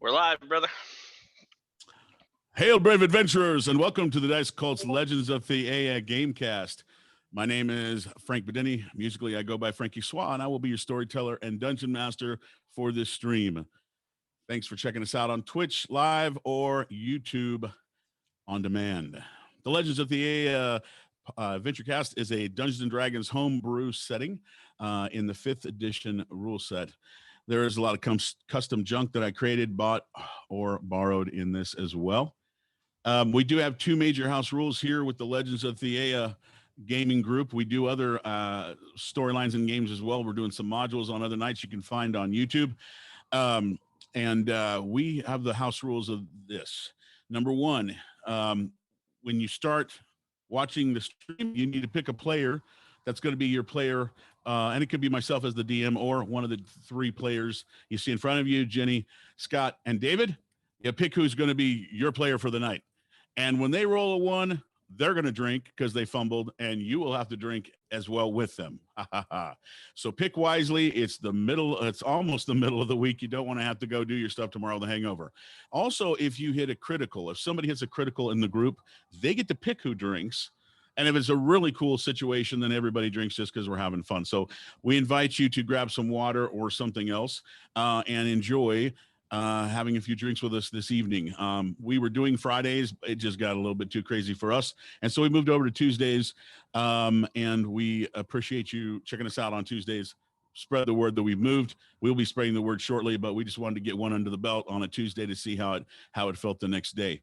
We're live, brother. Hail, brave adventurers, and welcome to the Dice Cult's Legends of Theaya Gamecast. My name is Frank Bedini. Musically, I go by Frankie Swa, and I will be your storyteller and dungeon master for this stream. Thanks for checking us out on Twitch Live or YouTube on demand. The Legends of Theaya Adventurecast is a Dungeons & Dragons homebrew setting in the 5th edition rule set. There is a lot of custom junk that I created, bought, or borrowed in this as well. We do have two major house rules here with the Legends of Theaya gaming group. We do other storylines and games as well. We're doing some modules on other nights you can find on YouTube. We have the house rules of this. Number one, when you start watching the stream, you need to pick a player that's going to be your player. And it could be myself as the DM or one of the three players you see in front of you, Jenny, Scott, and David. You pick who's going to be your player for the night. And when they roll a 1, they're going to drink because they fumbled, and you will have to drink as well with them. So pick wisely. It's almost the middle of the week. You don't want to have to go do your stuff tomorrow, the hangover. Also, if you hit a critical, if somebody hits a critical in the group, they get to pick who drinks. And if it's a really cool situation, then everybody drinks just because we're having fun. So we invite you to grab some water or something else and enjoy having a few drinks with us this evening. We were doing Fridays. It just got a little bit too crazy for us. And so we moved over to Tuesdays. And we appreciate you checking us out on Tuesdays. Spread the word that we've moved. We'll be spreading the word shortly, but we just wanted to get one under the belt on a Tuesday to see how it felt the next day.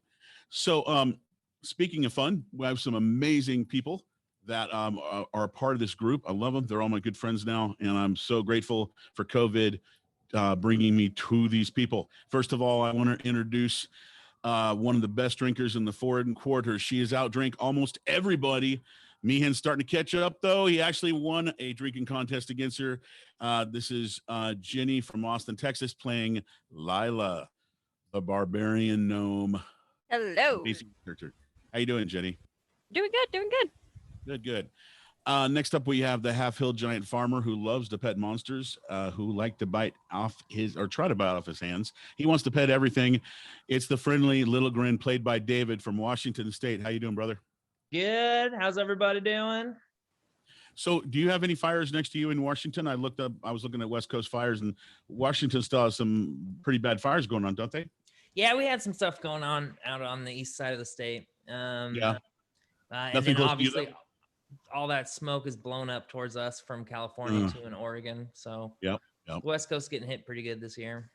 So speaking of fun, we have some amazing people that are a part of this group. I love them. They're all my good friends now. And I'm so grateful for COVID bringing me to these people. First of all, I want to introduce one of the best drinkers in the Forward Quarters. She has outdrank almost everybody. Meehan's starting to catch up, though. He actually won a drinking contest against her. This is Jenny from Austin, Texas, playing Lila, the barbarian gnome. Hello. How you doing, Jenny? Doing good. Good. Next up, we have the half-hill giant farmer who loves to pet monsters, who like to try to bite off his hands. He wants to pet everything. It's the friendly little grin played by David from Washington State. How you doing, brother? Good. How's everybody doing? So do you have any fires next to you in Washington? I was looking at West Coast fires, and Washington still has some pretty bad fires going on, don't they? Yeah, we had some stuff going on out on the east side of the state. Yeah. And then obviously all that smoke is blown up towards us from California to in Oregon. So yep. West Coast getting hit pretty good this year.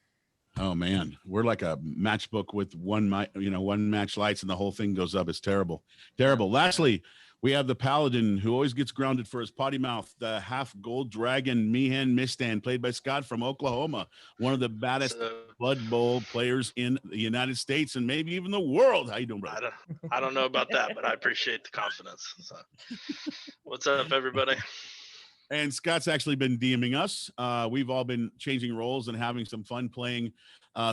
Oh man, we're like a matchbook with one match lights, and the whole thing goes up. It's terrible. Lastly, we have the paladin who always gets grounded for his potty mouth, the half gold dragon Meehan Mistan, played by Scott from Oklahoma, one of the baddest Blood Bowl players in the United States and maybe even the world. How you doing, brother? I don't know about that, but I appreciate the confidence. So. What's up, everybody? And Scott's actually been DMing us. We've all been changing roles and having some fun playing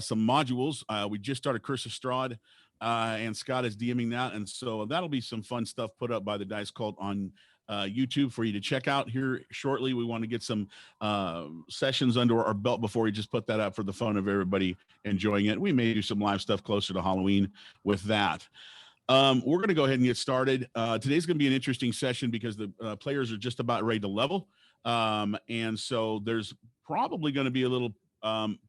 some modules. We just started Curse of Strahd, and Scott is DMing that. And so that'll be some fun stuff put up by the Dice Cult on YouTube for you to check out here shortly. We want to get some sessions under our belt before we just put that up for the fun of everybody enjoying it. We may do some live stuff closer to Halloween with that. We're going to go ahead and get started. Today's going to be an interesting session because the players are just about ready to level. And so there's probably going to be a little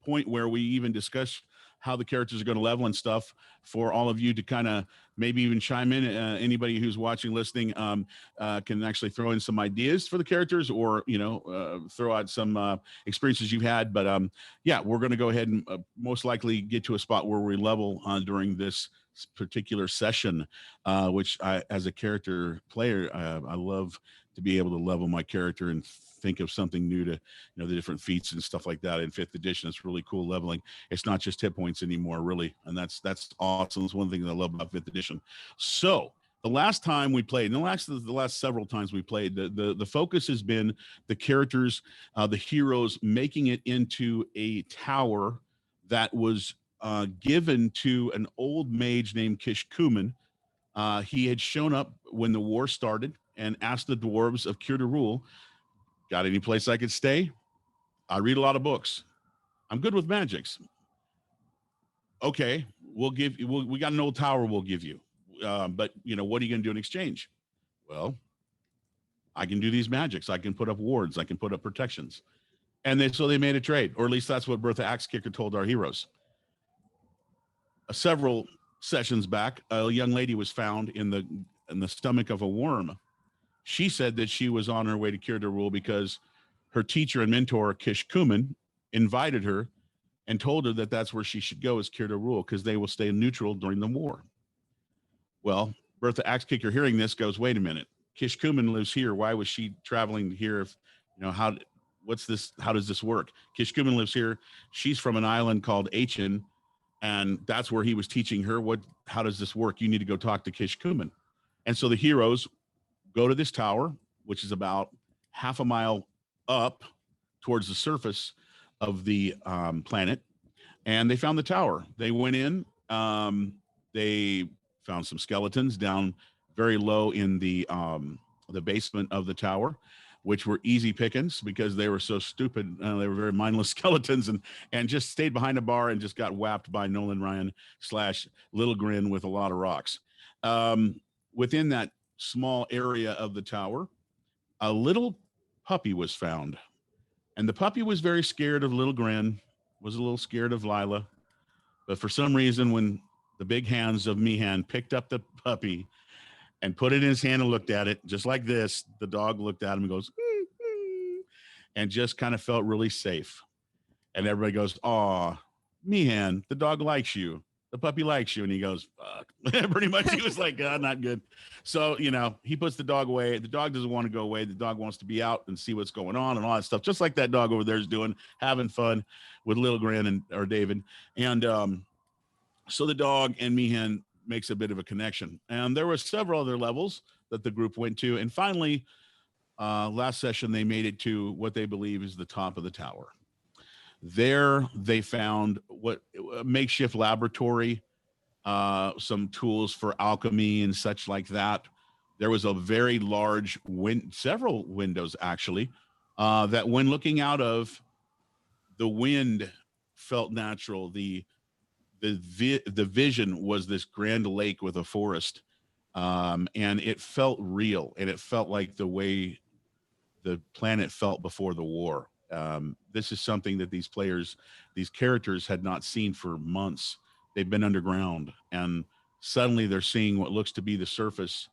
point where we even discuss how the characters are going to level and stuff for all of you to kind of maybe even chime in. Anybody who's watching, listening can actually throw in some ideas for the characters or, throw out some experiences you've had. But yeah, we're going to go ahead and most likely get to a spot where we level during this particular session, which I, as a character player, I love to be able to level my character and think of something new to, the different feats and stuff like that. In 5th edition, it's really cool leveling. It's not just hit points anymore, really. And that's awesome. It's one thing that I love about 5th edition. So the last time we played, and the last several times we played, the focus has been the characters, the heroes making it into a tower that was given to an old mage named Kishkumen. He had shown up when the war started and asked the dwarves of Kir'Darul, got any place I could stay? I read a lot of books. I'm good with magics. okay, we'll give you, we got an old tower we'll give you. But, what are you going to do in exchange? Well, I can do these magics. I can put up wards. I can put up protections. And so they made a trade, or at least that's what Bertha Axekicker told our heroes. Several sessions back, a young lady was found in the stomach of a worm. She said that she was on her way to Kier to Rule because her teacher and mentor, Kish Kuman, invited her and told her that that's where she should go is Kier to Rule because they will stay neutral during the war. Well, Bertha Axekicker hearing this goes, wait a minute. Kish Kuman lives here. Why was she traveling here? If, what's this? How does this work? Kish Kuman lives here. She's from an island called Achin, and that's where he was teaching her. How does this work? You need to go talk to Kish Kuman. And so the heroes go to this tower, which is about half a mile up towards the surface of the planet, and they found the tower. They went in. They found some skeletons down very low in the basement of the tower, which were easy pickings because they were so stupid. They were very mindless skeletons and just stayed behind a bar and just got whapped by Nolan Ryan / Little Grin with a lot of rocks. Within that small area of the tower, a little puppy was found. And the puppy was very scared of Little Grin, was a little scared of Lila. But for some reason, when the big hands of Meehan picked up the puppy and put it in his hand and looked at it, just like this, the dog looked at him and goes, and just kind of felt really safe. And everybody goes, "Aw, Meehan, the dog likes you. The puppy likes you." And he goes, "Fuck." Pretty much he was like, not good. So, he puts the dog away. The dog doesn't want to go away. The dog wants to be out and see what's going on and all that stuff, just like that dog over there is doing, having fun with Little Grin or David. And so the dog and Meehan makes a bit of a connection. And there were several other levels that the group went to. And finally, last session, they made it to what they believe is the top of the tower. There they found a makeshift laboratory, some tools for alchemy and such like that. There was a very large several windows actually, that when looking out of, the wind felt natural. The vision was this grand lake with a forest, and it felt real, and it felt like the way the planet felt before the war. This is something that these characters had not seen for months. They've been underground, and suddenly they're seeing what looks to be the surface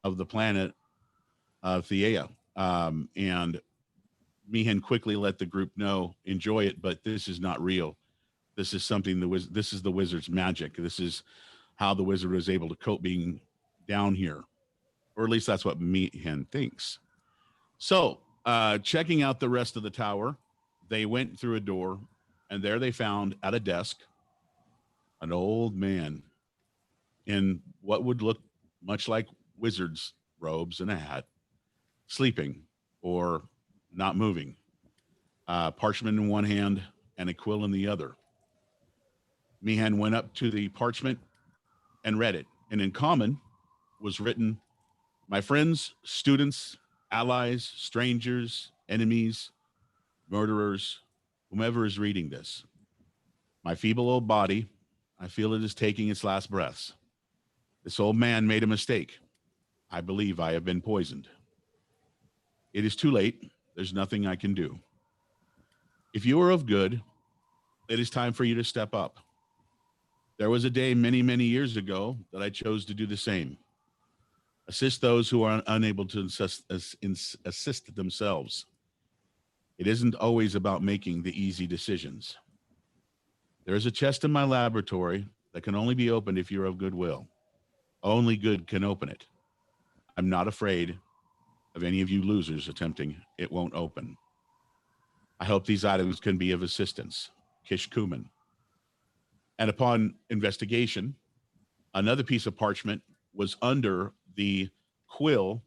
of the planet of Theia. And Meehan quickly let the group know, enjoy it, but this is not real. This is something this is the wizard's magic. This is how the wizard was able to cope being down here, or at least that's what Meehan thinks. So, checking out the rest of the tower, they went through a door, and there they found at a desk an old man in what would look much like wizard's robes and a hat, sleeping or not moving, parchment in one hand and a quill in the other. Meehan went up to the parchment and read it, and in common was written, "My friends, students, allies, strangers, enemies, murderers, whomever is reading this. My feeble old body, I feel it is taking its last breaths. This old man made a mistake. I believe I have been poisoned. It is too late. There's nothing I can do. If you are of good, it is time for you to step up. There was a day many, many years ago that I chose to do the same. Assist those who are unable to assist themselves. It isn't always about making the easy decisions. There is a chest in my laboratory that can only be opened if you're of goodwill. Only good can open it. I'm not afraid of any of you losers attempting. It won't open. I hope these items can be of assistance. Kish Kuman." And upon investigation, another piece of parchment was under the quill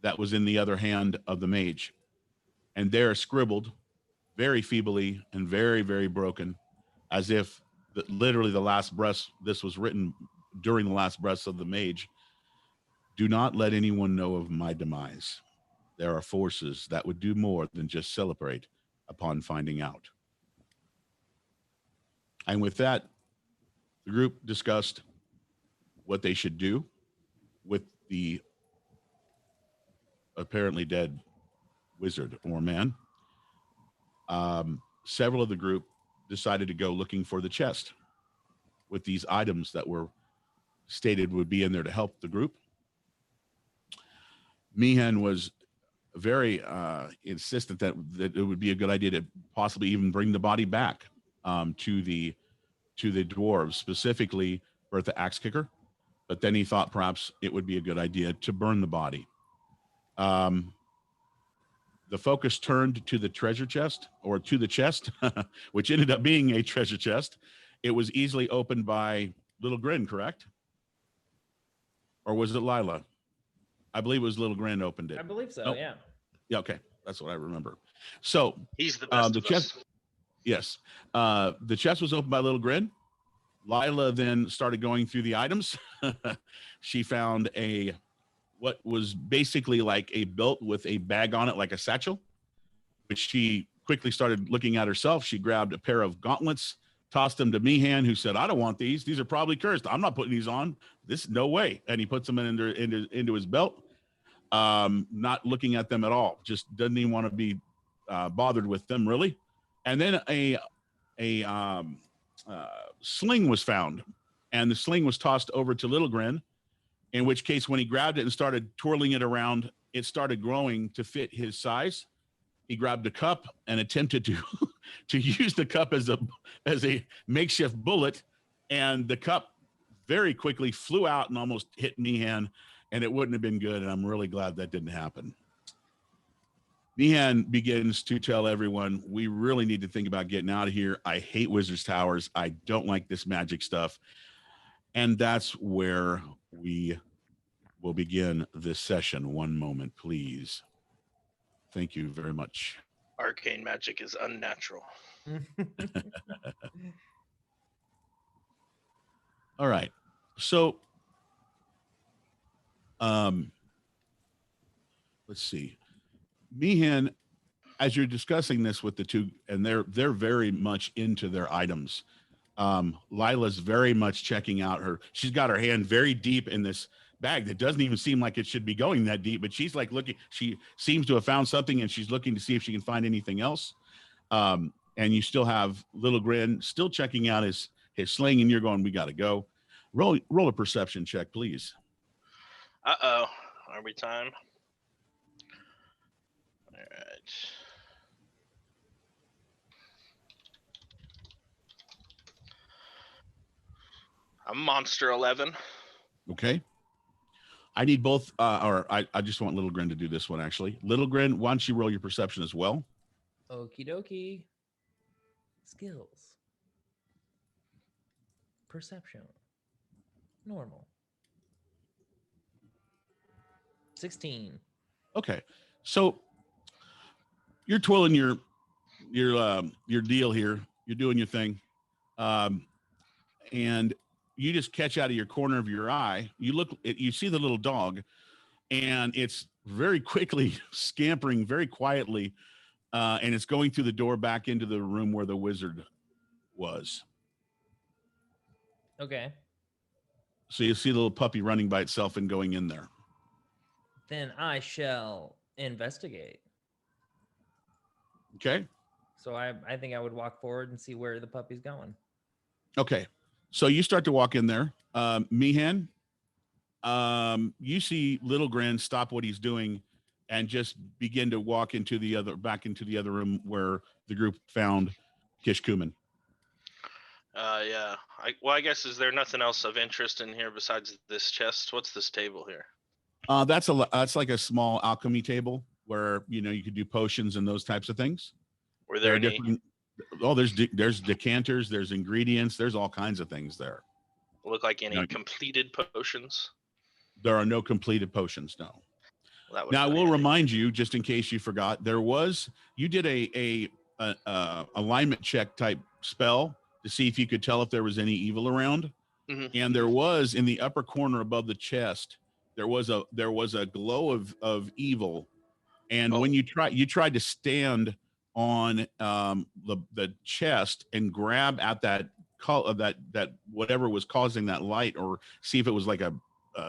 that was in the other hand of the mage. And there scribbled very feebly and very, very broken, as if literally the last breath, this was written during the last breaths of the mage. "Do not let anyone know of my demise. There are forces that would do more than just celebrate upon finding out." And with that, The group discussed what they should do with the apparently dead wizard or man. Several of the group decided to go looking for the chest with these items that were stated would be in there to help the group. Meehan was very insistent that it would be a good idea to possibly even bring the body back to the dwarves, specifically Bertha Axekicker. But then he thought perhaps it would be a good idea to burn the body. The focus turned to the treasure chest, or to the chest, which ended up being a treasure chest. It was easily opened by Little Grin, correct? Or was it Lila? I believe it was Little Grin opened it. I believe so. Nope. Yeah. Yeah, okay. That's what I remember. So He's the best the of chest, us. yes. The chest was opened by Little Grin. Lila then started going through the items. She found what was basically like a belt with a bag on it, like a satchel, which she quickly started looking at herself. She grabbed a pair of gauntlets, tossed them to Meehan, who said, "I don't want these. These are probably cursed. I'm not putting these on. This, no way." And he puts them into his belt, not looking at them at all. Just doesn't even want to be bothered with them, really. And then a sling was found, and the sling was tossed over to Little Grin, in which case when he grabbed it and started twirling it around, it started growing to fit his size. He grabbed a cup and attempted to to use the cup as a makeshift bullet, and the cup very quickly flew out and almost hit Meehan, and it wouldn't have been good, and I'm really glad that didn't happen. Meehan begins to tell everyone, we really need to think about getting out of here. I hate Wizard's Towers. I don't like this magic stuff. And that's where we will begin this session. One moment, please. Thank you very much. Arcane magic is unnatural. All right. So, let's see. Meehan, as you're discussing this with the two, and they're very much into their items. Lila's very much checking out she's got her hand very deep in this bag that doesn't even seem like it should be going that deep, but she's like looking, she seems to have found something and she's looking to see if she can find anything else. And you still have Little Grin still checking out his sling, and you're going, we got to go. Roll a perception check, please. Uh-oh. Are we time? All right. I'm monster 11. Okay. I need both, I just want Little Grin to do this one, actually. Little Grin, why don't you roll your perception as well? Okie dokie. Skills. Perception. Normal. 16. Okay. So you're twirling your deal here. You're doing your thing. And you just catch out of your corner of your eye, you see the little dog, and it's very quickly scampering very quietly, and it's going through the door back into the room where the wizard was. Okay. So you see the little puppy running by itself and going in there. Then I shall investigate. Okay. So I think I would walk forward and see where the puppy's going. Okay. So you start to walk in there. Meehan, you see Little Grin stop what he's doing and just begin to walk back into the other room where the group found Kish Kuman. Yeah. I guess, is there nothing else of interest in here besides this chest? What's this table here? That's like a small alchemy table where, you could do potions and those types of things. Were there any? There's decanters, there's ingredients, there's all kinds of things there. Look like any completed potions? There are no completed potions, no. Well, now I will remind you, just in case you forgot, you did a alignment check type spell to see if you could tell if there was any evil around. Mm-hmm. And there was, in the upper corner above the chest, there was a glow of evil. And when you tried to stand on the chest and grab at that call of that whatever was causing that light, or see if it was like a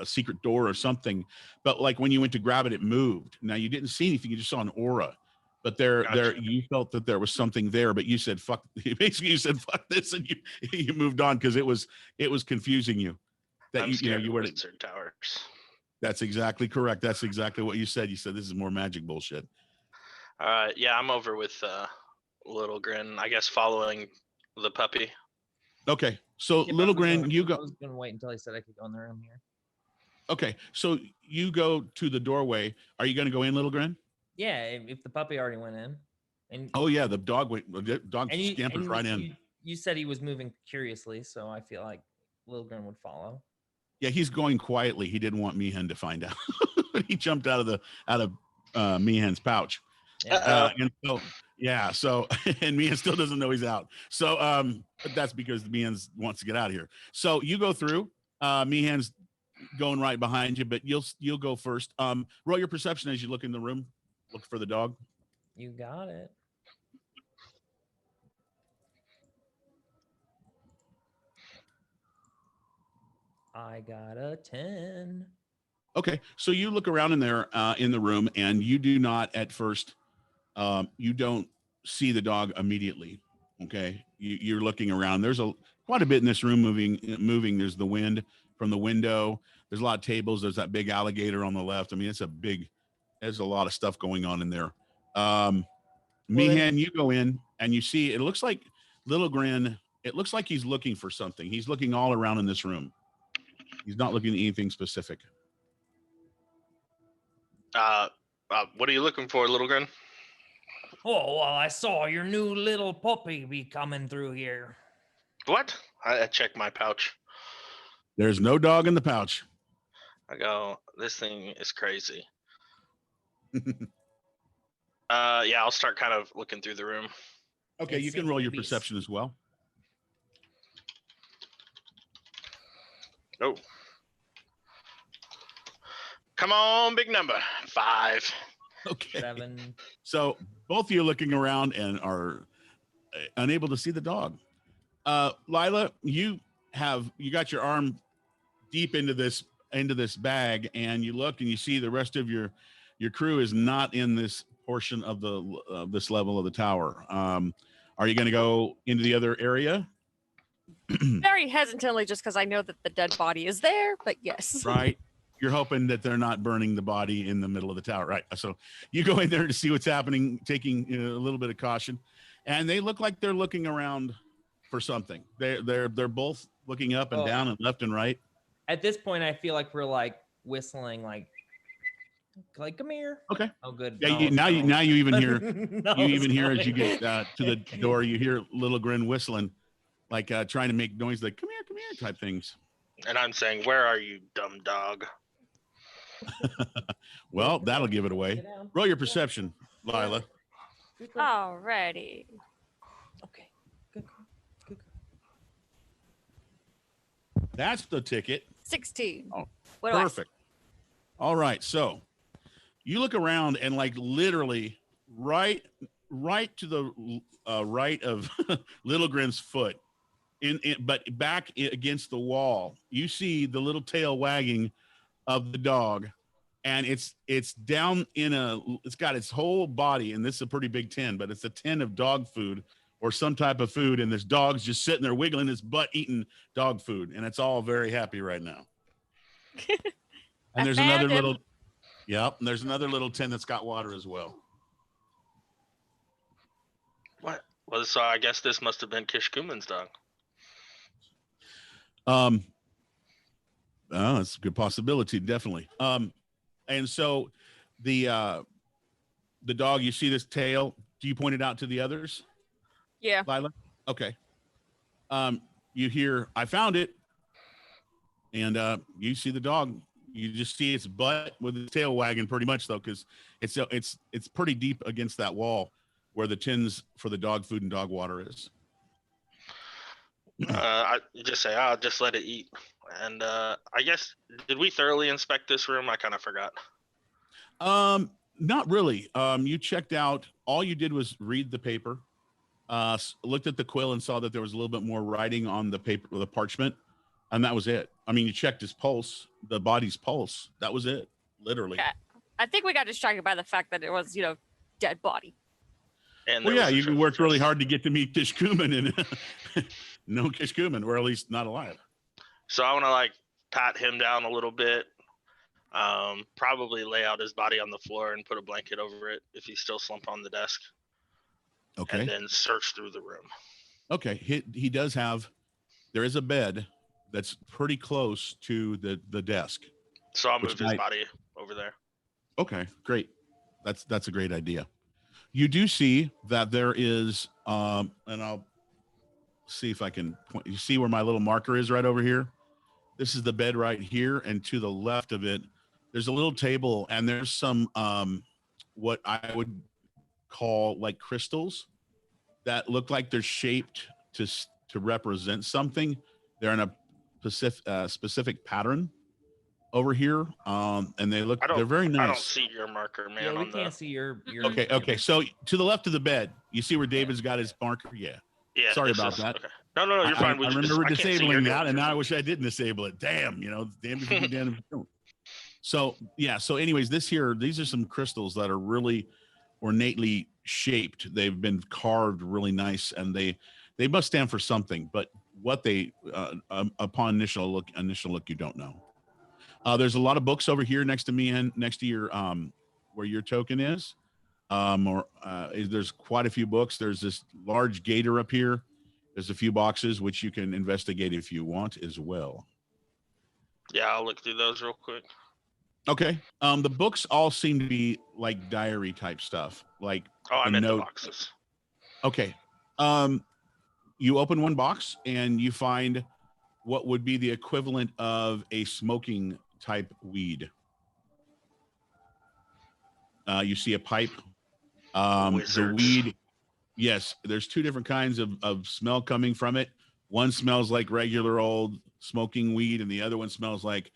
secret door or something. But like when you went to grab it, it moved. Now you didn't see anything; you just saw an aura. But there Gotcha. you felt that there was something there. But you said fuck. Basically, you said fuck this, and you moved on because it was confusing you. That I'm you scared know you of were. wizard towers. That's exactly correct. That's exactly what you said. You said this is more magic bullshit. Yeah, I'm over with Little Grin. I guess following the puppy. Okay, so Yeah, but Little I was gonna- Grin, you I go. was gonna wait until he said I could go in the room here. Okay, so you go to the doorway. Are you going to go in, Little Grin? Yeah, if the puppy already went in, and Oh yeah, the dog and you scampered and right in. you said he was moving curiously, so I feel like Lil Grin would follow. Yeah, he's going quietly. He didn't want Meehan to find out. He jumped out of Meehan's pouch. Yeah. And so yeah, so and Meehan still doesn't know he's out. So but that's because Meehan wants to get out of here. So you go through. Meehan's going right behind you, but you'll go first. Roll your perception as you look in the room. Look for the dog. You got it. I got a 10. Okay, so you look around in there in the room, and you do not at first. You don't see the dog immediately. Okay, you're looking around. There's quite a bit in this room moving. There's the wind from the window. There's a lot of tables. There's that big alligator on the left. I mean, there's a lot of stuff going on in there. Meehan, you go in and you see. It looks like Little Grin. It looks like he's looking for something. He's looking all around in this room. He's not looking at anything specific. What are you looking for, Little Grin? Oh, well, I saw your new little puppy be coming through here. What? I checked my pouch. There's no dog in the pouch. I go, this thing is crazy. Yeah, I'll start kind of looking through the room. Okay, you can roll your perception as well. Oh. Come on, big number. 5. Okay. 7. So both of you are looking around and are unable to see the dog. Lila, you got your arm deep into this bag, and you look and you see the rest of your crew is not in this portion of this level of the tower. Are you going to go into the other area? Very hesitantly, just because I know that the dead body is there, but yes. Right. You're hoping that they're not burning the body in the middle of the tower, right? So you go in there to see what's happening, taking a little bit of caution, and they look like they're looking around for something. They're both looking up and down and left and right. At this point, I feel like we're like whistling, like come here. Okay. Oh, good. Yeah. No, Now you even hear No, you it's even hear as fine. you get to the door, you hear Little Grin whistling, like trying to make noise, like come here type things. And I'm saying, where are you, dumb dog? Well, that'll give it away. Get down. Roll your perception, Lila. Good girl. Alrighty. Okay. Good girl. Good girl. That's the ticket. 16. Oh, What do I see? Perfect. All right. So you look around and like literally right to the right of Little Grin's foot but back against the wall, you see the little tail wagging of the dog, and it's down it's got its whole body, and this is a pretty big tin, but it's a tin of dog food or some type of food, and this dog's just sitting there wiggling his butt eating dog food, and it's all very happy right now. And there's another little and there's another little tin that's got water as well. What? Well, so I guess this must have been Kishkumen's dog. Oh, that's a good possibility, definitely. And so the dog, you see this tail. Do you point it out to the others, Yeah. Lila? Okay. You hear, I found it. And you see the dog. You just see its butt with its tail wagging pretty much, though, because it's pretty deep against that wall where the tins for the dog food and dog water is. I just say, I'll just let it eat. And I guess, did we thoroughly inspect this room? I kind of forgot. Not really. You checked out. All you did was read the paper. looked at the quill and saw that there was a little bit more writing on the paper, the parchment, and that was it. I mean, you checked his pulse, the body's pulse. That was it, literally. Okay. I think we got distracted by the fact that it was, dead body. And Well, there yeah, was a you treasure worked really chest. hard to get to meet Kishkumen, and no Kishkumen, or at least not alive. So I want to like pat him down a little bit. Probably lay out his body on the floor and put a blanket over it if he's still slumped on the desk. Okay. And then search through the room. Okay. He does have. There is a bed that's pretty close to the desk. So I'll Which move his body over there. Okay, great. That's a great idea. You do see that there is, and I'll see if I can point. You see where my little marker is right over here? This is the bed right here, and to the left of it, there's a little table, and there's some what I would call like crystals that look like they're shaped to represent something. They're in a specific pattern over here, and they're very nice. I don't see your marker, man. Yeah, we can't see your. Okay. So to the left of the bed, you see where David's got his marker. Yeah. Yeah. Sorry about that. Okay. No, you're fine. I remember can't see disabling your that, and now I marker. wish I didn't disable it. Damn, damn if you do, damn if you don't. So yeah. So anyways, these are some crystals that are really ornately shaped. They've been carved really nice, and they must stand for something. But what they upon initial look, you don't know. There's a lot of books over here next to me and next to your where your token is. There's quite a few books. There's this large gator up here. There's a few boxes which you can investigate if you want as well. Yeah, I'll look through those real quick. Okay. The books all seem to be like diary type stuff. Like I'm in the boxes. Okay. You open one box and you find what would be the equivalent of a smoking type weed. You see a pipe. The Wizards. weed. Yes, there's two different kinds of smell coming from it. One smells like regular old smoking weed, and the other one smells like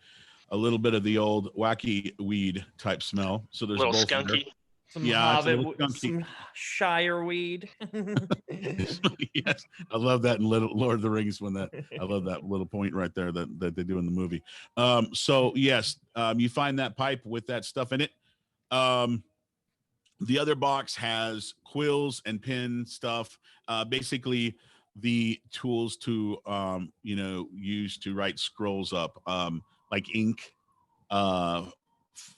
a little bit of the old wacky weed type smell. So there's a little both skunky. Some Yeah, it's a hobbit, little skunky. some shire weed. Yes, I love that in Lord of the Rings I love that little point right there that they do in the movie. So yes, you find that pipe with that stuff in it. The other box has quills and pen stuff, basically the tools to use to write scrolls up, like ink,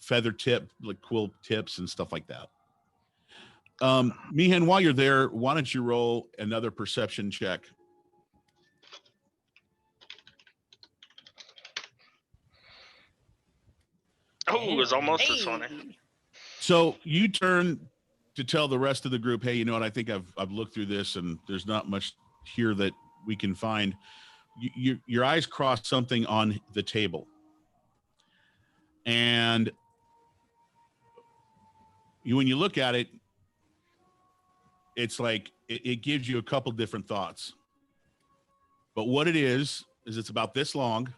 feather tip, like quill tips and stuff like that. Meehan, while you're there, why don't you roll another perception check? Oh, it was almost as funny. So you turn to tell the rest of the group, hey, you know what? I think I've looked through this and there's not much here that we can find. Your eyes cross something on the table. And when you look at it, it's like it gives you a couple different thoughts. But what it is it's about this long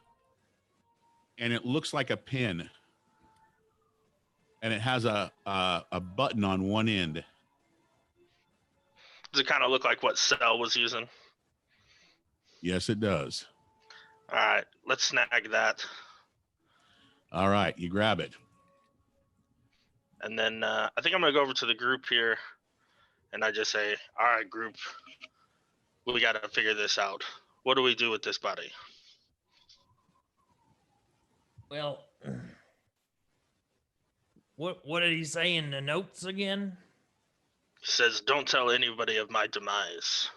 and it looks like a pin. And it has a button on one end. Does it kind of look like what Cell was using? Yes, it does. All right, let's snag that. All right, you grab it. And then I think I'm going to go over to the group here. And I just say, all right, group, we got to figure this out. What do we do with this body? Well, what did he say in the notes again? He says, don't tell anybody of my demise.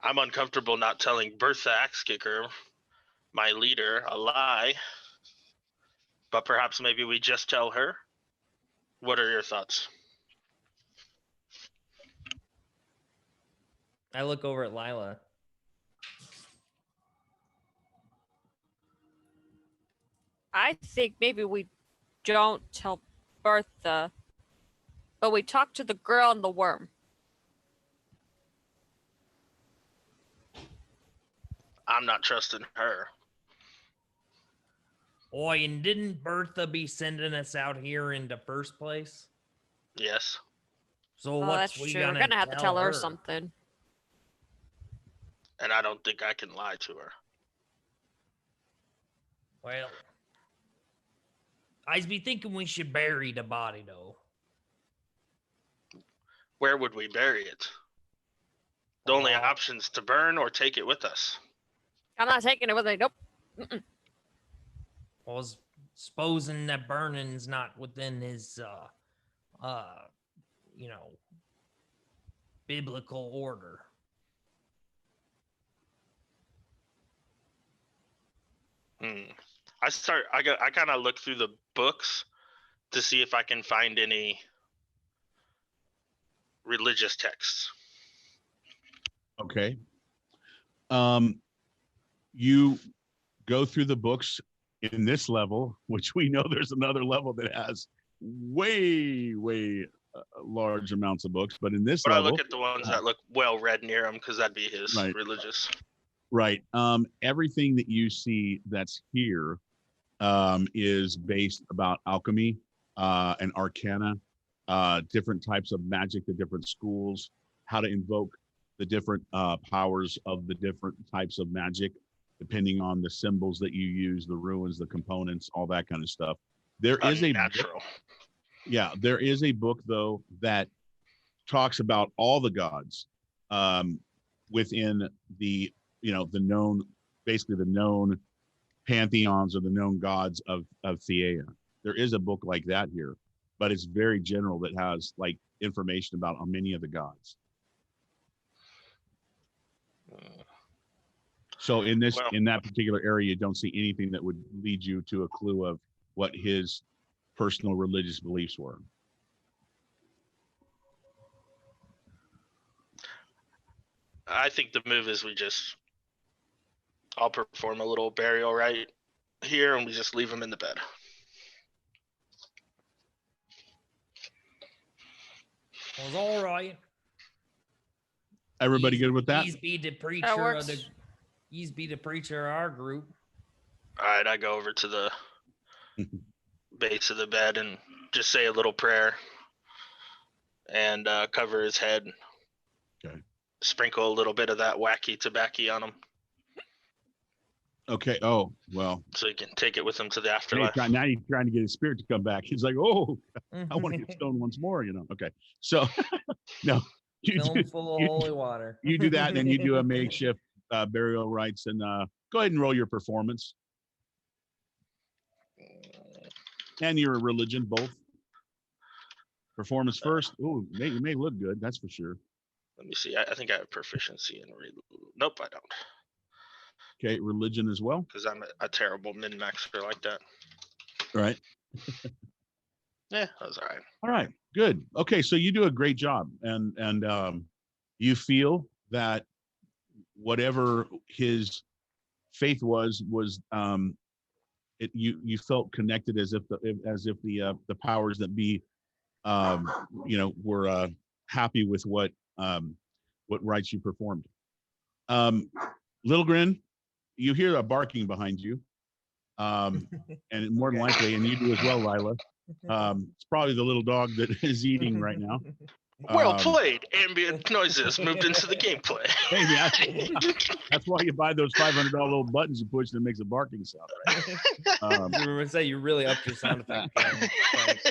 I'm uncomfortable not telling Bertha Axekicker, my leader, a lie. But perhaps maybe we just tell her? What are your thoughts? I look over at Lila. I think maybe we don't tell Bertha, but we talk to the girl and the worm. I'm not trusting her. Boy, and didn't Bertha be sending us out here in the first place? Yes. So Oh, what's that's we true. We're gonna gonna have to tell her something. And I don't think I can lie to her. Well, I'd be thinking we should bury the body, though. Where would we bury it? The only option's to burn or take it with us. I'm not taking it with me. Nope. I was supposing that burning's not within his, biblical order. I kind of look through the books to see if I can find any religious texts. Okay. You go through the books in this level, which we know there's another level that has way large amounts of books, but in this But level, I look at the ones that look well read near him because that'd be his Right. religious. Right. Everything that you see that's here is based about alchemy and arcana, different types of magic, the different schools, how to invoke the different powers of the different types of magic, depending on the symbols that you use, the runes, the components, all that kind of stuff. There is a book, there is a book though that talks about all the gods within the the known, basically the known pantheons or the known gods of Theia. There is a book like that here, but it's very general that has like information about many of the gods. So in that particular area, you don't see anything that would lead you to a clue of what his personal religious beliefs were. I think the move is I'll perform a little burial rite here and we just leave him in the bed. It was all right. Everybody good with that? He's be the preacher of our group. All right, I go over to the base of the bed and just say a little prayer and cover his head. Okay. Sprinkle a little bit of that wacky tobacco on him. Okay. Oh, well. So he can take it with him to the afterlife. Now he's trying to get his spirit to come back. He's like, oh, I want to get stoned once more, Okay. So, no. Film full of holy water. You do that, and then you do a makeshift burial rites, and go ahead and roll your performance. And your religion, both. Performance first. Oh, you may look good, that's for sure. Let me see. I think I have proficiency in Nope, I don't. Okay, religion as well. Because I'm a terrible min-maxer like that. Right. Yeah, that was all right. All right, good. Okay, so you do a great job, and you feel that whatever his faith was you felt connected as if the powers that be were happy with what rites you performed. Little Grin, you hear a barking behind you, and more than likely, and you do as well, Lila. It's probably the little dog that is eating right now. Well played. Ambient noises moved into the gameplay. Hey, that's why you buy those $500 little buttons you push that makes a barking sound. Right? You remember to say you really upped your sound effect game.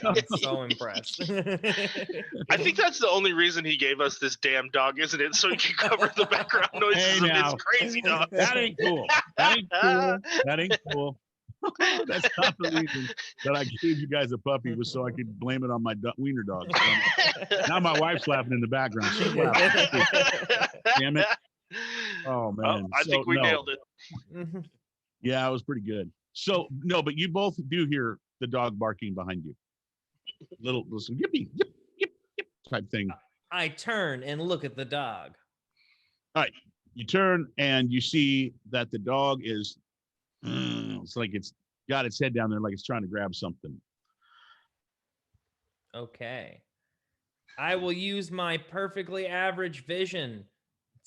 I'm so impressed. I think that's the only reason he gave us this damn dog, isn't it? So he can cover the background noises of his crazy dog. That ain't cool. That ain't cool. That ain't cool. That's not the reason that I gave you guys a puppy, was so I could blame it on my wiener dog. Now my wife's laughing in the background. She's laughing. Damn it. Oh, man. I think we nailed it. Yeah, it was pretty good. So, no, but you both do hear the dog barking behind you. Little yippee, yip, yip, yip type thing. I turn and look at the dog. All right. You turn and you see that the dog is it's like it's got its head down there like it's trying to grab something. Okay. I will use my perfectly average vision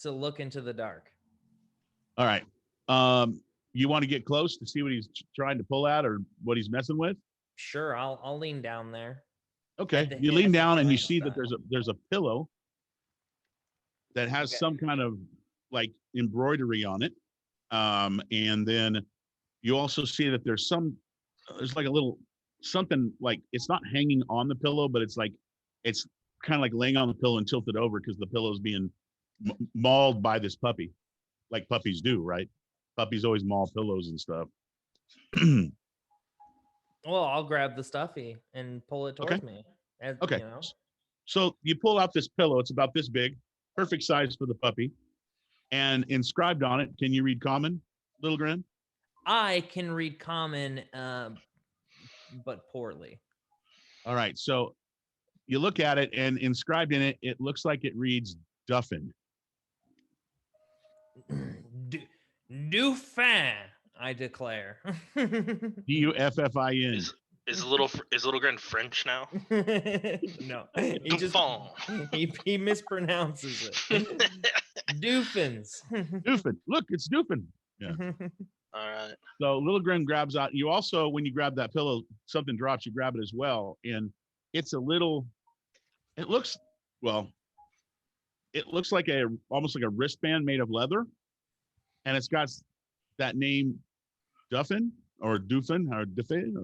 to look into the dark. All right. You want to get close to see what he's trying to pull at or what he's messing with? Sure, I'll lean down there. Okay. the You head lean has a down and you giant see that style. there's a pillow that has Okay. some kind of like embroidery on it. And then you also see that there's like a little something, like it's not hanging on the pillow, but it's kind of like laying on the pillow and tilted over because the pillow's being mauled by this puppy, like puppies do, right? Puppies always maul pillows and stuff. Well, I'll grab the stuffy and pull it towards me. As, Okay. You know, So you pull out this pillow. It's about this big, perfect size for the puppy. And inscribed on it, can you read common, Little Grin? I can read common, but poorly. All right. So you look at it, and inscribed in it, it looks like it reads Duffin. Dauphin, I declare. Duffin. Is little Grin French now? No, he mispronounces it. Doofins. Doofin. Look, it's Doofin. Yeah. All right. So Little Grin grabs out. You also, when you grab that pillow, something drops. You grab it as well, and it's a little. It looks like almost like a wristband made of leather, and it's got that name Duffin or Doofin or Duffin,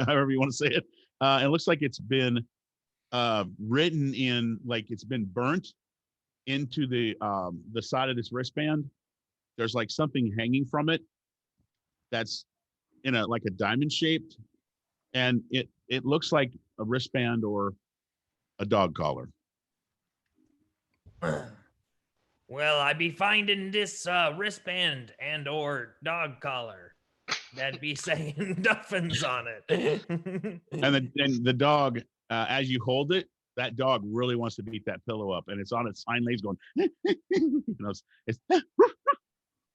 however you want to say it. It looks like it's been written in, like it's been burnt into the side of this wristband. There's like something hanging from it that's in like a diamond shaped, and it looks like a wristband or a dog collar. Well, I be finding this wristband and or dog collar that'd be saying Duffins on it. And the dog, as you hold it, that dog really wants to beat that pillow up, and it's on its hind legs going.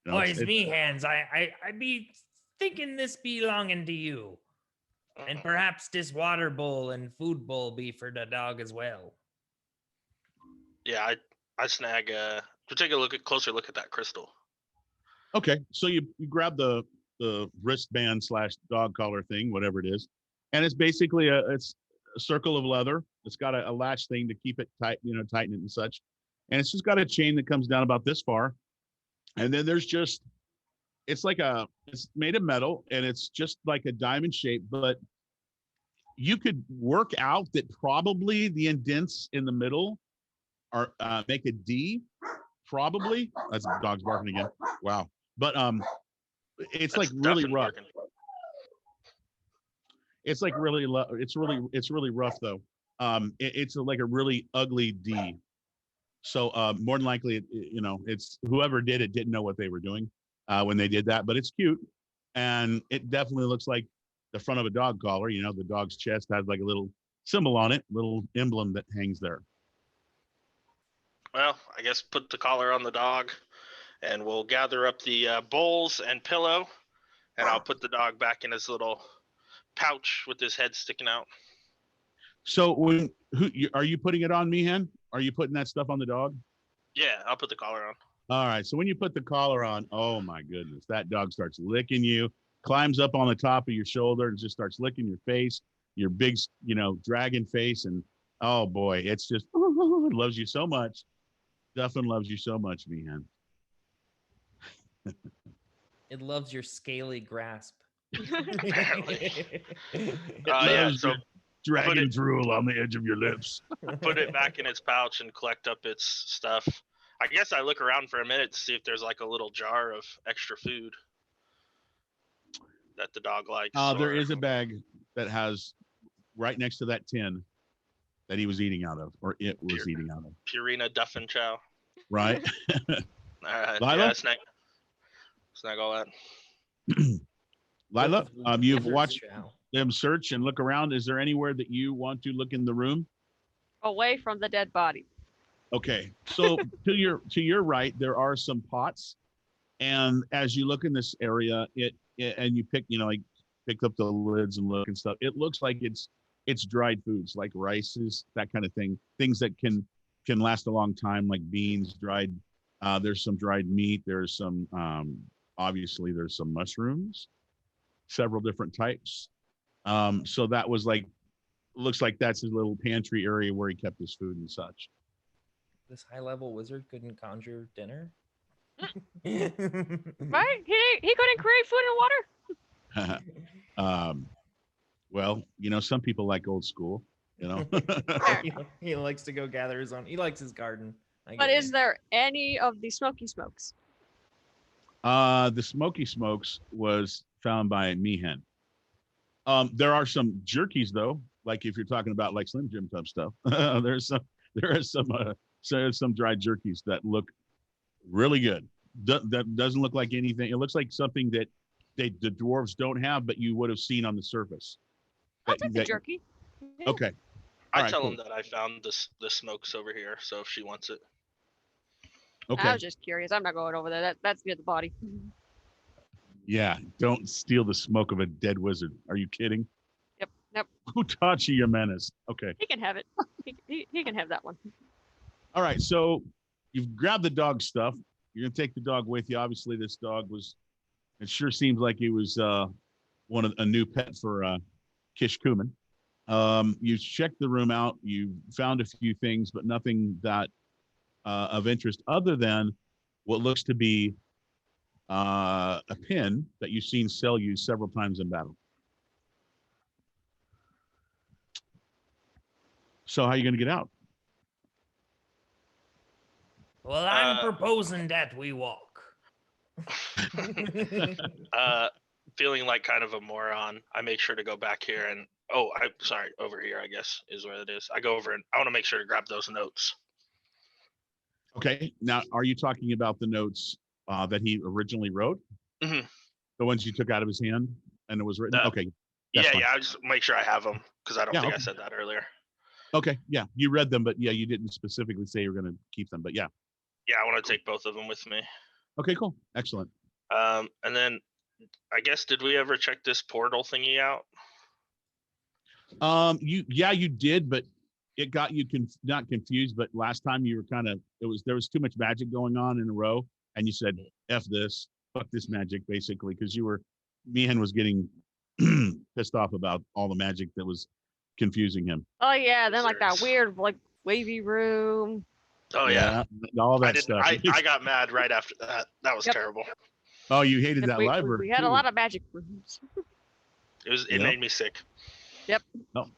It's me, hands. I be thinking this belonging to you, and perhaps this water bowl and food bowl be for the dog as well. Yeah, I snag. To take a closer look at that crystal. Okay, so you grab the wristband / dog collar thing, whatever it is, and it's basically it's a circle of leather. It's got a latch thing to keep it tight, tighten it and such, and it's just got a chain that comes down about this far, and then there's just it's made of metal, and it's just like a diamond shape, but you could work out that probably the indents in the middle are make a D. Probably that's dog's barking again. Wow, but it's That's like really Duffin rough. barking. It's like really it's really rough though. It's like a really ugly D. So more than likely, it's whoever did it didn't know what they were doing when they did that, but it's cute, and it definitely looks like the front of a dog collar. The dog's chest has like a little symbol on it, little emblem that hangs there. Well, I guess put the collar on the dog, and we'll gather up the bowls and pillow, and I'll put the dog back in his little pouch with his head sticking out. So are you putting it on, Meehan? Are you putting that stuff on the dog? Yeah, I'll put the collar on. All right. So when you put the collar on, oh my goodness, that dog starts licking you, climbs up on the top of your shoulder and just starts licking your face, your big, dragon face. And oh boy, it's just, it loves you so much. Duffin loves you so much, Meehan. It loves your scaly grasp. Apparently. So dragon drool on the edge of your lips. put it back in its pouch and collect up its stuff. I guess I look around for a minute to see if there's like a little jar of extra food that the dog likes. There is a bag that has right next to that tin that he was eating out of, or it was eating out of. Purina Duffin chow. Right. All right. Lila? Yeah, snag all that. Lila, you've watched them search and look around. Is there anywhere that you want to look in the room? Away from the dead body. Okay, so to your right, there are some pots, and as you look in this area, and you pick up the lids and look and stuff. It looks like it's dried foods like rices, that kind of thing, things that can last a long time, like beans, dried. There's some dried meat. There's some obviously there's some mushrooms, several different types. So that was like looks like that's his little pantry area where he kept his food and such. This high-level wizard couldn't conjure dinner. Right? He couldn't create food and water. Well, some people like old school, Fair he, he likes to go gather his own. He likes his garden. But is there any of the smoky smokes? The Smoky Smokes was found by Meehan. There are some jerkies though, like if you're talking about like Slim Jim type stuff. there are some dried jerkies that look really good. That doesn't look like anything. It looks like something that the dwarves don't have, but you would have seen on the surface. I'll take the jerky. Yeah. Okay. I All right, tell cool. him that I found the smokes over here, so if she wants it. Okay. I was just curious. I'm not going over there. That's near the body. Yeah. Don't steal the smoke of a dead wizard. Are you kidding? Yep. Utachi Jimenez. Okay. He can have it. He can have that one. All right. So you've grabbed the dog stuff. You're gonna take the dog with you. Obviously, this dog it sure seems like he was a new pet for Kish Kuman. You checked the room out. You found a few things, but nothing that of interest other than what looks to be a pin that you've seen Cell use several times in battle. So how are you going to get out? Well, I'm proposing that we walk. Feeling like kind of a moron, I make sure to go back here and I'm sorry, over here I guess is where it is. I go over and I want to make sure to grab those notes. Okay. Now, are you talking about the notes that he originally wrote? Mm-hmm. The ones you took out of his hand and it was written? Okay. Yeah, fine. I just make sure I have them because I don't think okay. I said that earlier. Okay. Yeah. You read them, but yeah, you didn't specifically say you were going to keep them, but yeah. Yeah, I want to take both of them with me. Okay, cool. Excellent. And then I guess, did we ever check this portal thingy out? You did, but it got you not confused, but last time you were there was too much magic going on in a row and you said, F this, fuck this magic, basically, because Meehan was getting pissed off about all the magic that was confusing him. Oh yeah, then like that weird like wavy room. Oh yeah, all that stuff. I got mad right after that. That was terrible. Oh, you hated that library. We had a lot of magic rooms. It made me sick. Yep. No.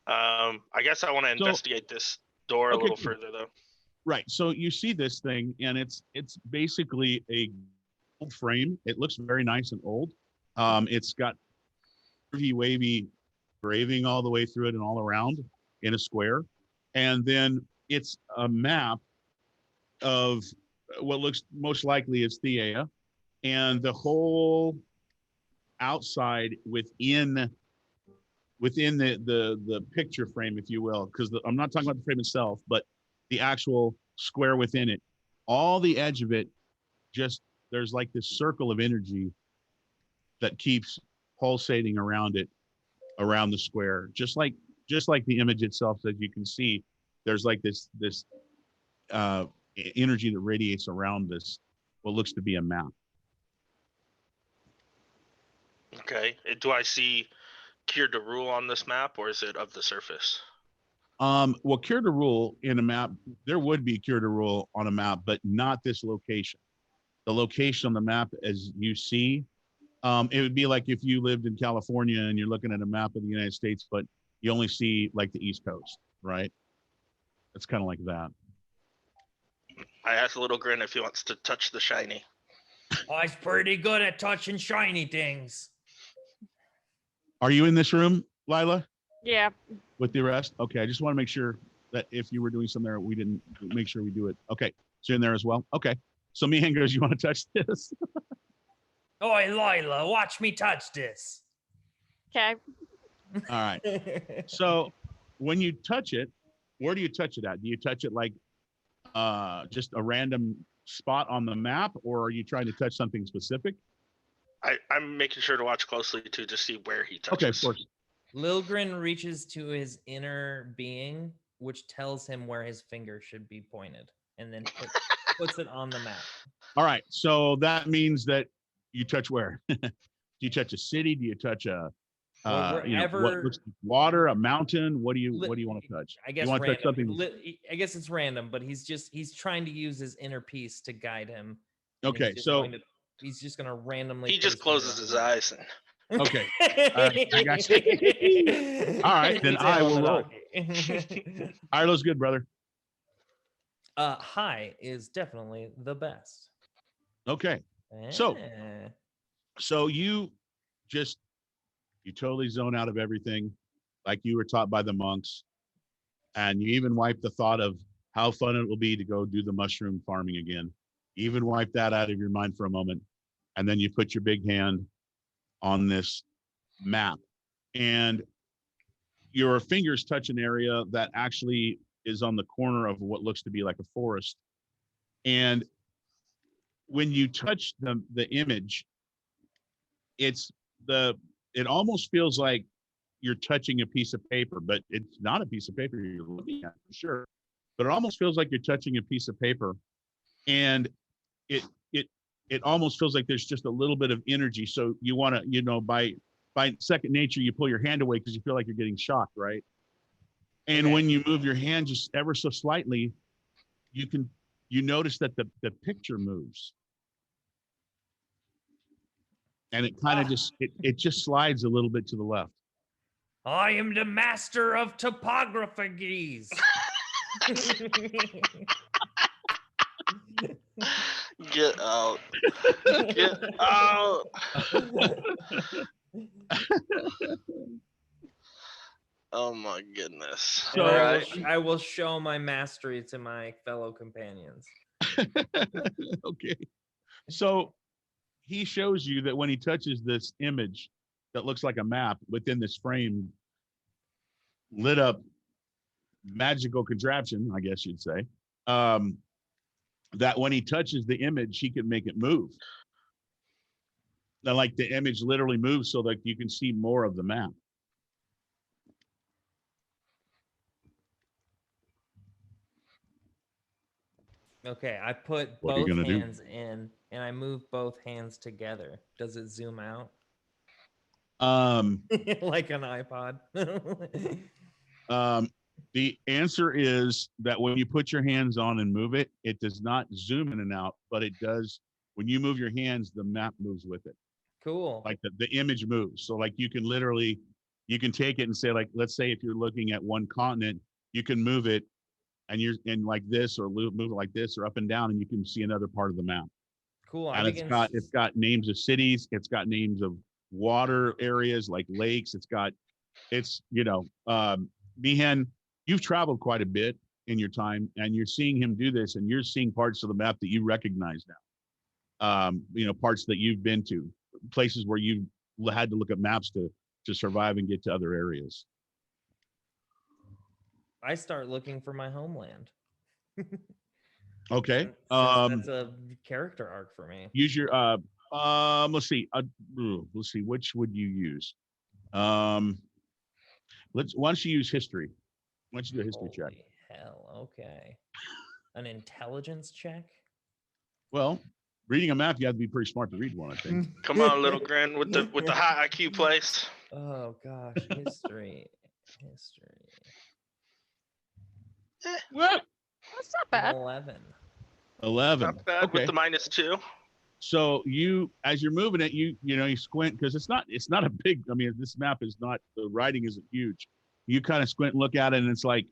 I guess I want to investigate this door a little further though. Right. So you see this thing, and it's basically a gold frame. It looks very nice and old. It's got wavy engraving all the way through it and all around in a square, and then it's a map of what looks most likely is Theia, and the whole outside within the picture frame, if you will, because I'm not talking about the frame itself, but the actual square within it. All the edge of it, there's like this circle of energy that keeps pulsating around it, around the square, just like the image itself, as you can see. There's like this energy that radiates around this, what looks to be a map. Okay. Do I see Kier Darul on this map, or is it of the surface? Well, Kier Darul in a map, there would be Kier Darul on a map, but not this location. The location on the map, as you see, it would be like if you lived in California and you're looking at a map of the United States, but you only see like the East Coast, right? It's kind of like that. I asked Little Grin if he wants to touch the shiny. Oh, he's pretty good at touching shiny things. Are you in this room, Lila? Yeah. With the rest? Okay, I just want to make sure that if you were doing something there, we didn't make sure we do it. Okay, so you're in there as well? Okay. So Meehan goes, you want to touch this? Oi, Lila, watch me touch this. Okay. All right. So when you touch it, where do you touch it at? Do you touch it like just a random spot on the map, or are you trying to touch something specific? I'm making sure to watch closely too to see where he touches. Okay, of course. Lilgren reaches to his inner being, which tells him where his finger should be pointed, and then puts it on the map. All right. So that means that you touch where? Do you touch a city? Do you touch a Well, What wherever- looks like water, a mountain? What do you Li- want to touch? I guess you want to touch random. something? I guess it's random, but he's trying to use his inner peace to guide him. and Okay, so he's just gonna randomly. He just place closes it his around. eyes. And okay. I got you. All right, then He's I in on will the roll. donkey. All right, looks good, brother. High is definitely the best. Okay, So- Eh. so you totally zone out of everything, like you were taught by the monks, and you even wipe the thought of how fun it will be to go do the mushroom farming again. You even wipe that out of your mind for a moment, and then you put your big hand on this map, and your fingers touch an area that actually is on the corner of what looks to be like a forest. And when you touch the image, it almost feels like you're touching a piece of paper, but it's not a piece of paper you're looking at for sure. But it almost feels like you're touching a piece of paper, and it it almost feels like there's just a little bit of energy. So you want to, by second nature, you pull your hand away because you feel like you're getting shocked, right? And Okay. when you move your hand just ever so slightly, you notice that the picture moves. And it kind of it just slides a little bit to the left. I am the master of topographies. Get out. Get out. Oh my goodness. So- All right. I will show my mastery to my fellow companions. Okay. So he shows you that when he touches this image that looks like a map within this frame, lit up magical contraption, I guess you'd say, that when he touches the image, he can make it move. Now, like the image literally moves so that you can see more of the map. Okay, I put What are you both gonna do? hands in and I move both hands together. Does it zoom out? Like an iPod. The answer is that when you put your hands on and move it, it does not zoom in and out, but it does. When you move your hands, the map moves with it. Cool. Like the image moves. So like you can take it and say, like, let's say if you're looking at one continent, you can move it and you're in like this, or move it like this, or up and down, and you can see another part of the map. Cool. And it's got names of cities, it's got names of water areas like lakes, Meehan, you've traveled quite a bit in your time, and you're seeing him do this, and you're seeing parts of the map that you recognize now. Parts that you've been to, places where you had to look at maps to survive and get to other areas. I start looking for my homeland. Okay. Since that's a character arc for me. Use your let's see. Let's see, which would you use? Why don't you use history? Why don't you do a history check? Holy hell, okay. An intelligence check? Well, reading a map, you have to be pretty smart to read one, I think. Come on, little Grin, with the high IQ place. Oh gosh, history. What? That's not bad. 11. 11. Not bad Okay. with the -2. So as you're moving it, you squint, because it's not a big. I mean, this map is not, the writing isn't huge. You kind of squint and look at it, and it's like,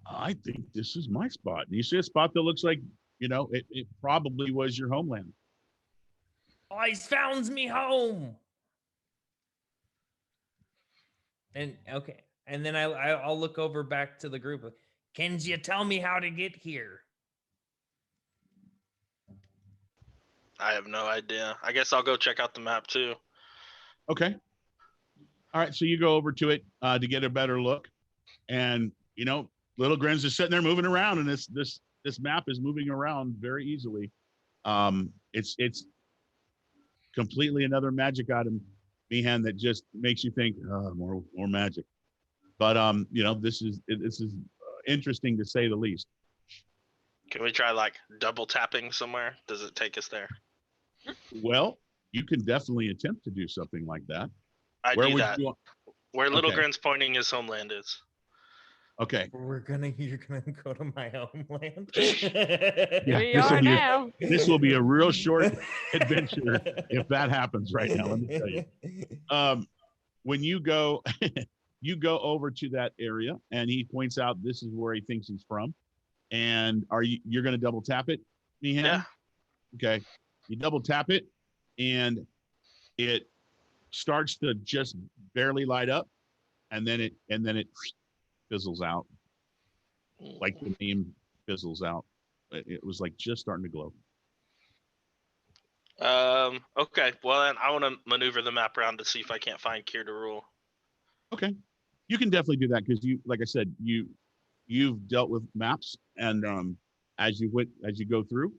I think this is my spot. And you see a spot that looks like, it probably was your homeland. Oh, he's found me home. And okay, and then I'll look over back to the group. Can you tell me how to get here? I have no idea. I guess I'll go check out the map too. Okay. All right. So you go over to it to get a better look, and Little Grin's just sitting there moving around, and this map is moving around very easily. It's completely another magic item, Meehan, that just makes you think, more magic. But this is interesting to say the least. Can we try like double tapping somewhere? Does it take us there? Well, you can definitely attempt to do something like that. I Where do would that. you? Where Little Okay. Grin's pointing his homeland is. Okay. You're gonna go to my homeland. Yeah, We this will are be now. This will be a real short adventure if that happens right now. Let me tell you. When you go, you go over to that area, and he points out this is where he thinks he's from. And you're going to double tap it, Meehan? Yeah. Okay. You double tap it, and it starts to just barely light up, and then it fizzles out, like the name fizzles out. It was like just starting to glow. Okay. Well, then I want to maneuver the map around to see if I can't find Cure to Rule. Okay, you can definitely do that because like I said, you've dealt with maps, and as you go through,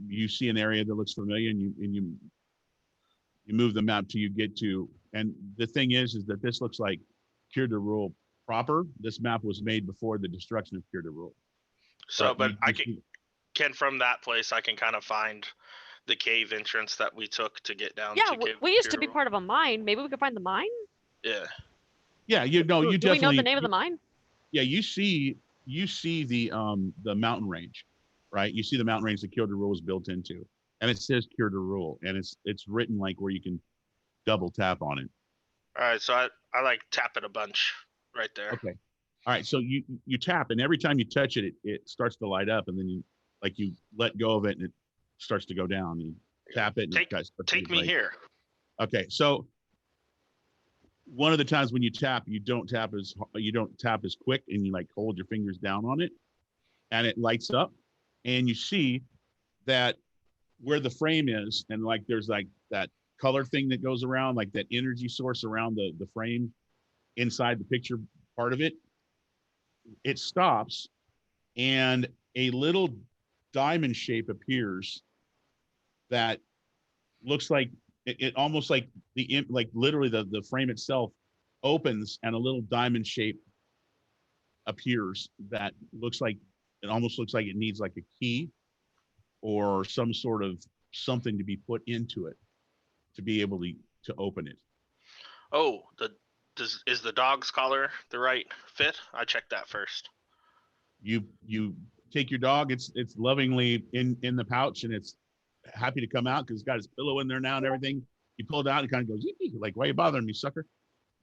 you see an area that looks familiar, and you move the map till you get to. And the thing is that this looks like Cure de Rule proper. This map was made before the destruction of Cure de Rule. So, but I can from that place I can kind of find the cave entrance that we took to get down. Yeah, to we used to be part of a mine. Maybe we could find the mine. Yeah. Yeah, you Do we know definitely. the name of the mine? Yeah, you see the mountain range, right? You see the mountain range that Cure de Rule is built into, and it says Cure de Rule, and it's written like where you can double tap on it. All right, so I like tap it a bunch right there. Okay. All right, so you tap, and every time you touch it, it starts to light up, and then you let go of it, and it starts to go down. You tap it. And take me here. Okay, so one of the times when you tap, you don't tap as quick, and you like hold your fingers down on it, and it lights up, and you see that where the frame is, and like there's like that color thing that goes around, like that energy source around the frame inside the picture part of it. It stops, and a little diamond shape appears that looks like it almost like literally the frame itself opens, and a little diamond shape appears that almost looks like it needs like a key or some sort of something to be put into it to be able to open it. Oh, is the dog's collar the right fit? I checked that first. You take your dog, it's lovingly in the pouch, and it's happy to come out because it's got his pillow in there now and everything. You pull it out, and kind of goes, like, why are you bothering me, sucker?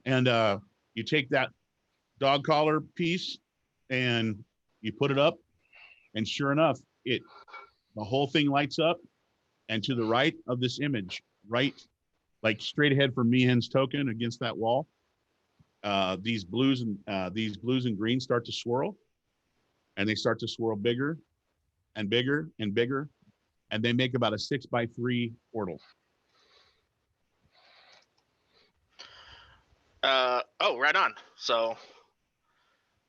And you take that dog collar piece and you put it up, and sure enough, the whole thing lights up. And to the right of this image, right, like straight ahead from Meehan's token against that wall, these blues and greens start to swirl, and they start to swirl bigger and bigger and bigger, and they make about a 6x3 portal. Oh, right on. So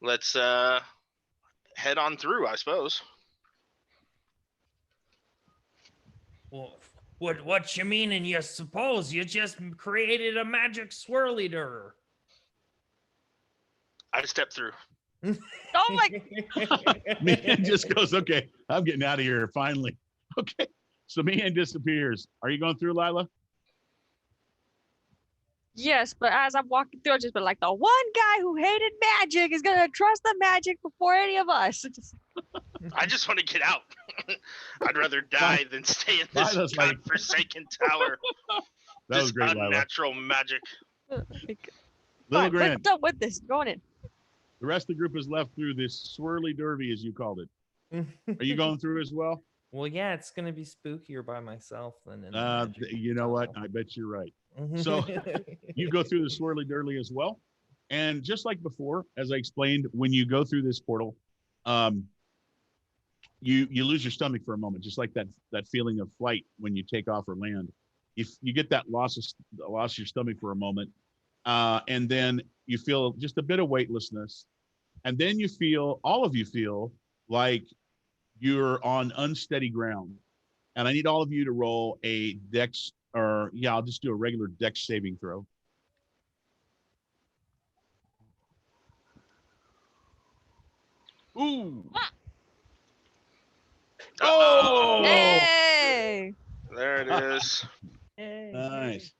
let's head on through, I suppose. Well, what you mean? And you suppose you just created a magic swirly door? I step through. Oh my! Meehan just goes, okay, I'm getting out of here finally. Okay, so Meehan disappears. Are you going through, Lila? Yes, but as I'm walking through, I've just been like, the one guy who hated magic is gonna trust the magic before any of us. I just want to get out. I'd rather die than stay in this Lila's like- godforsaken tower. That was great, Lila. Unnatural magic. Little Fine, Grant, let's done with this. Going in. the rest of the group is left through this swirly derby, as you called it. Are you going through as well? Well, yeah, it's gonna be spookier by myself than in the magic You know what? tunnel. I bet you're right. So you go through the swirly dirly as well. And just like before, as I explained, when you go through this portal, you lose your stomach for a moment, just like that feeling of flight when you take off or land. If you get that loss of your stomach for a moment, and then you feel just a bit of weightlessness, and then all of you feel like you're on unsteady ground. And I need all of you to roll a dex, or I'll just do a regular dex saving throw. Ooh. Oh! Hey! There it is. Nice.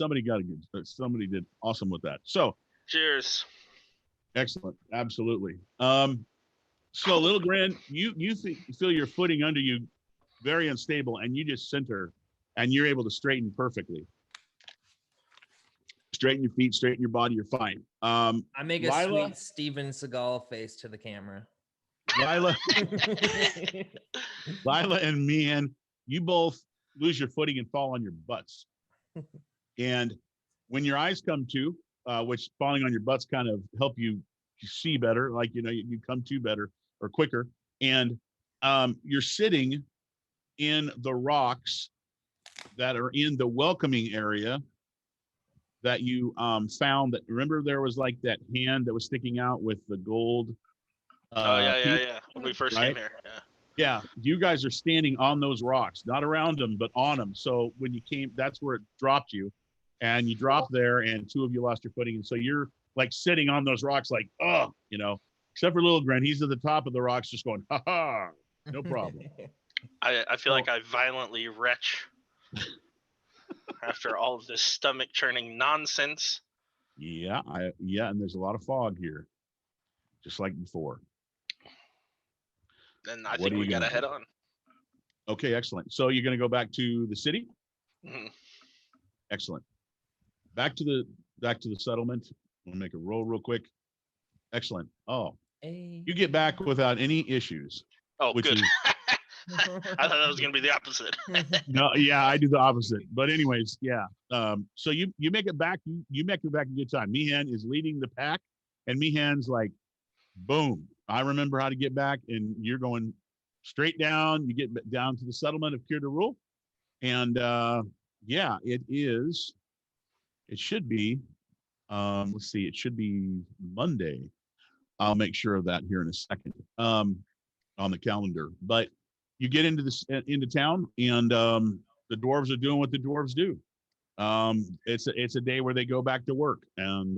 somebody somebody did awesome with that. So Cheers. excellent, absolutely. So little Grand, you feel your footing under you very unstable, and you just center, and you're able to straighten perfectly. Straighten your feet, straighten your body. You're fine. I make a Lila? sweet Steven Seagal face to the camera. Lila, Lila and Meehan, you both lose your footing and fall on your butts. And when your eyes come to, which falling on your butts kind of help you see better, like, you come to better or quicker. And you're sitting in the rocks that are in the welcoming area that you found. That, remember, there was like that hand that was sticking out with the gold. Oh yeah, piece, When we first right? came here. Yeah. Yeah, you guys are standing on those rocks, not around them, but on them. So when you came, that's where it dropped you, and you dropped there, and two of you lost your footing, and so you're like sitting on those rocks, like, oh, except for Little Gren, he's at the top of the rocks, just going, ha ha, no problem. I feel like I violently retch after all of this stomach churning nonsense. Yeah, and there's a lot of fog here, just like before. And I think we got to head on. Okay, excellent. So you're going to go back to the city? Mhm. Excellent. Back to the settlement. We'll make a roll real quick. Excellent. Oh, you get back without any issues. Oh, which good. is I thought that was going to be the opposite. no, yeah, I do the opposite. But anyways, yeah. So you make it back. You make it back in good time. Meehan is leading the pack, and Meehan's like, boom, I remember how to get back, and you're going straight down. You get down to the settlement of Kirdarul, and yeah, it should be. Let's see, it should be Monday. I'll make sure of that here in a second. On the calendar, but you get into town, and the dwarves are doing what the dwarves do. It's a day where they go back to work, and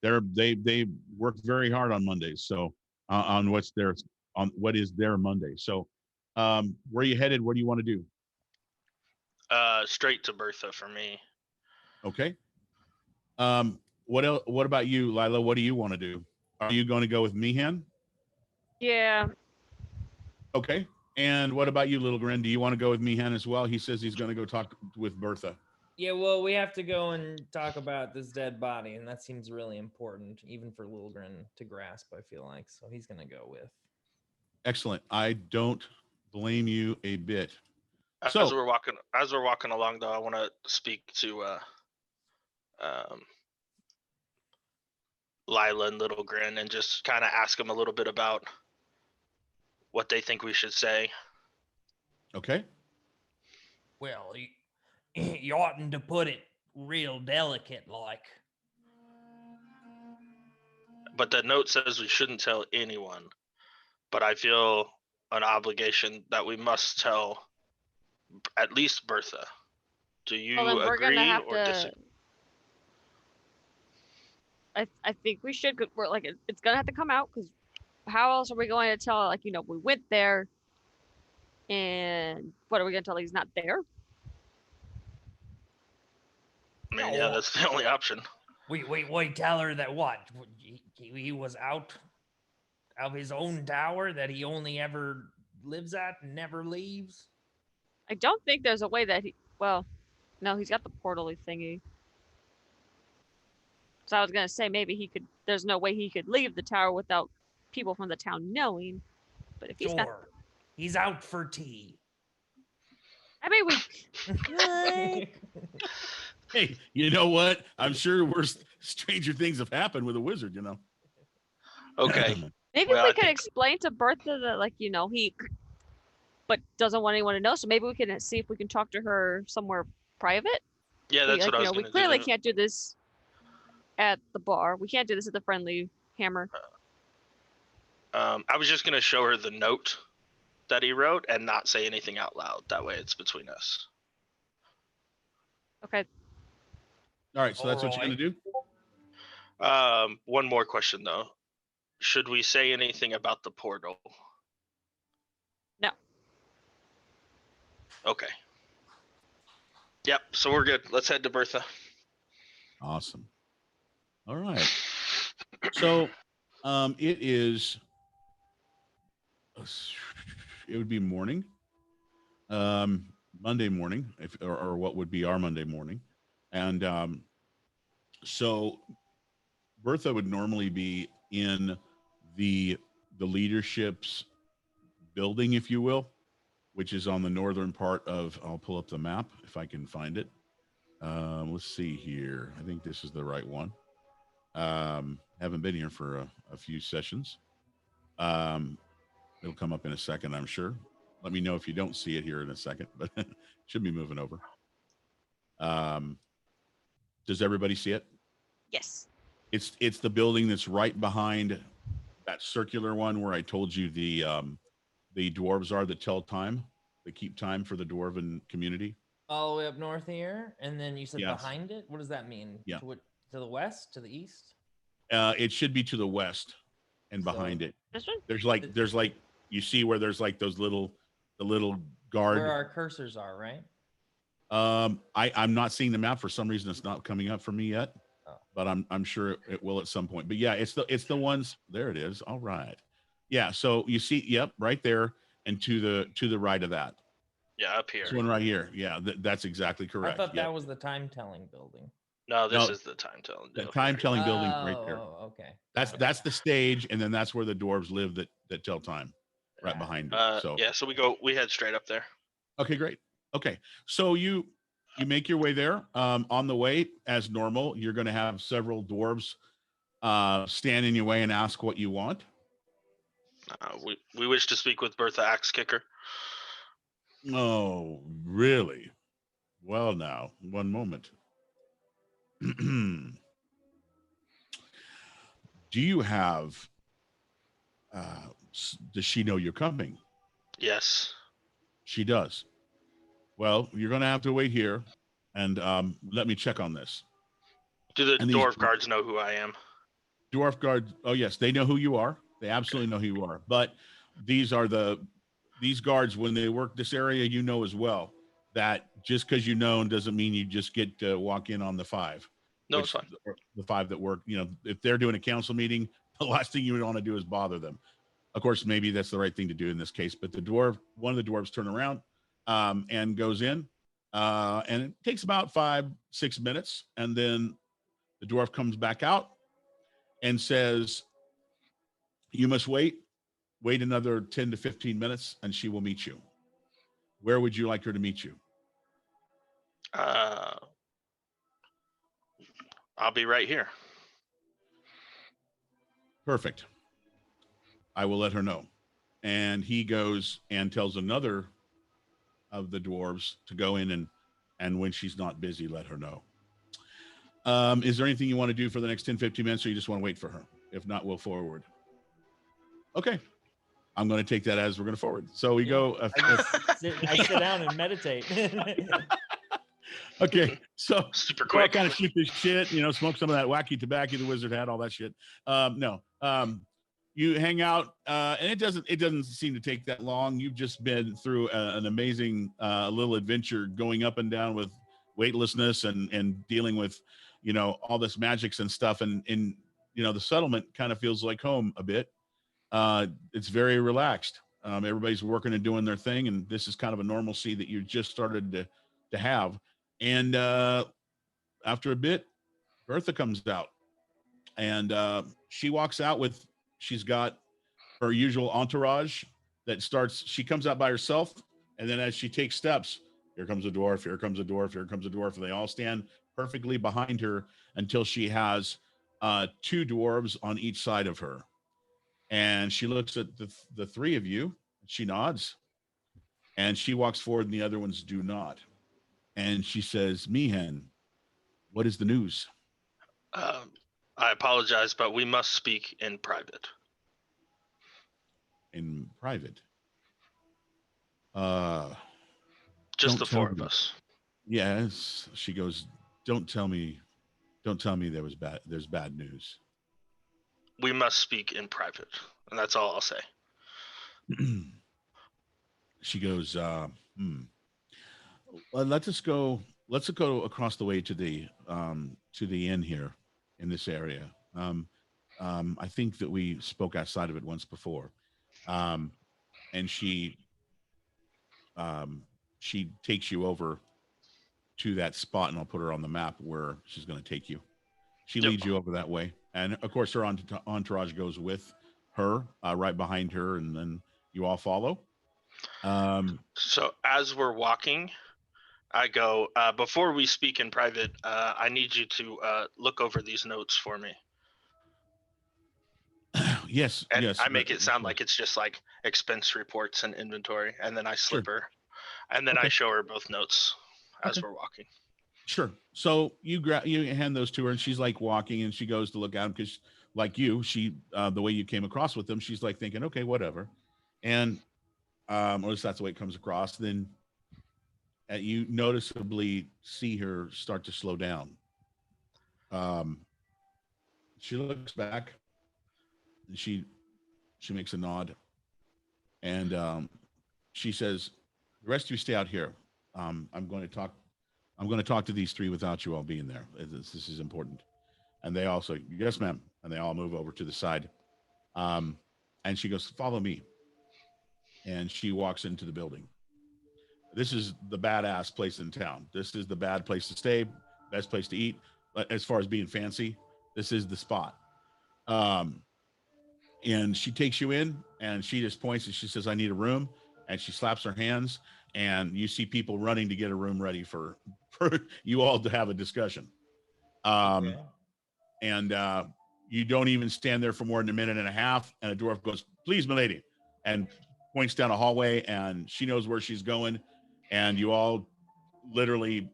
they work very hard on Mondays. So on what is their Monday. So where are you headed? What do you want to do? Straight to Bertha for me. Okay. What else? What about you, Lila? What do you want to do? Are you going to go with Meehan? Yeah. Okay. And what about you, Little Gren? Do you want to go with Meehan as well? He says he's going to go talk with Bertha. Yeah, well, we have to go and talk about this dead body, and that seems really important, even for Lilgren to grasp, I feel like. So he's going to go with. Excellent. I don't blame you a bit. As we're walking along, though, I want to speak to Lila and Little Grin and just kind of ask them a little bit about what they think we should say. Okay. Well, you oughtn't to put it real delicate, like. But the note says we shouldn't tell anyone. But I feel an obligation that we must tell at least Bertha. Do you agree or disagree? I think we should. We're like, it's gonna have to come out, because how else are we going to tell? Like, we went there, and what are we gonna tell? He's not there. I mean, yeah, that's the only option. We tell her that what? He was out of his own tower that he only ever lives at and never leaves? I don't think there's a way that no, he's got the portal-y thingy. So I was going to say maybe there's no way he could leave the tower without people from the town knowing. But if he's out for tea. I mean, Hey, you know what? I'm sure worse stranger things have happened with a wizard, Okay. Maybe we could explain to Bertha that, he but doesn't want anyone to know. So maybe we can see if we can talk to her somewhere private. Yeah, that's what I was going to do. We clearly can't do this at the bar. We can't do this at the Friendly Hammer. I was just going to show her the note that he wrote and not say anything out loud. That way it's between us. Okay. All right, so that's what you're going to do? One more question, though. Should we say anything about the portal? No. Okay. Yep. So we're good. Let's head to Bertha. Awesome. All right. So, it is. It would be morning. Monday morning, or what would be our Monday morning, and so Bertha would normally be in the leadership's building, if you will, which is on the northern part of. I'll pull up the map if I can find it. Let's see here. I think this is the right one. Haven't been here for a few sessions. It'll come up in a second, I'm sure. Let me know if you don't see it here in a second, but it should be moving over. Does everybody see it? Yes. It's the building that's right behind that circular one where I told you the dwarves are that tell time. They keep time for the dwarven community. All the way up north here, and then you said Yes. behind it. What does that mean? Yeah. To the west, to the east? It should be to the west and behind it. This one? There's like you see where there's like those the little guard. Where our cursors are, right? I'm not seeing the map for some reason. It's not coming up for me yet, but I'm sure it will at some point. But yeah, it's the ones. There it is. All right. Yeah. So you see, yep, right there, and to the right of that. Yeah, up here. This one right here. Yeah, that's exactly correct. I thought Yep. that was the time telling building. No, this No, is the time telling. The time telling building right there. Oh, okay. That's the stage, and then that's where the dwarves live that tell time, right behind it. So yeah, so we head straight up there. okay, great. Okay, so you make your way there. On the way, as normal, you're going to have several dwarves stand in your way and ask what you want. We wish to speak with Bertha Axekicker. Oh, really? Well, now, one moment. Do you have? Does she know you're coming? Yes. She does. Well, you're going to have to wait here, and let me check on this. Do the And dwarf guards know who I am? Dwarf guard. Oh yes, they know who you are. They absolutely know who you are. But these guards, when they work this area, you know as well that just because you know doesn't mean you just get to walk in on the five. No, it's fine. The five that work. You know, if they're doing a council meeting, the last thing you would want to do is bother them. Of course, maybe that's the right thing to do in this case. But one of the dwarves turn around and goes in, and it takes about 5-6 minutes, and then the dwarf comes back out and says, "You must wait another 10 to 15 minutes, and she will meet you." Where would you like her to meet you? I'll be right here. Perfect. I will let her know. And he goes and tells another of the dwarves to go in and when she's not busy, let her know. Is there anything you want to do for the next 10, 15 minutes, or you just want to wait for her? If not, we'll forward. Okay. I'm going to take that as we're going to forward. So we go. I sit down and meditate. Okay. So Super go quick. kind of shoot this shit, smoke some of that wacky tobacco the wizard had, all that shit. No. You hang out, and it doesn't seem to take that long. You've just been through an amazing little adventure, going up and down with weightlessness and dealing with, all this magics and stuff. And the settlement kind of feels like home a bit. It's very relaxed. Everybody's working and doing their thing, and this is kind of a normalcy that you just started to have. And after a bit, Bertha comes out, and she walks out with. She's got her usual entourage that starts. She comes out by herself, and then as she takes steps, here comes a dwarf, here comes a dwarf, here comes a dwarf, and they all stand perfectly behind her until she has 2 dwarves on each side of her. And she looks at the 3 of you. She nods, and she walks forward, and the other ones do not. And she says, "Meehan, what is the news?" I apologize, but we must speak in private. In private. Just Don't the tell 4 of me. us. Yes. She goes, Don't tell me there's bad news. We must speak in private, and that's all I'll say. She goes, Let us go let's go across the way to the inn here in this area. I think that we spoke outside of it once before. Um, and she takes you over to that spot, and I'll put her on the map where she's going to take you. She Yep. leads you over that way, and of course, her entourage goes with her, right behind her, and then you all follow. So as we're walking, I go, before we speak in private, I need you to look over these notes for me. Yes, And yes. I make it sound like it's just like expense reports and inventory. And then I slip her. And then I Okay. show her both notes as Okay. we're walking. Sure. So you hand those to her, and she's like walking, and she goes to look at them because, like you, she the way you came across with them, she's like thinking, okay, whatever, and or at least that's the way it comes across. Then you noticeably see her start to slow down. She looks back, and she makes a nod, and she says, "The rest of you stay out here. I'm going to talk. I'm going to talk to these three without you all being there. This is important." And they also, yes, ma'am. And they all move over to the side. And she goes, "Follow me." And she walks into the building. This is the badass place in town. This is the bad place to stay, best place to eat. As far as being fancy, this is the spot. And she takes you in, and she just points and she says, "I need a room." And she slaps her hands, and you see people running to get a room ready for you all to have a discussion. Okay. And you don't even stand there for more than a minute and a half, and a dwarf goes, "Please, milady," and points down a hallway, and she knows where she's going, and you all literally,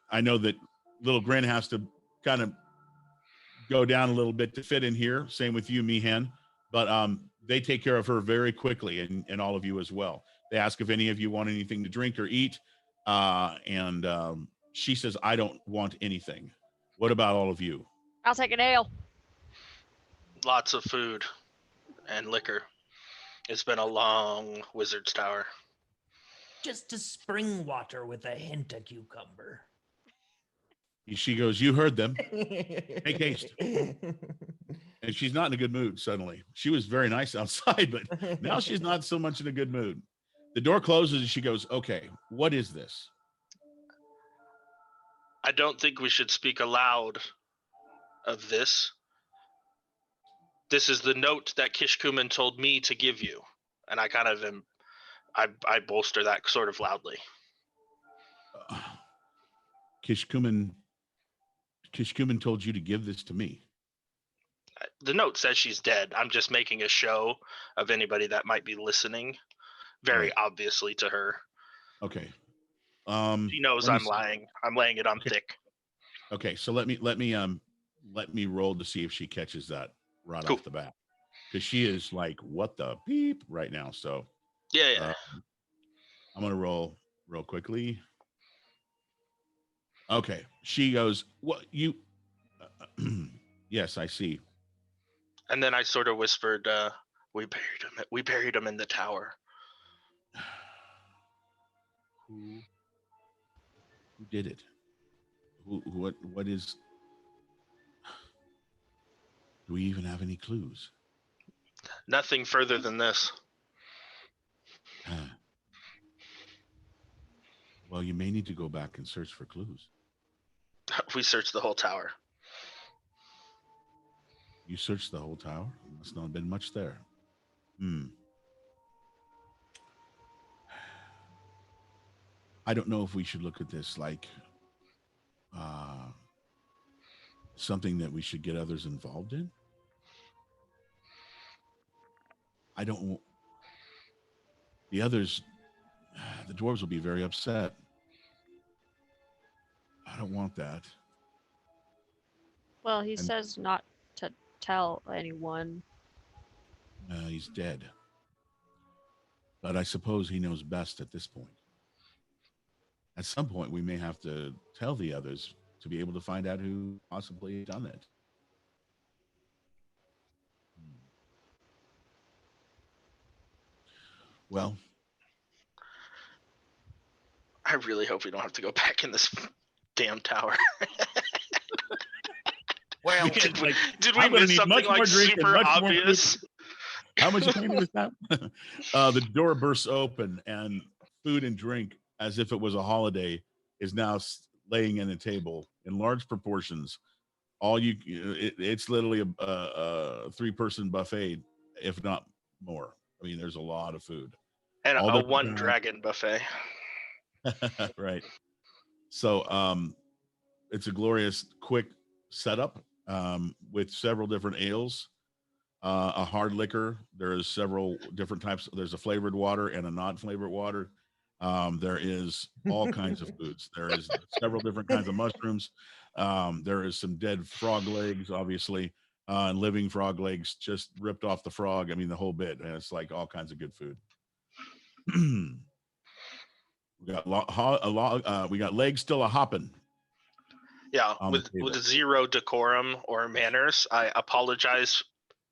I know that little Grin has to kind of go down a little bit to fit in here. Same with you, Meehan, but they take care of her very quickly, and all of you as well. They ask if any of you want anything to drink or eat, and she says, "I don't want anything." What about all of you? I'll take an ale. Lots of food and liquor. It's been a long Wizard's Tower. Just a spring water with a hint of cucumber. She goes, "You heard them. Make haste." And she's not in a good mood suddenly. She was very nice outside, but now she's not so much in a good mood. The door closes, and she goes, "Okay, what is this?" I don't think we should speak aloud of this. This is the note that Kishkumen told me to give you. And I kind of am, I bolster that sort of loudly. Kishkumen told you to give this to me. The note says she's dead. I'm just making a show of anybody that might be listening, very Right. obviously to her. Okay. She knows let me I'm see. lying. I'm laying it on Okay. thick. Okay, so let me roll to see if she catches that right Cool. off the bat, because she is like, "What the beep" right now. So Yeah. I'm gonna roll real quickly. Okay, she goes, "What you?" Yes, I see. And then I sort of whispered, we buried him in the tower. Who did it? What is? Do we even have any clues? Nothing further than this. Well, you may need to go back and search for clues. We searched the whole tower. You searched the whole tower? Must not have been much there. I don't know if we should look at this like something that we should get others involved in. I don't. The others, the dwarves will be very upset. I don't want that. Well, he says not to tell anyone. He's dead. But I suppose he knows best at this point. At some point, we may have to tell the others to be able to find out who possibly done it. Well, I really hope we don't have to go back in this damn tower. Well, Yeah, Did we, like, did we I'm gonna miss need something much more like drink and super much more food. obvious? How much you pay me this time? The door bursts open, and food and drink, as if it was a holiday, is now laying in a table in large proportions. It's literally a 3-person buffet, if not more. I mean, there's a lot of food. And All a different one kinds. dragon buffet. Right. So it's a glorious, quick setup with several different ales, a hard liquor. There's several different types. There's a flavored water and a non-flavored water. There is all kinds of foods. There is several different kinds of mushrooms. There is some dead frog legs, obviously, and living frog legs just ripped off the frog. I mean, the whole bit. And it's like all kinds of good food. We got we got legs still a hopping. Yeah, On the with table. zero decorum or manners. I apologize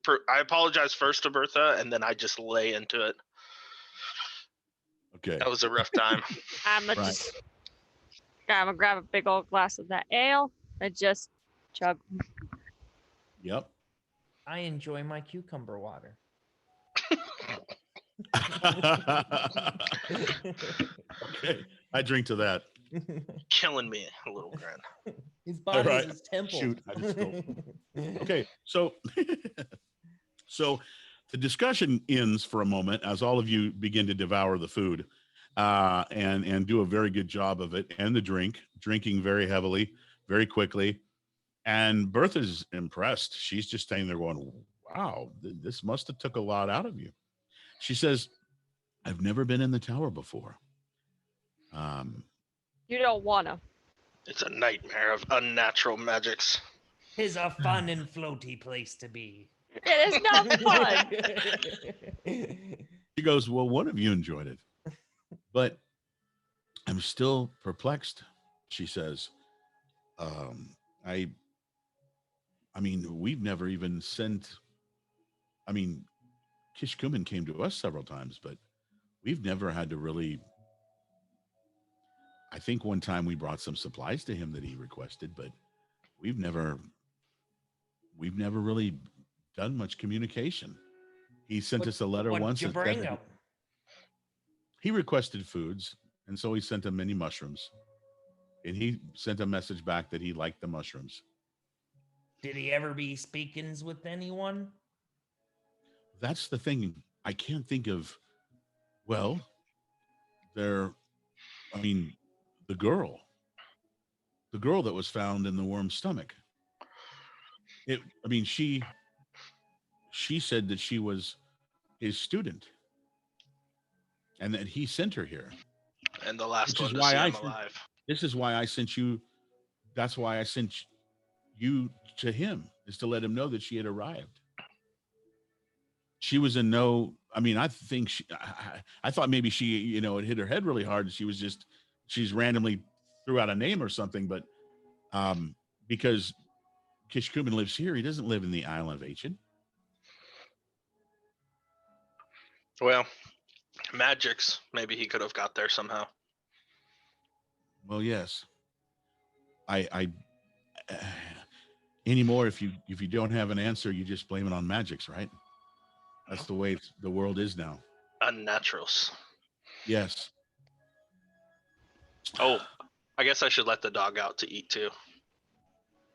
first to Bertha, and then I just lay into it. Okay. That was a rough time. I'm gonna Right. just I'm gonna grab a big old glass of that ale and just chug. Yep. I enjoy my cucumber water. Okay. I drink to that. Killing me, a little grin. His body right. is his temple. Shoot, I just Okay. So so the discussion ends for a moment as all of you begin to devour the food and do a very good job of it, and the drinking very heavily, very quickly. And Bertha's impressed. She's just standing there going, wow, this must have took a lot out of you. She says, I've never been in the tower before. You don't wanna. It's a nightmare of unnatural magics. Tis a fun and floaty place to be. It is not fun. She goes, well, one of you enjoyed it, but I'm still perplexed. She says, I mean, we've never even sent, I mean, Kishkumen came to us several times, but we've never had to really, I think one time we brought some supplies to him that he requested, but we've never really done much communication. He sent us a letter once. What'd you bring him? He requested foods, and so he sent him many mushrooms. And he sent a message back that he liked the mushrooms. Did he ever be speakings with anyone? That's the thing. I can't think of, well, the girl that was found in the worm's stomach. She said that she was his student and that he sent her here. And the last Which one is to why see I him think- alive. This is why I sent you. That's why I sent you to him, is to let him know that she had arrived. She was in no, I mean, I think I thought maybe she, had hit her head really hard. She's randomly threw out a name or something, but because Kishkumen lives here, he doesn't live in the island of Achin. Well, magics. Maybe he could have got there somehow. Well, yes. I anymore, if you don't have an answer, you just blame it on magics, right? That's the way the world is now. Unnaturals. Yes. Oh, I guess I should let the dog out to eat too.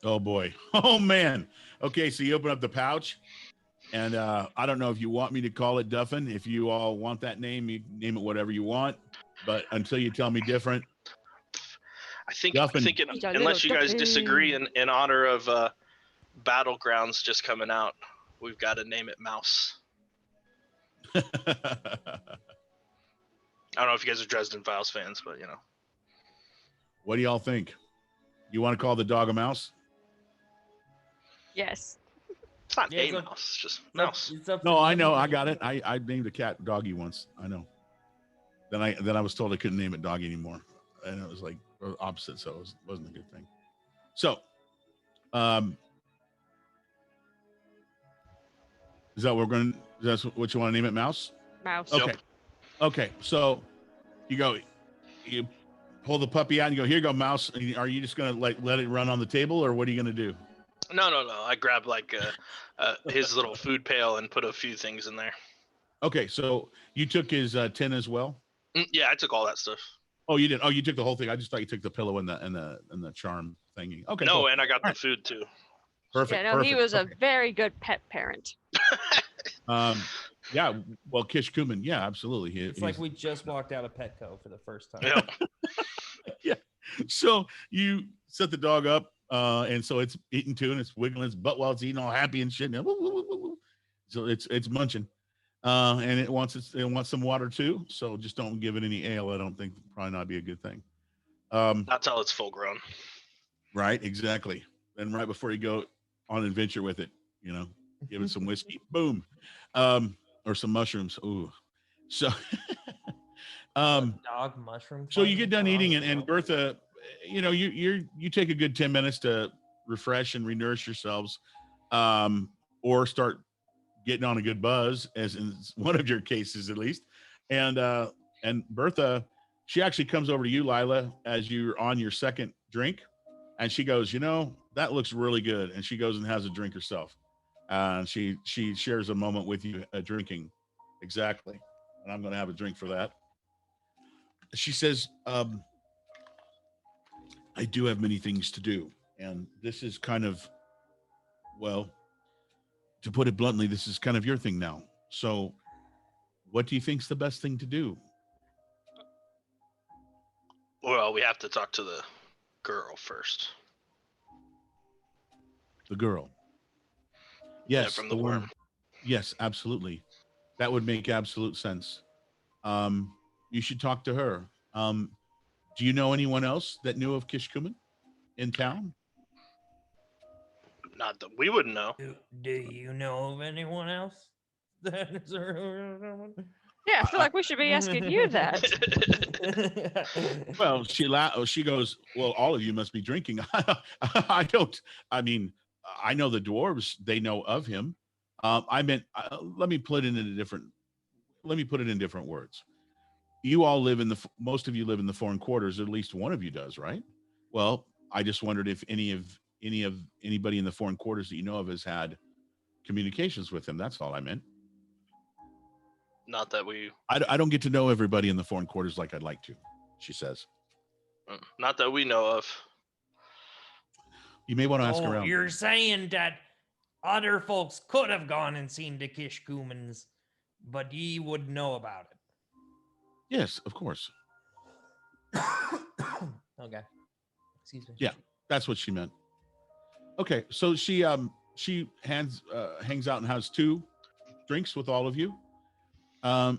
Oh boy. Oh man. Okay, so you open up the pouch, and I don't know if you want me to call it Duffin. If you all want that name, you name it whatever you want. But until you tell me different, I think Duffin. He's a unless you little guys Duffin. disagree in honor of Battlegrounds just coming out, we've got to name it Mouse. I don't know if you guys are Dresden Files fans, but What do y'all think? You want to call the dog a mouse? Yes. it's not Yeah, a it's up- mouse, it's just mouse. It's up No, to I you. know. I got it. I named a cat Doggy once. I know. Then I was told I couldn't name it Doggy anymore, and it was like opposite, so it wasn't a good thing. So, is that what we're going? That's what you want to name it, Mouse? Mouse. Yep. Okay. Okay. So, you go. pull the puppy out and go, here you go, Mouse. Are you just gonna like let it run on the table, or what are you gonna do? No. I grabbed like his little food pail and put a few things in there. Okay, so you took his tin as well. Yeah, I took all that stuff. Oh, you did. Oh, you took the whole thing. I just thought you took the pillow and the charm thingy. Okay. No, cool. and I got All the right. food too. Perfect. Yeah, no, he perfect, was a perfect. very good pet parent. Yeah. Well, Kish Kuman. Yeah, absolutely. It's like we just walked out of Petco for the first time. Yep. Yeah. So you set the dog up, and so it's eating too, and it's wiggling its butt while it's eating, all happy and shit. And so it's munching, and it wants some water too. So just don't give it any ale. I don't think probably not be a good thing. Not till it's full grown. Right. Exactly. And right before you go on an adventure with it, give it some whiskey. Boom. Or some mushrooms. Ooh. So. Dog mushroom. So you get done eating, and and Bertha, you take a good 10 minutes to refresh and renourish yourselves, or start getting on a good buzz, as in one of your cases at least. And Bertha, she actually comes over to you, Lila, as you're on your second drink, and she goes, that looks really good. And she goes and has a drink herself. And she shares a moment with you, drinking. Exactly. And I'm going to have a drink for that. She says, I do have many things to do. And this is kind of, well, to put it bluntly, this is kind of your thing now. So what do you think's the best thing to do? Well, we have to talk to the girl first. The girl. Yes. Yeah, from the one. worm. Yes, absolutely. That would make absolute sense. You should talk to her. Do you know anyone else that knew of Kish Kuman in town? Not that we wouldn't know. Do you know of anyone else? Yeah, I feel like we should be asking you that. Well, she goes, well, all of you must be drinking. I don't. I mean, I know the dwarves. They know of him. I meant. Let me put it in different words. You all live most of you live in the foreign quarters. At least one of you does, right? Well, I just wondered if anybody in the foreign quarters that you know of has had communications with him. That's all I meant. Not that we. I don't get to know everybody in the foreign quarters like I'd like to, she says. Not that we know of. You may want to ask around. You're saying that other folks could have gone and seen the Kish Kumans, but ye would know about it. Yes, of course. Okay. Excuse me. Yeah, that's what she meant. Okay, so she hangs out and has 2 drinks with all of you.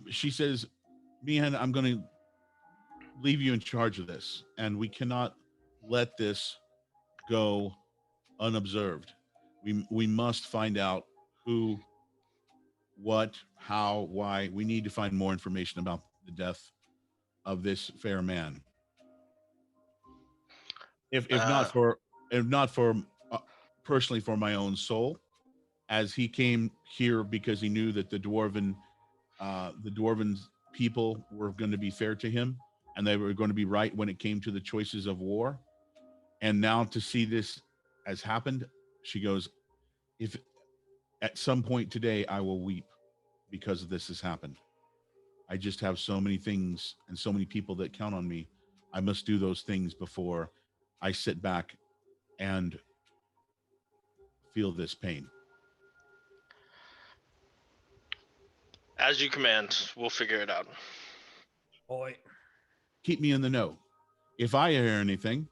She says, Mihan, I'm going to leave you in charge of this, and we cannot let this go unobserved. We must find out who, what, how, why. We need to find more information about the death of this fair man. If not for personally for my own soul, as he came here because he knew that the dwarven people were going to be fair to him, and they were going to be right when it came to the choices of war. And now to see this has happened, she goes, if at some point today I will weep because this has happened. I just have so many things and so many people that count on me. I must do those things before I sit back and feel this pain. As you command, we'll figure it out. Boy. Keep me in the know. If I hear anything,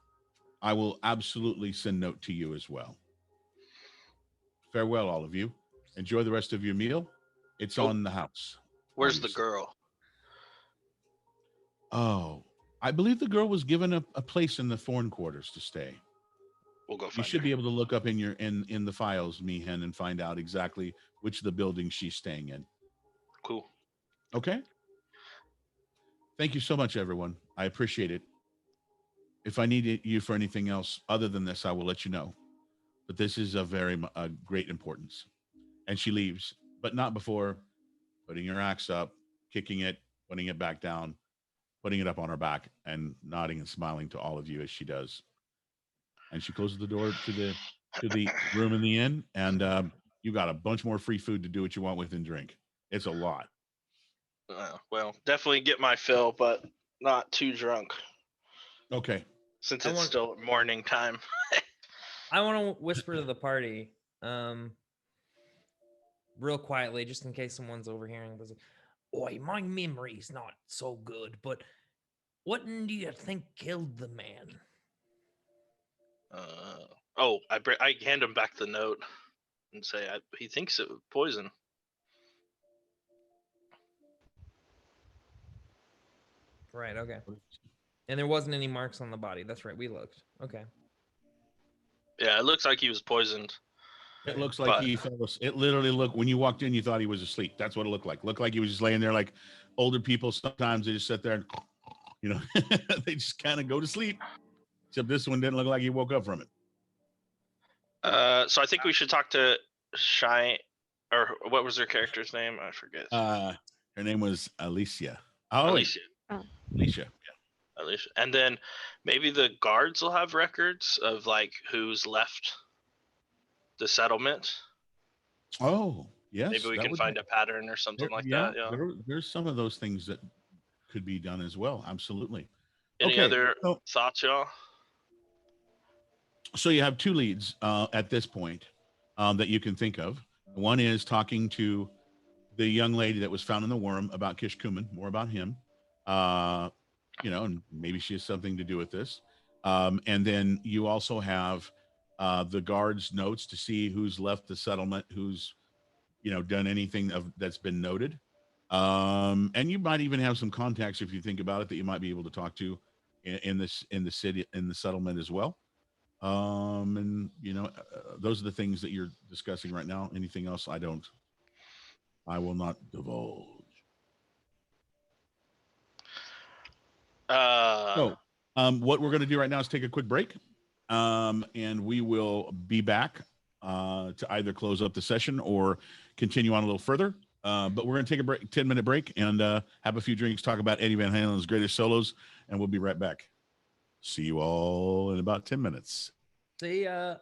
I will absolutely send note to you as well. Farewell, all of you. Enjoy the rest of your meal. It's on the house. Where's the girl? Oh, I believe the girl was given a place in the foreign quarters to stay. We'll go find You should her. be able to look up in the files, Mihan, and find out exactly which of the buildings she's staying in. Cool. Okay. Thank you so much, everyone. I appreciate it. If I need you for anything else other than this, I will let you know. But this is a great importance. And she leaves, but not before putting her axe up, kicking it, putting it back down, putting it up on her back and nodding and smiling to all of you as she does. And she closes the door to the room in the inn, and you got a bunch more free food to do what you want with and drink. It's a lot. Well, definitely get my fill, but not too drunk Okay. since I it's want- still morning time. I want to whisper to the party, real quietly, just in case someone's overhearing. Oi, my memory's not so good, but what do you think killed the man? I hand him back the note and say he thinks it was poison. Right. Okay. And there wasn't any marks on the body. That's right. We looked. Okay. Yeah, it looks like he was poisoned. It looks like But- he fell. It literally looked when you walked in, you thought he was asleep. That's what it looked like. Looked like he was just laying there, like older people. Sometimes they just sit there and, you know, they just kind of go to sleep. Except this one didn't look like he woke up from it. So I think we should talk to Shy, or what was her character's name? I forget. Her name was Alicia. Oh, Alicia. Alicia. Alicia. And then maybe the guards will have records of like who's left the settlement. Oh, yes. Maybe we that can would find be- a pattern or something like that. Yeah. There's some of those things that could be done as well. Absolutely. Any Okay, other so- thoughts, y'all? So you have two leads at this point that you can think of. One is talking to the young lady that was found in the worm about Kish Kuman, more about him. And maybe she has something to do with this. And then you also have the guards' notes to see who's left the settlement, who's done anything that's been noted. And you might even have some contacts, if you think about it, that you might be able to talk to in the city, in the settlement as well. Those are the things that you're discussing right now. Anything else? I will not divulge. What we're going to do right now is take a quick break, and we will be back to either close up the session or continue on a little further. But we're going to take a break, 10-minute break, and have a few drinks, talk about Eddie Van Halen's greatest solos, and we'll be right back. See you all in about 10 minutes. See ya.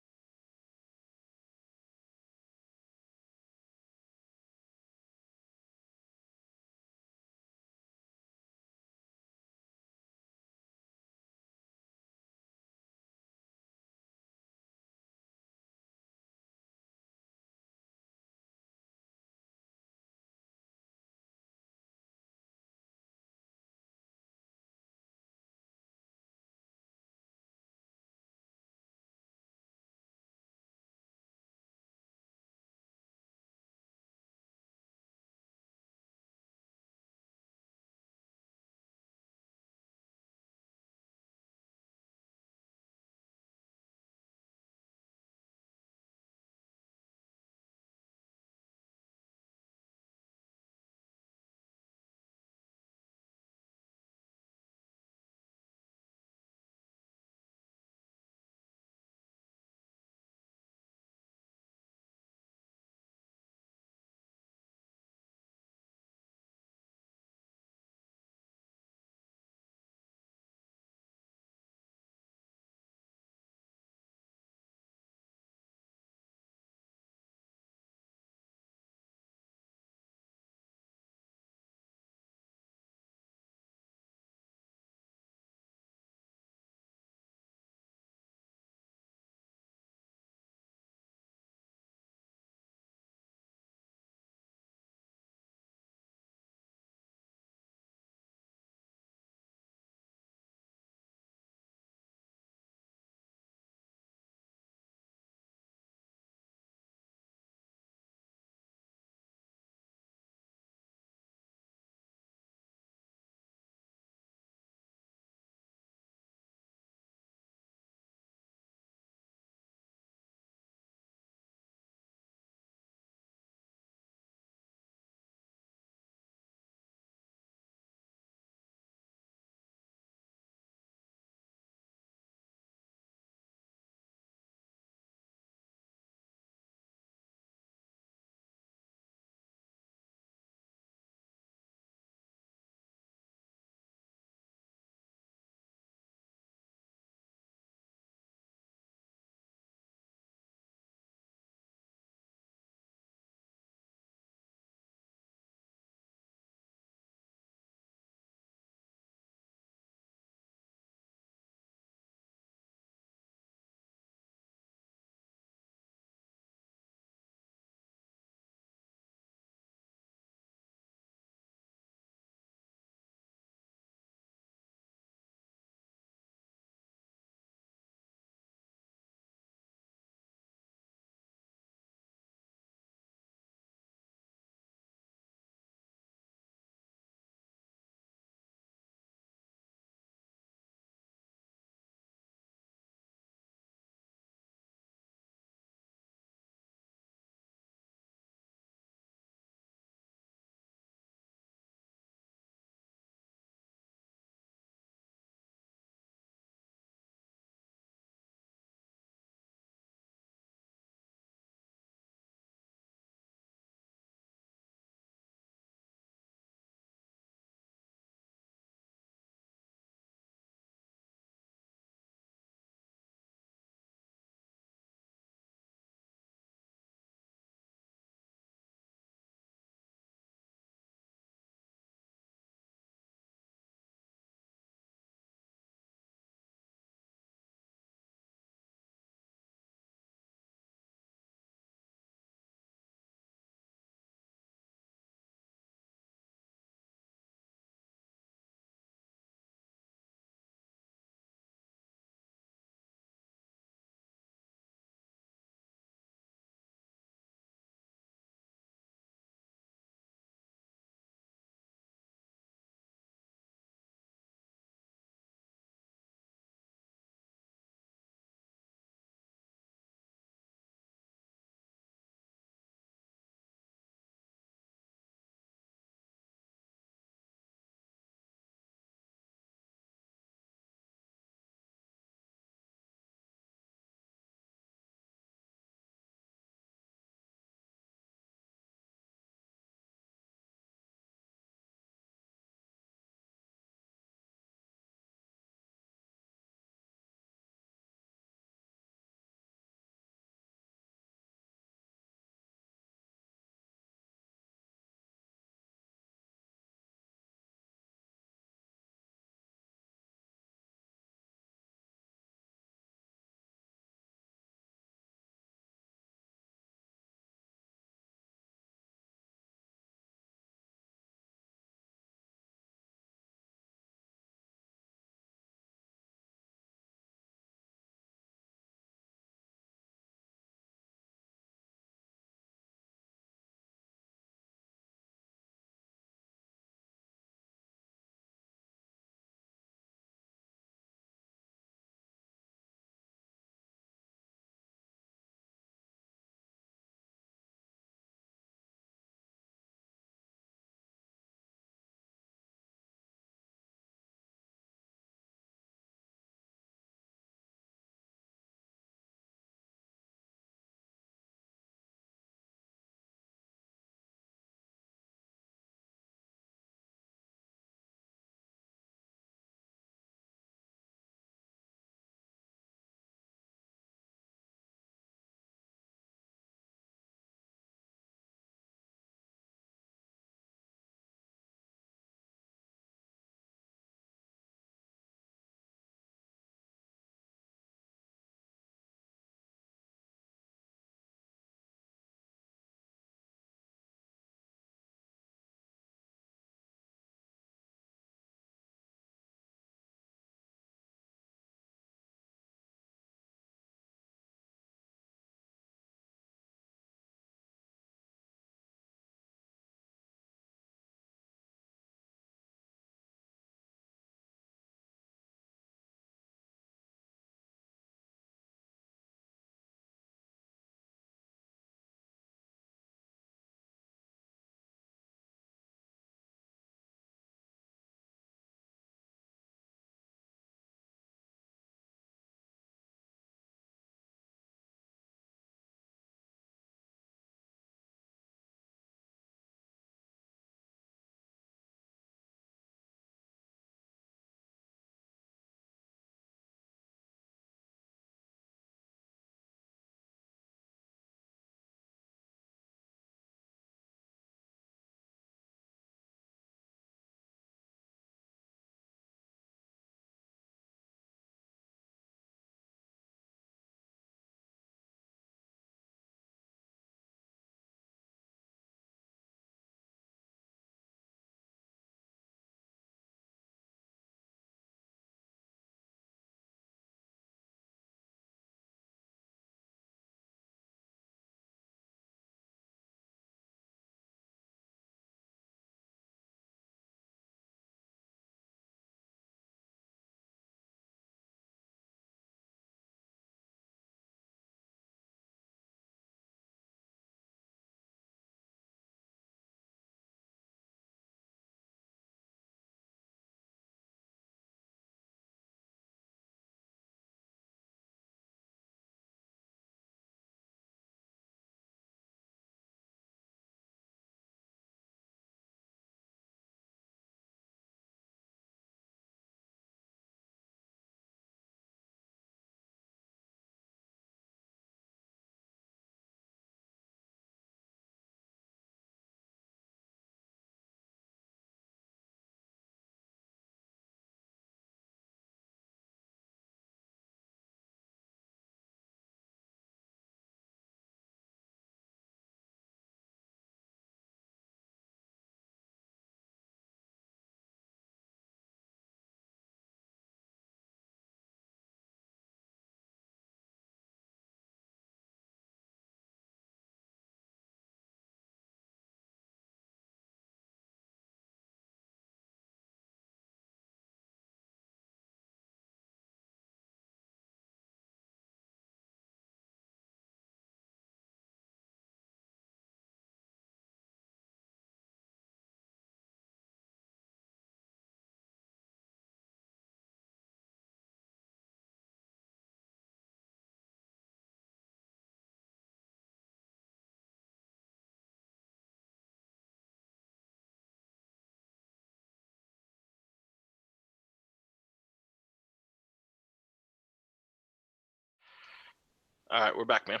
All right, we're back, man.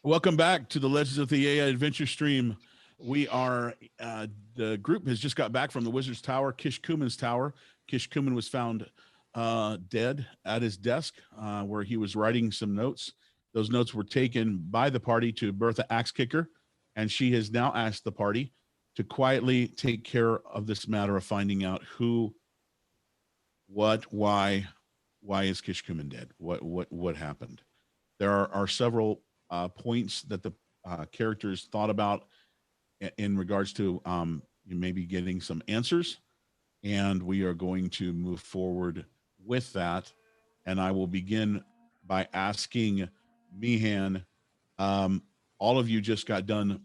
Welcome back to the Legends of Theia adventure stream. We are, the group has just got back from the Wizard's Tower, Kish Kuman's tower. Kish Kuman was found dead at his desk where he was writing some notes. Those notes were taken by the party to Bertha Axekicker, and she has now asked the party to quietly take care of this matter of finding out who, what, why is Kish Kuman dead? What happened? There are several points that the characters thought about in regards to maybe getting some answers, and we are going to move forward with that. And I will begin by asking Meehan, all of you just got done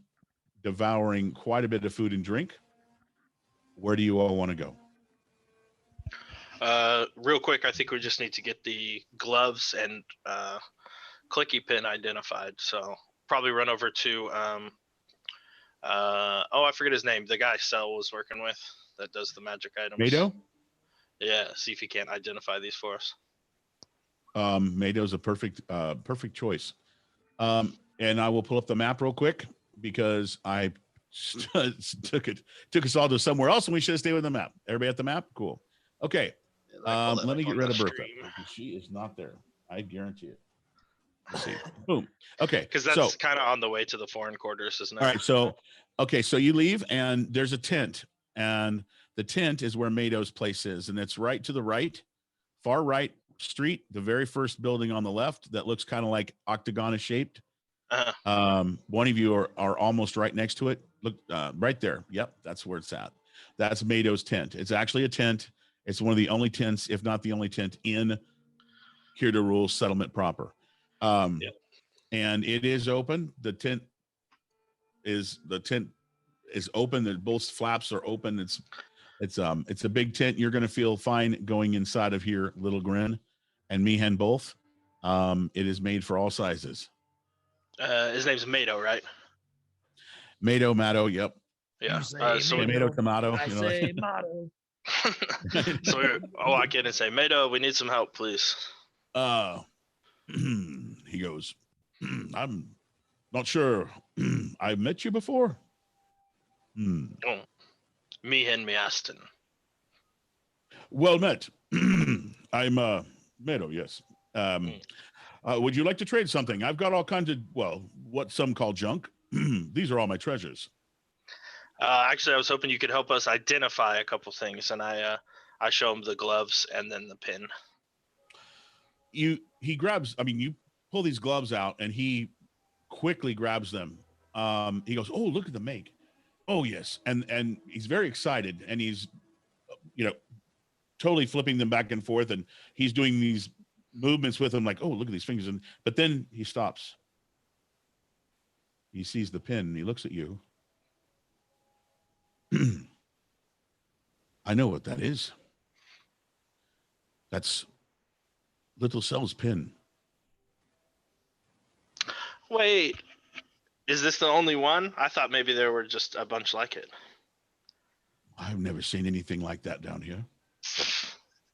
devouring quite a bit of food and drink. Where do you all want to go? Real quick, I think we just need to get the gloves and clicky pin identified. So probably run over to I forget his name. The guy Cell was working with that does the magic items. Mado? Yeah, see if he can't identify these for us. Mado's a perfect choice. And I will pull up the map real quick because I took us all to somewhere else and we should have stayed with the map. Everybody at the map? Cool. Okay. Let me get rid of Bertha. She is not there. I guarantee it. Let's see. Boom. Okay. Because that's kind of on the way to the foreign quarters, isn't it? All right. So you leave and there's a tent, and the tent is where Mado's place is, and it's right to the right, far right street, the very first building on the left that looks kind of like octagon shaped. One of you are almost right next to it. Look, right there. Yep, that's where it's at. That's Mado's tent. It's actually a tent. It's one of the only tents, if not the only tent, in Kir'Darul settlement proper. And it is open. The tent is open. That both flaps are open. It's a big tent. You're gonna feel fine going inside of here, Little Grin and Meehan both. It is made for all sizes. His name's Mado, right? Mado, yep. Yeah. Tomato, tomato. I say motto. So I walk in and say, Mado, we need some help, please. He goes, I'm not sure. I've met you before. Oh, Meehan Miaston. Well met. I'm Mado, yes. Would you like to trade something? I've got all kinds of, what some call junk. These are all my treasures. Actually, I was hoping you could help us identify a couple things, and I show him the gloves and then the pin. You pull these gloves out, and he quickly grabs them. He goes, "Oh, look at the make. Oh, yes." And he's very excited, and he's, totally flipping them back and forth, and he's doing these movements with them like, "Oh, look at these fingers." But then he stops. He sees the pin, and he looks at you. I know what that is. That's Little Cell's pin. Wait, is this the only one? I thought maybe there were just a bunch like it. I've never seen anything like that down here.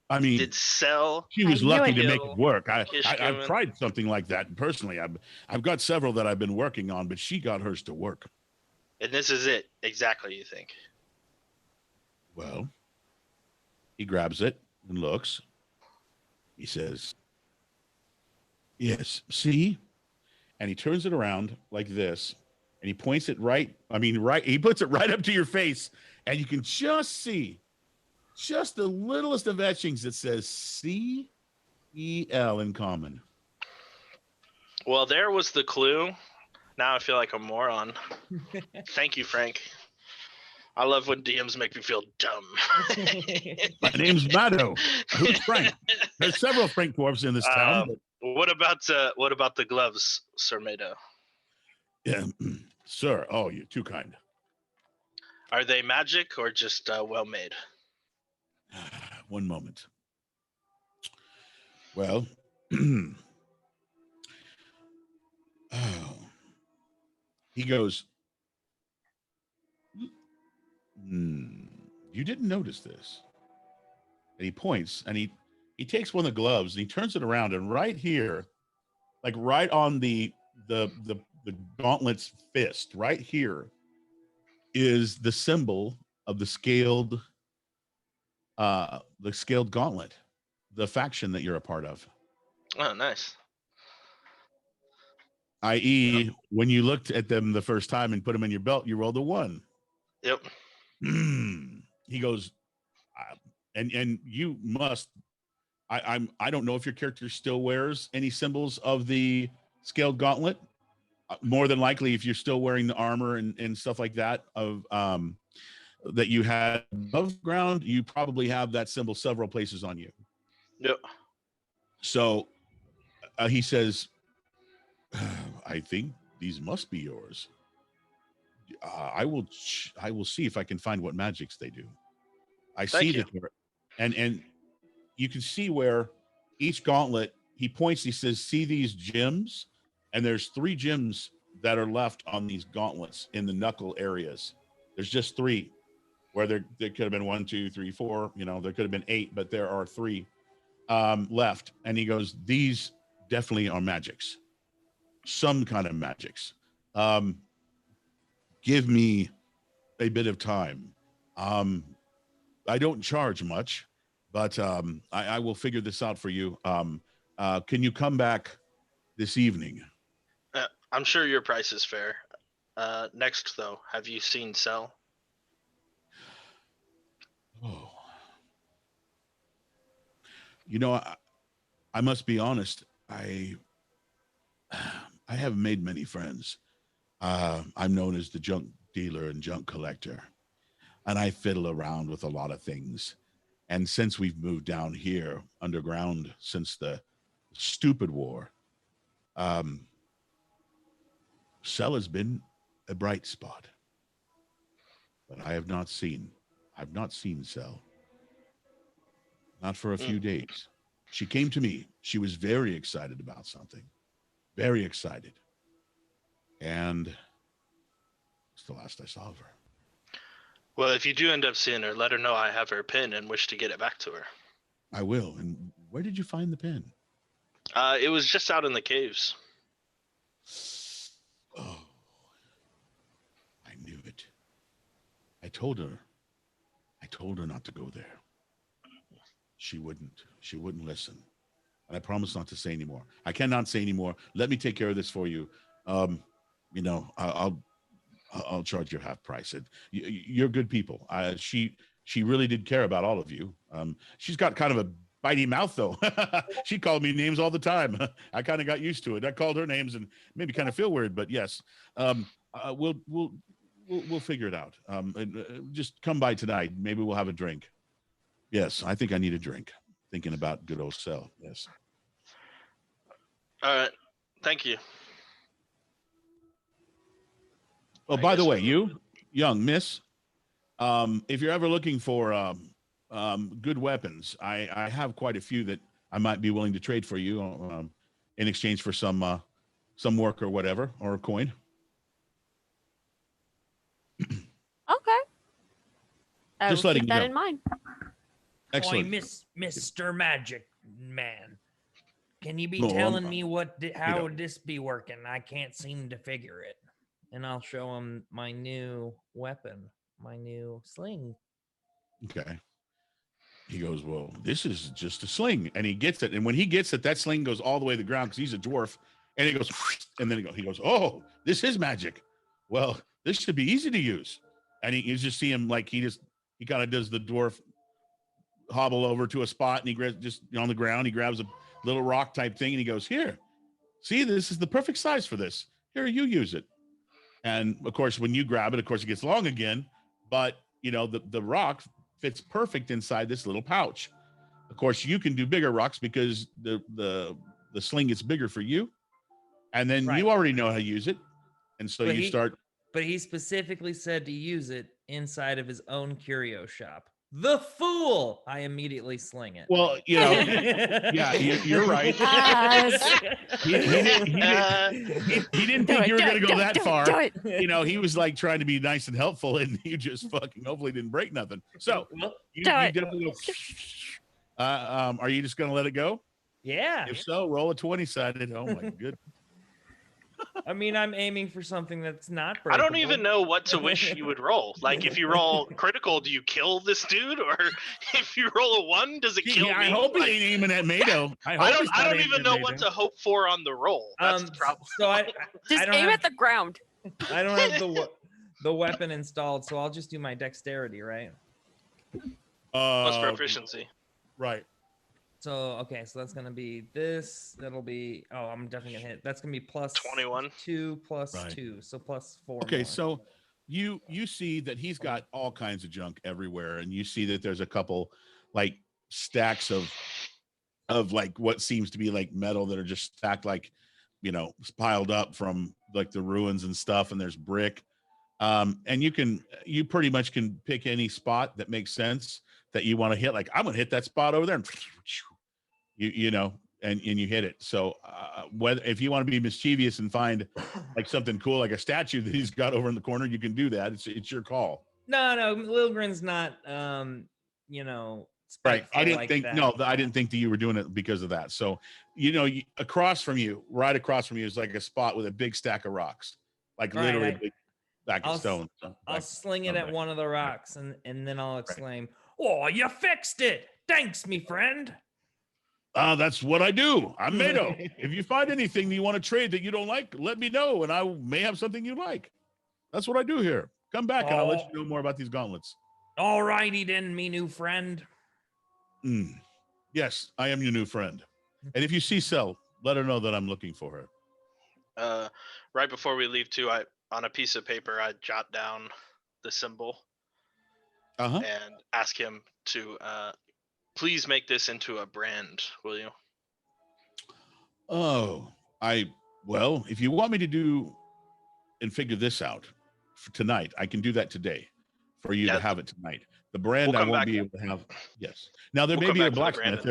I mean, did Cell? She was lucky to make kill it work. I've Kishkumen? tried something like that personally. I've got several that I've been working on, but she got hers to work. And this is it, exactly, you think? Well, he grabs it and looks. He says, "Yes, see?" And he turns it around like this, and he points it he puts it right up to your face, and you can just see just the littlest of etchings that says C-E-L in common. Well, there was the clue. Now I feel like a moron. Thank you, Frank. I love when DMs make me feel dumb. My name's Mado. Who's Frank? There's several Frank dwarves in this town. What about the gloves, Sir Mado? Yeah, sir. Oh, you're too kind. Are they magic or just well made? One moment. Well, he goes, you didn't notice this. And he points, and he takes one of the gloves and he turns it around, and right here like right on the gauntlet's fist, right here, is the symbol of the scaled gauntlet, the faction that you're a part of. Oh, nice. I.e., when you looked at them the first time and put them in your belt, you rolled a 1. Yep. He goes, and you must. I don't know if your character still wears any symbols of the scaled gauntlet. More than likely, if you're still wearing the armor and stuff like that of that you had above ground, you probably have that symbol several places on you. Yep. So he says, I think these must be yours. I will see if I can find what magics they do. I see that, and you can see where each gauntlet, he points, he says, see these gems? And there's 3 gems that are left on these gauntlets in the knuckle areas. There's just 3, where there could have been 1, 2, 3, 4, there could have been 8, but there are 3 left. And he goes, these definitely are magics, some kind of magics. Give me a bit of time. I don't charge much, but I will figure this out for you. Can you come back this evening? I'm sure your price is fair. Next, though, have you seen Cell? Oh, I must be honest. I haven't made many friends. I'm known as the junk dealer and junk collector, and I fiddle around with a lot of things. And since we've moved down here underground since the stupid war, Cell has been a bright spot, but I've not seen Cell. Not for a few days. She came to me. She was very excited about something. Very excited. And it's the last I saw of her. Well, if you do end up seeing her, let her know I have her pin and wish to get it back to her. I will. And where did you find the pin? It was just out in the caves. Oh, I knew it. I told her not to go there. She wouldn't listen. And I promised not to say anymore. I cannot say anymore. Let me take care of this for you. I'll charge you half price. You're good people. She really did care about all of you. She's got kind of a bitey mouth though. She called me names all the time. I kind of got used to it. I called her names and made me kind of feel weird, but yes. We'll figure it out. Just come by tonight. Maybe we'll have a drink. Yes, I think I need a drink. Thinking about good old Cell. Yes. All right. Thank you. Oh, by the way, you, young miss, if you're ever looking for good weapons, I have quite a few that I might be willing to trade for you in exchange for some work or whatever, or a coin. Okay. Just will letting keep you that know. in mind. Excellent. Boy, Mr. Magic Man, can you be No, telling I'm- me how would this be working? I can't seem to figure it. And I'll show him my new weapon, my new sling. Okay. He goes, well, this is just a sling. And he gets it. And when he gets it, that sling goes all the way to the ground because he's a dwarf. And he goes, and then he goes, oh, this is magic. Well, this should be easy to use. And you just see him like he kind of does the dwarf hobble over to a spot and he grabs just on the ground. He grabs a little rock type thing and he goes, here, see, this is the perfect size for this. Here, you use it. And of course, when you grab it, of course, it gets long again. But, the rock fits perfect inside this little pouch. Of course, you can do bigger rocks because the sling gets bigger for you. And then Right. you already know how to use it. And so But you start. But he specifically said to use it inside of his own curio shop. The fool! I immediately sling it. Well, yeah, you're right. He didn't think you were going to go that far. Do it. He was like trying to be nice and helpful, and you just fucking hopefully didn't break nothing. So you Do it. definitely go. Are you just going to let it go? Yeah. If so, roll a 20-sided. Oh my good. I mean, I'm aiming for something that's not I don't breakable. even know what to wish you would roll. Like, if you roll critical, do you kill this dude, or if you roll a 1, does it kill me? I hope Like, he ain't aiming at Mado. I hope he's not don't aiming even at know Mado. what to hope for on the roll. That's the problem. So I Just don't aim have, at the ground. I don't have the weapon installed, so I'll just do my dexterity, right? Plus proficiency. Right. So okay, so that's gonna be this. That'll be I'm definitely gonna hit. That's gonna be plus 21. 2 plus Right. 2, so plus 4. Okay, more. so you see that he's got all kinds of junk everywhere, and you see that there's a couple like stacks of like what seems to be like metal that are just stacked like, piled up from like the ruins and stuff, and there's brick. And you pretty much can pick any spot that makes sense that you want to hit. Like, I'm gonna hit that spot over there, and and you hit it. So whether if you want to be mischievous and find like something cool, like a statue that he's got over in the corner, you can do that. It's your call. No, Lilgren's not Right. I spiteful didn't like think that. I didn't think that you were doing it because of that. So across from you, right across from you, is like a spot with a big stack of rocks, like All right, literally a big stack I'll of stones. I'll sling it at one of the rocks and then I'll exclaim, Oh, you fixed it. Thanks, me friend. That's what I do. I'm Mado. If you find anything that you want to trade that you don't like, let me know, and I may have something you like. That's what I do here. Come back, and I'll let you know more about these gauntlets. All righty then, me new friend. Yes, I am your new friend. And if you see Cell, let her know that I'm looking for her. Right before we leave, too, on a piece of paper, I jot down the symbol Uh-huh. and ask him to please make this into a brand, will you? Oh, well, if you want me to do and figure this out for tonight, I can do that today for you to have it tonight. The brand I won't be able to have. Yes. Now there may be a blacksmith.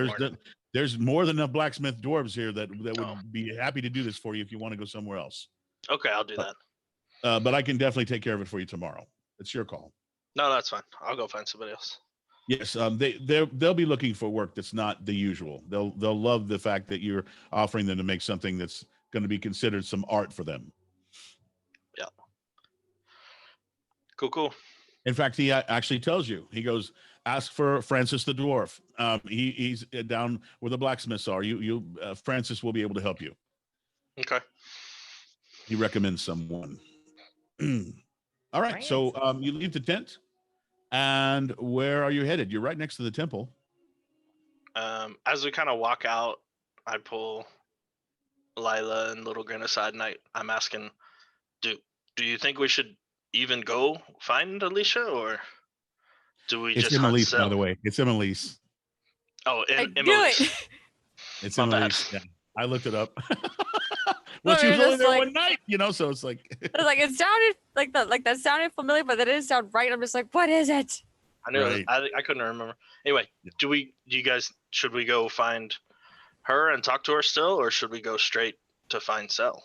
There's more than enough blacksmith dwarves here that would be happy to do this for you if you want to go somewhere else. Okay, I'll do that. But I can definitely take care of it for you tomorrow. It's your call. No, that's fine. I'll go find somebody else. Yes, they'll be looking for work that's not the usual. They'll love the fact that you're offering them to make something that's going to be considered some art for them. Yeah. Cool. In fact, he actually tells you. He goes, ask for Francis the dwarf. He's down where the blacksmiths are. Francis will be able to help you. Okay. He recommends someone. All right. So you leave the tent. And where are you headed? You're right next to the temple. As we kind of walk out, I pull Lila and Little Grin aside, and I'm asking, do you think we should even go find Alicia, or do we just hunt Emilise, Cell? by the way. It's Emilise. Oh, I knew Emilise. it. It's My bad. Emilise. Yeah, I looked it up. Well, No, she was you're only just there like- one night, so it's like. I was like, it sounded that sounded familiar, but that didn't sound right. I'm just like, what is it? I knew Right. I couldn't remember. Anyway, should we go find her and talk to her still, or should we go straight to find Cell?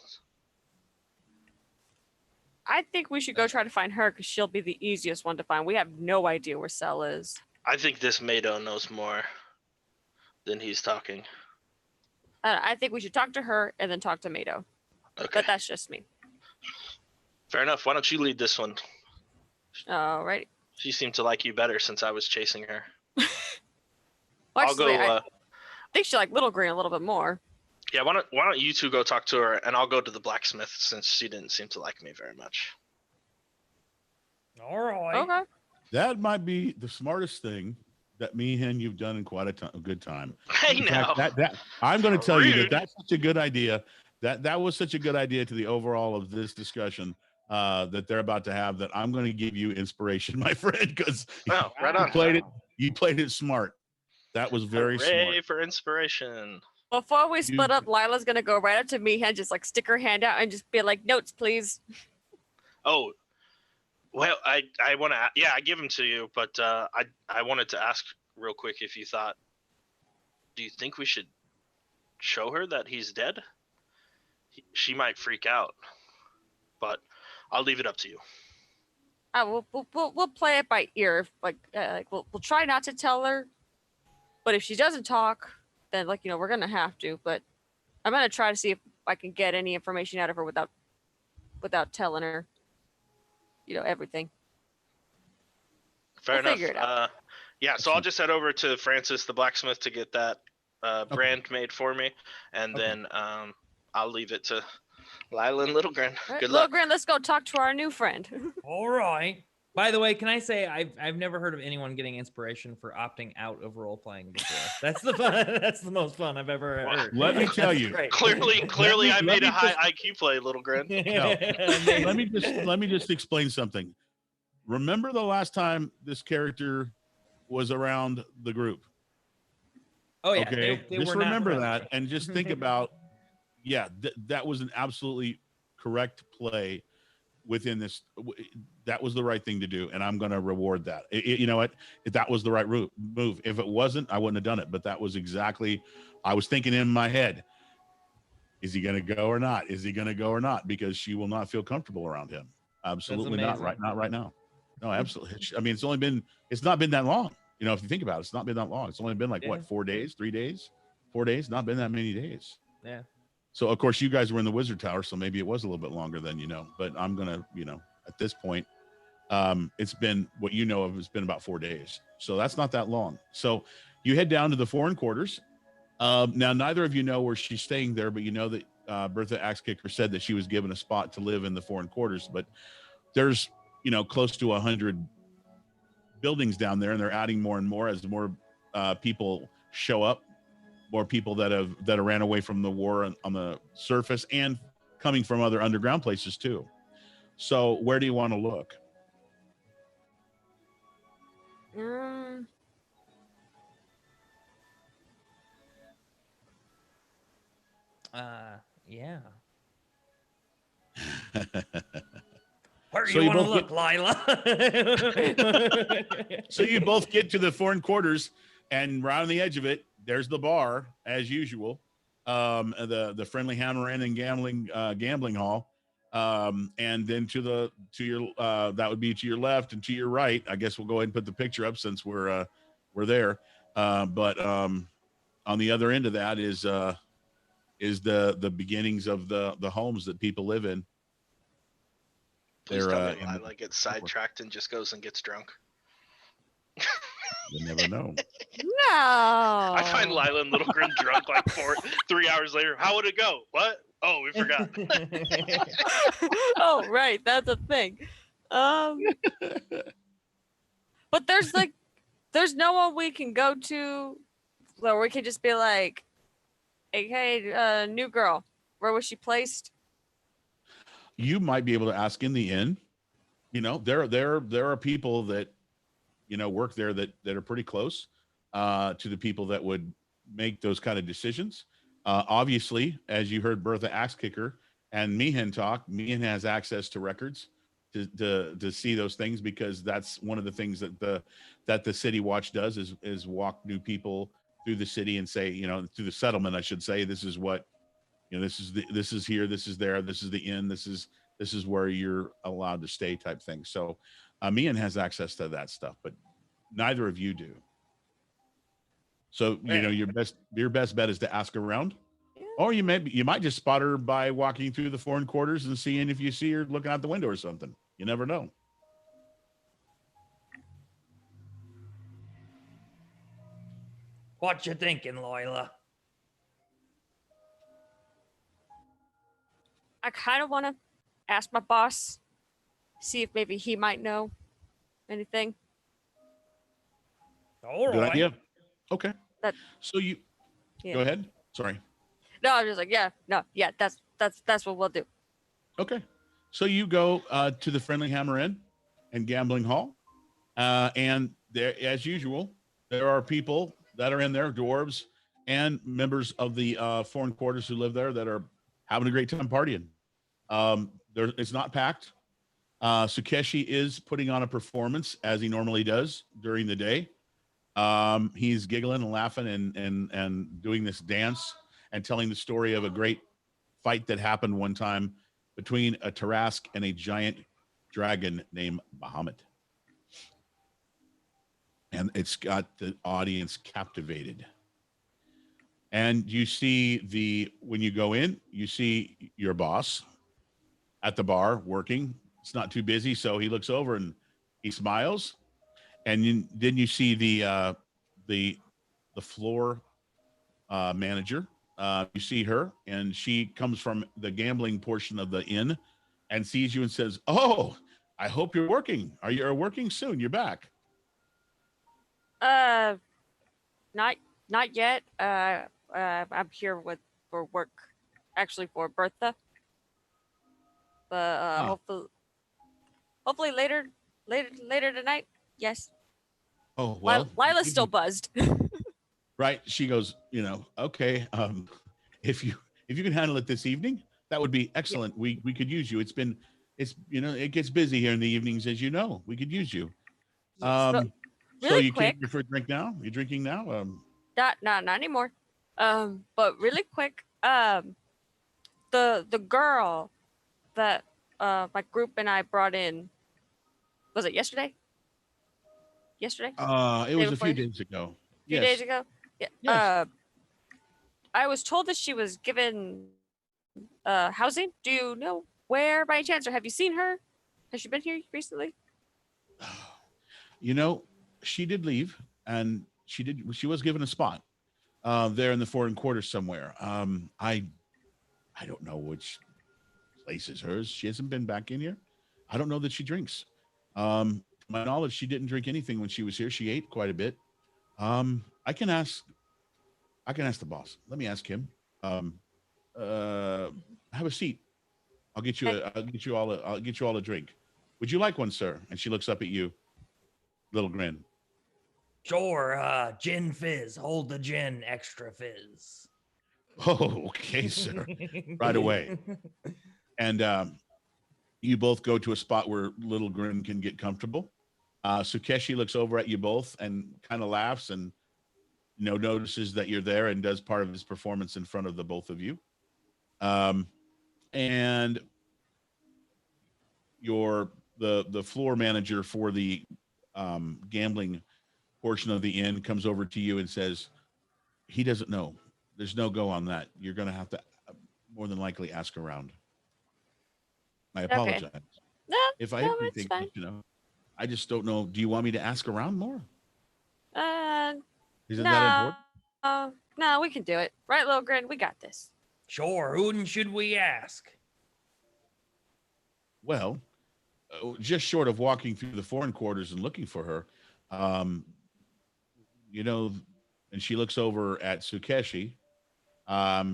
I think we should go try to find her because she'll be the easiest one to find. We have no idea where Cell is. I think this Mado knows more than he's talking. I think we should talk to her and then talk to Mado. Okay. But that's just me. Fair enough. Why don't you lead this one? Alrighty. She seemed to like you better since I was chasing her. Well, I'll go. actually, I think she liked Little Green a little bit more. Yeah, why don't you two go talk to her, and I'll go to the blacksmith since she didn't seem to like me very much. All right. Okay. That might be the smartest thing that me and you've done in quite a good time. Hey, In now. fact, I'm going to tell you Rude. that's such a good idea. That was such a good idea to the overall of this discussion that they're about to have. That I'm going to give you inspiration, my friend, because Oh, right on. you played it smart. That was very Hooray smart. for inspiration. Before we split You- up, Lila's gonna go right up to me and just like stick her hand out and just be like, "Notes, please." Oh, well, I want to. Yeah, I give him to you, but I wanted to ask real quick if you thought. Do you think we should show her that he's dead? She might freak out, but I'll leave it up to you. We'll play it by ear. Like we'll try not to tell her, but if she doesn't talk, then like we're gonna have to. But I'm gonna try to see if I can get any information out of her without telling her, everything. Fair We'll figure enough. it out. Yeah, so I'll just head over to Francis the blacksmith to get that brand made for me, and then I'll leave it to Lila and Littlegren. All right, Good luck. Littlegren, let's go talk to our new friend. All right. By the way, can I say I've never heard of anyone getting inspiration for opting out of role playing before. That's the fun. That's the most fun I've ever heard. Let me tell That's you. great. Clearly, I made a me high just- IQ play, Littlegren. Amazing. let me just explain something. Remember the last time this character was around the group? Oh yeah. Okay, They just were not remember friends. that and just think about, that was an absolutely correct play within this. That was the right thing to do, and I'm going to reward that. You know what? That was the right move. If it wasn't, I wouldn't have done it. But that was exactly. I was thinking in my head, is he going to go or not? Is he going to go or not? Because she will not feel comfortable around him. Absolutely not. amazing. Not right now. No, absolutely. I mean, it's not been that long. If you think about it, it's not been that long. It's only been like Yeah. what, 4 days, 3 days, 4 days, not been that many days. Yeah. So of course you guys were in the Wizard Tower, so maybe it was a little bit longer than but I'm gonna, at this point, it's been what it's been about 4 days. So that's not that long. So you head down to the foreign quarters. Now neither of you know where she's staying there, but you know that Bertha Axekicker said that she was given a spot to live in the foreign quarters, but there's close to 100 buildings down there, and they're adding more and more as more people show up. More people that ran away from the war on the surface and coming from other underground places too. So where do you want to look? Yeah. Where So you you want to both look, Lila? So you both get to the foreign quarters, and right on the edge of it, there's the bar as usual, the Friendly Hammer Inn and gambling hall, and then to your that would be to your left and to your right. I guess we'll go ahead and put the picture up since we're there. But on the other end of that is the beginnings of the homes that people live in. Please They're, tell me in the- Lila gets sidetracked and just goes and gets drunk. You never know. No. I find Lila and Littlegren drunk like 3 hours later. How would it go? What? Oh, we forgot. Oh, right. That's a thing. But there's no one we can go to where we can just be like, hey, new girl, where was she placed? You might be able to ask in the inn. There are people that work there that are pretty close to the people that would make those kind of decisions. Obviously, as you heard Bertha Axekicker and Meehan talk, Meehan has access to records to see those things, because that's one of the things that the City Watch does is walk new people through the city and say, through the settlement, I should say, this is what, this is here, this is there, this is the inn, this is where you're allowed to stay type thing. So Meehan has access to that stuff, but neither of you do. So, your best bet is to ask around, or you might just spot her by walking through the foreign quarters and seeing if you see her looking out the window or something. You never know. What you thinking, Lila? I kind of want to ask my boss, see if maybe he might know anything. All Good right. idea. Okay. So Yeah. go ahead. Sorry. No, I'm just like, that's what we'll do. Okay. So you go to the Friendly Hammer Inn and Gambling Hall. And there, as usual, there are people that are in there, dwarves and members of the foreign quarters who live there that are having a great time partying. It's not packed. Sukeshi is putting on a performance as he normally does during the day. He's giggling and laughing and doing this dance and telling the story of a great fight that happened one time between a Tarask and a giant dragon named Bahamut. And it's got the audience captivated. And you see when you go in, you see your boss at the bar working. It's not too busy, so he looks over and he smiles. And then you see the floor manager. You see her, and she comes from the gambling portion of the inn, and sees you and says, "Oh, I hope you're working. Are you working soon? You're back." Not yet. I'm here for work, actually for Bertha. But hopefully later tonight. Yes. Oh well, Lila's still buzzed. right? She goes, okay. If you can handle it this evening, that would be excellent. We could use you. It gets busy here in the evenings, as you know. We could use you. Yes, but So really you quick. came here for a drink now? You're drinking now? Not anymore. But really quick. The girl that my group and I brought in, was it yesterday? Yesterday? It was a before few days ago. A few days ago? Yeah. Yes. I was told that she was given housing. Do you know where by chance, or have you seen her? Has she been here recently? She did leave, and she was given a spot there in the foreign quarters somewhere. I don't know which place is hers. She hasn't been back in here. I don't know that she drinks. To my knowledge, she didn't drink anything when she was here. She ate quite a bit. I can ask the boss. Let me ask him. Have a seat. I'll get you all a drink. Would you like one, sir? And she looks up at you. Little grin. Sure, gin fizz. Hold the gin, extra fizz. Oh, okay, sir. Right away. And you both go to a spot where Little Grin can get comfortable. Sukeshi looks over at you both and kind of laughs and notices that you're there and does part of his performance in front of the both of you. And the floor manager for the gambling portion of the inn comes over to you and says, he doesn't know. There's no go on that. You're going to have to more than likely ask around. I apologize. Okay. No, if I no, ever it's think, fine. I just don't know. Do you want me to ask around more? Isn't no, that important? No, we can do it. Right, Little Grin? We got this. Sure, who should we ask? Well, just short of walking through the foreign quarters and looking for her, and she looks over at Sukeshi.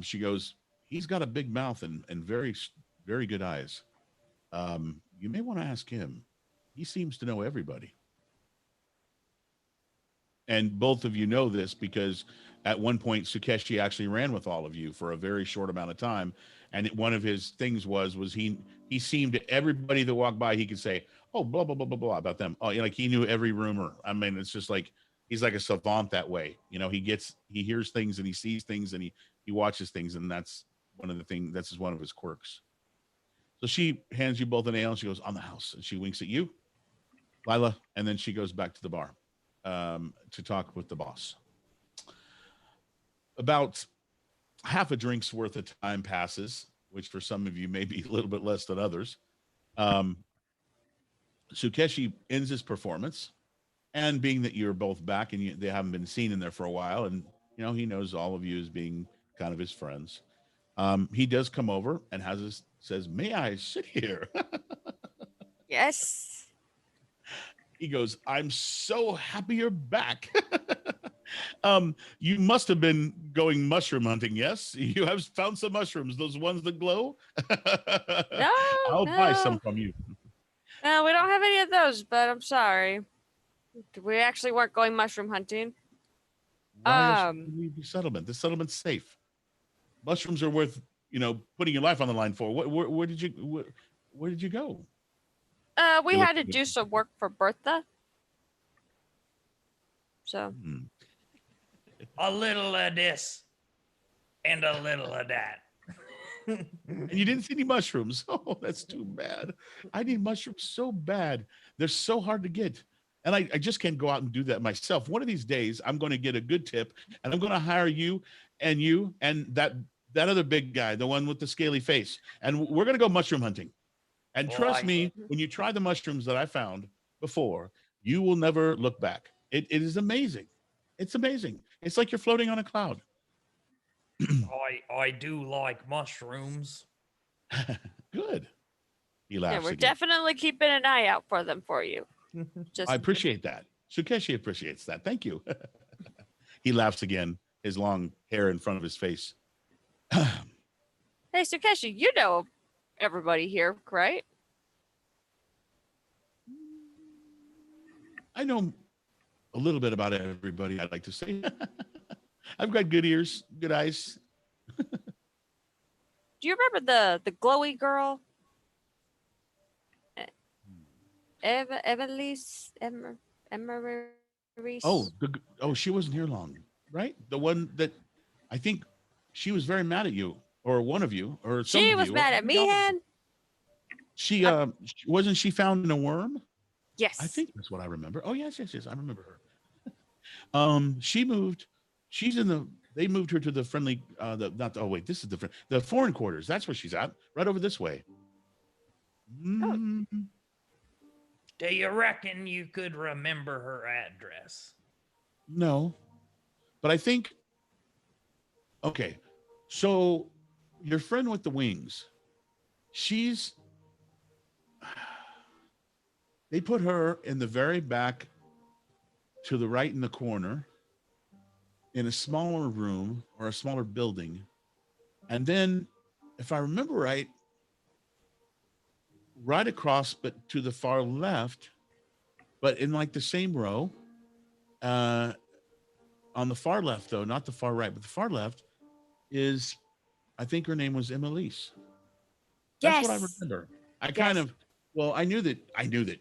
She goes, he's got a big mouth and very, very good eyes. You may want to ask him. He seems to know everybody. And both of you know this because at one point, Sukeshi actually ran with all of you for a very short amount of time. And one of his things was he seemed to everybody that walked by, he could say, oh, blah, blah, blah, blah, blah about them. Oh, like he knew every rumor. I mean, it's just like, he's like a savant that way. He hears things and he sees things and he watches things. And that's one of his quirks. So she hands you both an ale and she goes, on the house. And she winks at you, Lila. And then she goes back to the bar to talk with the boss. About half a drink's worth of time passes, which for some of you may be a little bit less than others. Sukeshi ends his performance, and being that you're both back and they haven't been seen in there for a while, and he knows all of you as being kind of his friends. He does come over and says, "May I sit here?" Yes. He goes, "I'm so happy you're back." You must have been going mushroom hunting, yes? You have found some mushrooms, those ones that glow? No, I'll buy some from you. No, we don't have any of those, but I'm sorry. We actually weren't going mushroom hunting. Why else would we leave the settlement? The settlement's safe. Mushrooms are worth, putting your life on the line for. Where did you go? We had to do some work for Bertha. So. A little of this and a little of that. And you didn't see any mushrooms. Oh, that's too bad. I need mushrooms so bad. They're so hard to get. And I just can't go out and do that myself. One of these days, I'm going to get a good tip and I'm going to hire you and you and that other big guy, the one with the scaly face, and we're gonna go mushroom hunting. And trust me, when you try the mushrooms that I found before, you will never look back. It is amazing. It's amazing. It's like you're floating on a cloud. I do like mushrooms. Good. He Yeah, laughs we're again. definitely keeping an eye out for them for you. Just I appreciate that. Sukeshi appreciates that. Thank you. He laughs again, his long hair in front of his face. hey, Sukeshi, you know everybody here, right? I know a little bit about everybody, I'd like to say. I've got good ears, good eyes. Do you remember the glowy girl? Evelise Emery. Oh, she wasn't here long, right? The one that I think she was very mad at you, or one of you, or some She of was you. mad at me, Hen. She wasn't she found in a worm? Yes. I think that's what I remember. Oh yes, I remember her. She moved. She's in the. They moved her to the friendly. This is different. The foreign quarters. That's where she's at. Right over this way. Mm, Do you reckon you could remember her address? no, but I think. Okay, so your friend with the wings. She's. They put her in the very back, to the right in the corner, in a smaller room or a smaller building. And then, if I remember right across, but to the far left, but in like the same row, on the far left, though, not the far right, but the far left is, I think her name was Emelise. That's what I Yes. remember. Yes. I knew that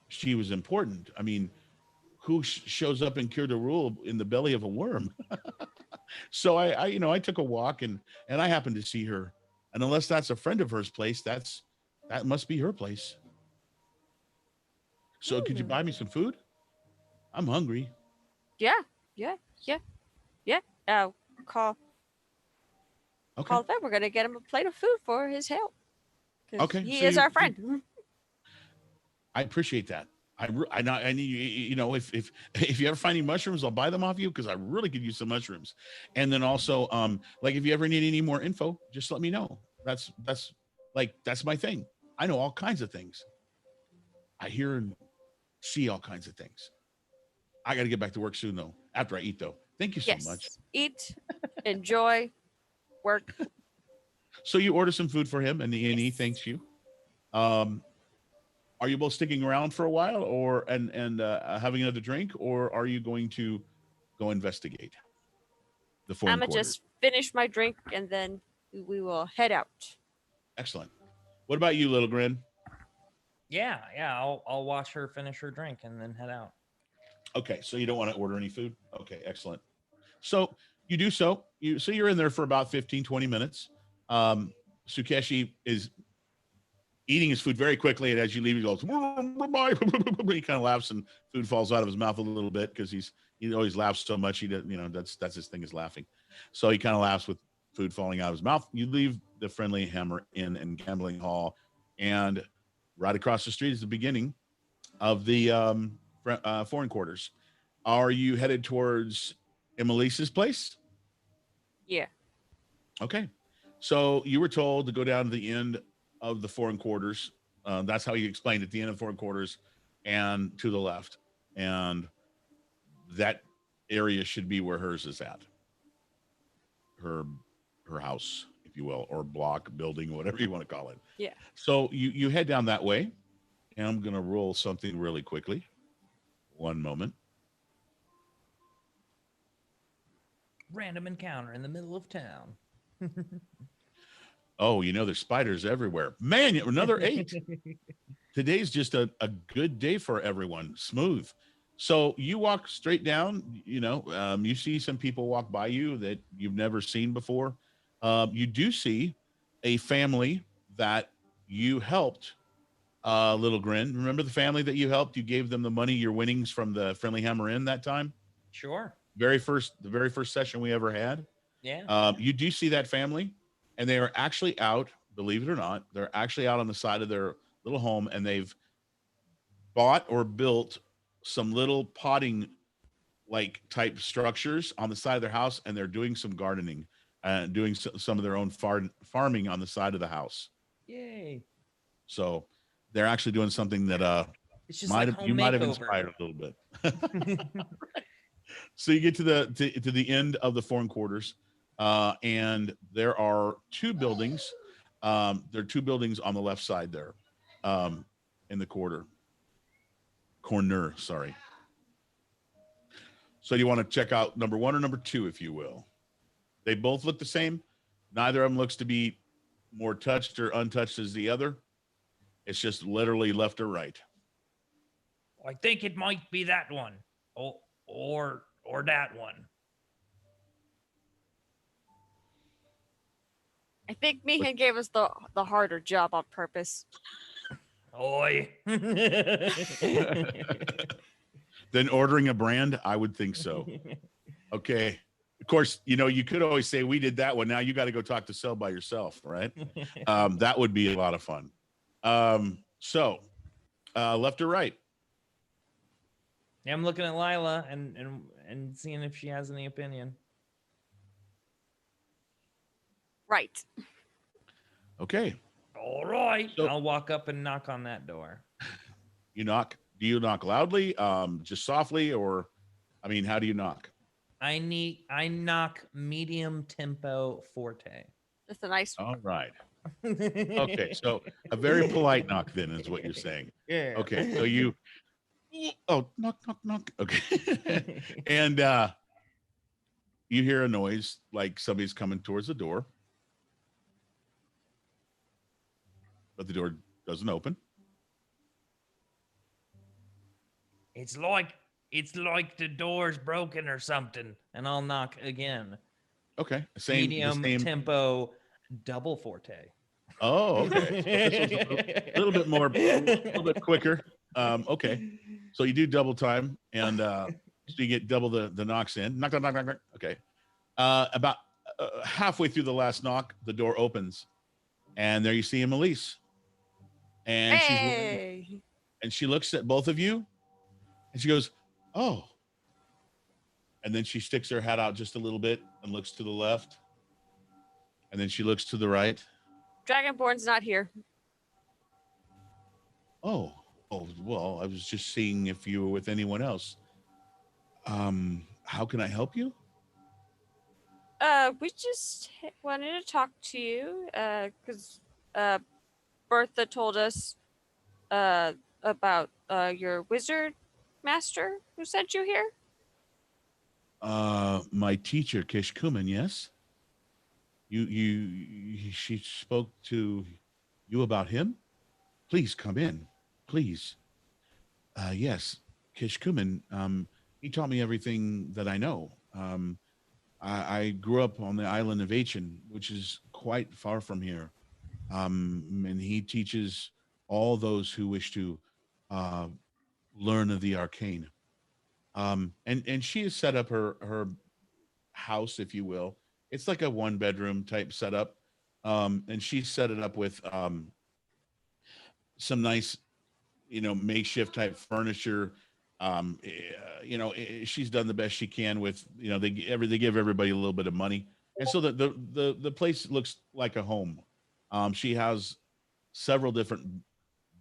she was important. I mean, who shows up in Cure de Rule in the belly of a worm? So I took a walk and I happened to see her. And unless that's a friend of hers place, that must be her place. So could you buy me some food? I'm hungry. Yeah. Call Okay. them. We're gonna get him a plate of food for his help. 'Cause Okay, He so is you- our friend. I appreciate that. I need if you ever find any mushrooms, I'll buy them off you because I really could use some mushrooms. And then also, like if you ever need any more info, just let me know. That's my thing. I know all kinds of things. I hear and see all kinds of things. I got to get back to work soon though. After I eat though. Thank you so Yes. much. Eat, enjoy, work. So you order some food for him, and he Yes. thanks you. Are you both sticking around for a while, or and having another drink, or are you going to go investigate the foreign I'm gonna quarters? just finish my drink and then we will head out. Excellent. What about you, Little Grin? Yeah. I'll watch her finish her drink and then head out. Okay, so you don't want to order any food? Okay, excellent. So you do so. You're in there for about 15, 20 minutes. Sukeshi is eating his food very quickly, and as you leave, he goes, bye. He kind of laughs, and food falls out of his mouth a little bit because he always laughs so much. He doesn't, that's his thing, is laughing. So he kind of laughs with food falling out of his mouth. You leave the Friendly Hammer Inn and Gambling Hall, and right across the street is the beginning of the foreign quarters. Are you headed towards Emilisa's place? Yeah. Okay. So you were told to go down to the end of the foreign quarters. That's how you explained it, the end of the foreign quarters and to the left. And that area should be where hers is at. Her house, if you will, or block, building, whatever you want to call it. Yeah. So you head down that way, and I'm going to roll something really quickly. One moment. Random encounter in the middle of town. Oh, there's spiders everywhere. Man, another 8. Today's just a good day for everyone. Smooth. So you walk straight down, you see some people walk by you that you've never seen before. You do see a family that you helped, Little Grin. Remember the family that you helped? You gave them the money, your winnings from the Friendly Hammer Inn that time? Sure. The very first session we ever had. Yeah. You do see that family, and they are actually out. Believe it or not, they're actually out on the side of their little home, and they've bought or built some little potting like type structures on the side of their house, and they're doing some gardening and doing some of their own farming on the side of the house. Yay. So they're actually doing something that It's just like home might have makeover. inspired a little bit. So you get to the end of the foreign quarters, and there are two buildings. There are two buildings on the left side there, in the corner. Sorry. So you want to check out number 1 or number 2, if you will. They both look the same. Neither of them looks to be more touched or untouched as the other. It's just literally left or right. I think it might be that one. Or that one. I think Meehan gave us the harder job on purpose. Oi. Then ordering a brand, I would think so. Okay. Of course, you could always say we did that one. Now you got to go talk to Cell by yourself, right? That would be a lot of fun. So left or right? Yeah, I'm looking at Lila and seeing if she has any opinion. Right. Okay. All right. So- I'll walk up and knock on that door. You knock. Do you knock loudly, just softly, or, how do you knock? I knock medium tempo forte. That's a nice. All right. Okay. So a very polite knock then is what you're saying. Yeah. Okay. So knock, knock, knock. Okay. And you hear a noise like somebody's coming towards the door, but the door doesn't open. It's like the door's broken or something, and I'll knock again. Okay. Medium tempo double forte. Oh, okay. So this was a little bit more, a little bit quicker. Okay. So you do double time, and so you get double the knocks in. Knock, knock, knock, knock, knock. Okay. About halfway through the last knock, the door opens, and there you see Elise. And Hey. she looks at both of you, and she goes, "Oh." And then she sticks her head out just a little bit and looks to the left, and then she looks to the right. Dragonborn's not here. Oh, well, I was just seeing if you were with anyone else. How can I help you? We just wanted to talk to you, because Bertha told us about your wizard master who sent you here. My teacher, Kishkumen, yes? She spoke to you about him? Please come in, please. Yes, Kishkumen, he taught me everything that I know. I grew up on the island of Aachen, which is quite far from here. And he teaches all those who wish to learn of the arcane. And she has set up her house, if you will. It's like a 1-bedroom type setup. And she set it up with some nice, makeshift type furniture. She's done the best she can with, they give everybody a little bit of money. And so the place looks like a home. She has several different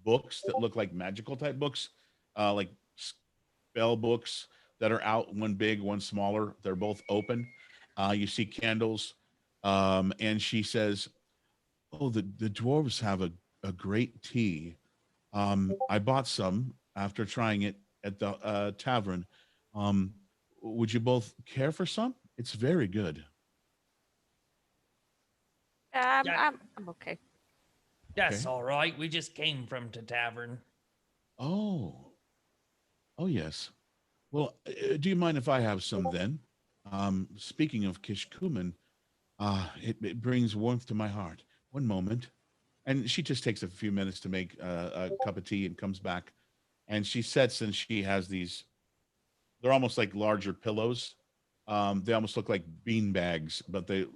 books that look like magical type books, like spell books that are out, one big, one smaller. They're both open. You see candles. And she says, "Oh, the dwarves have a great tea. I bought some after trying it at the tavern. Would you both care for some? It's very good." I'm okay. That's Okay. all right. We just came from the tavern. Oh yes. Well, do you mind if I have some then? Speaking of Kishkumen, it brings warmth to my heart. One moment. And she just takes a few minutes to make a cup of tea and comes back. And she sits and she has these, they're almost like larger pillows They almost look like bean bags, but they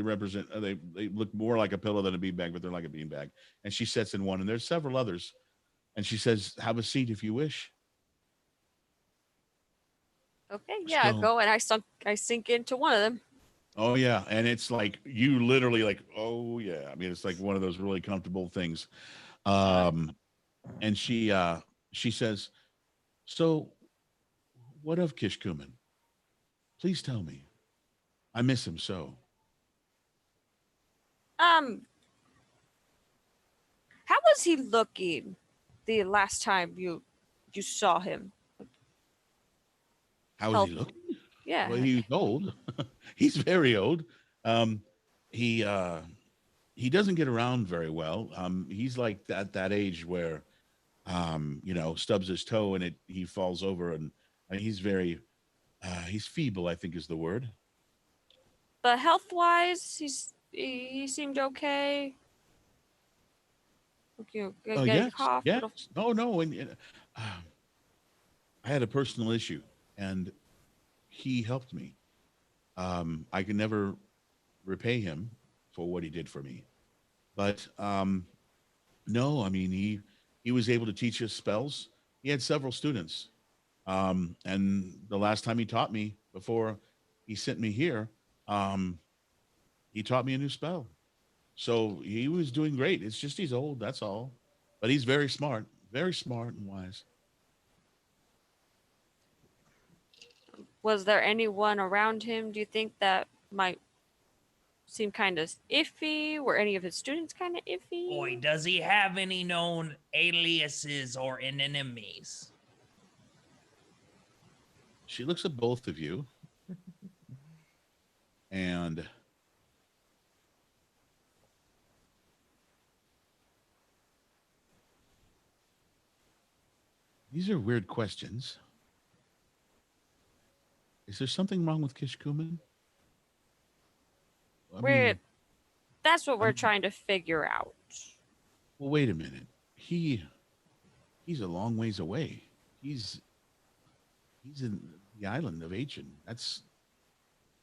represent they look more like a pillow than a bean bag, but they're like a bean bag. And she sits in one, and there's several others. And she says, "Have a seat if you wish." Okay, yeah, I So, go and I sink into one of them. oh yeah, and it's like you literally like, oh yeah. I mean, it's like one of those really comfortable things. Um, and she says, "So, what of Kishkumen? Please tell me. I miss him so." Um, how was he looking the last time you saw him? How is Health. he looking? Yeah. Well, he's old. He's very old. Um, he he doesn't get around very well. He's like that age where stubs his toe and he falls over, and he's very he's feeble, I think is the word. But health wise, he seemed okay. Oh Getting yes, cough, yes. little. No, no, and I had a personal issue, and he helped me. I can never repay him for what he did for me, but no, I mean he was able to teach us spells. He had several students, and the last time he taught me before he sent me here, um, he taught me a new spell. So he was doing great. It's just he's old, that's all. But he's very smart and wise. Was there anyone around him? Do you think that might seem kind of iffy? Were any of his students kind of iffy? Boy, does he have any known aliases or enemies? She looks at both of you, and these are weird questions. Is there something wrong with Kishkumen? I mean, That's what we're I'm- trying to figure out. well, wait a minute. He's a long ways away. He's in the island of Achin.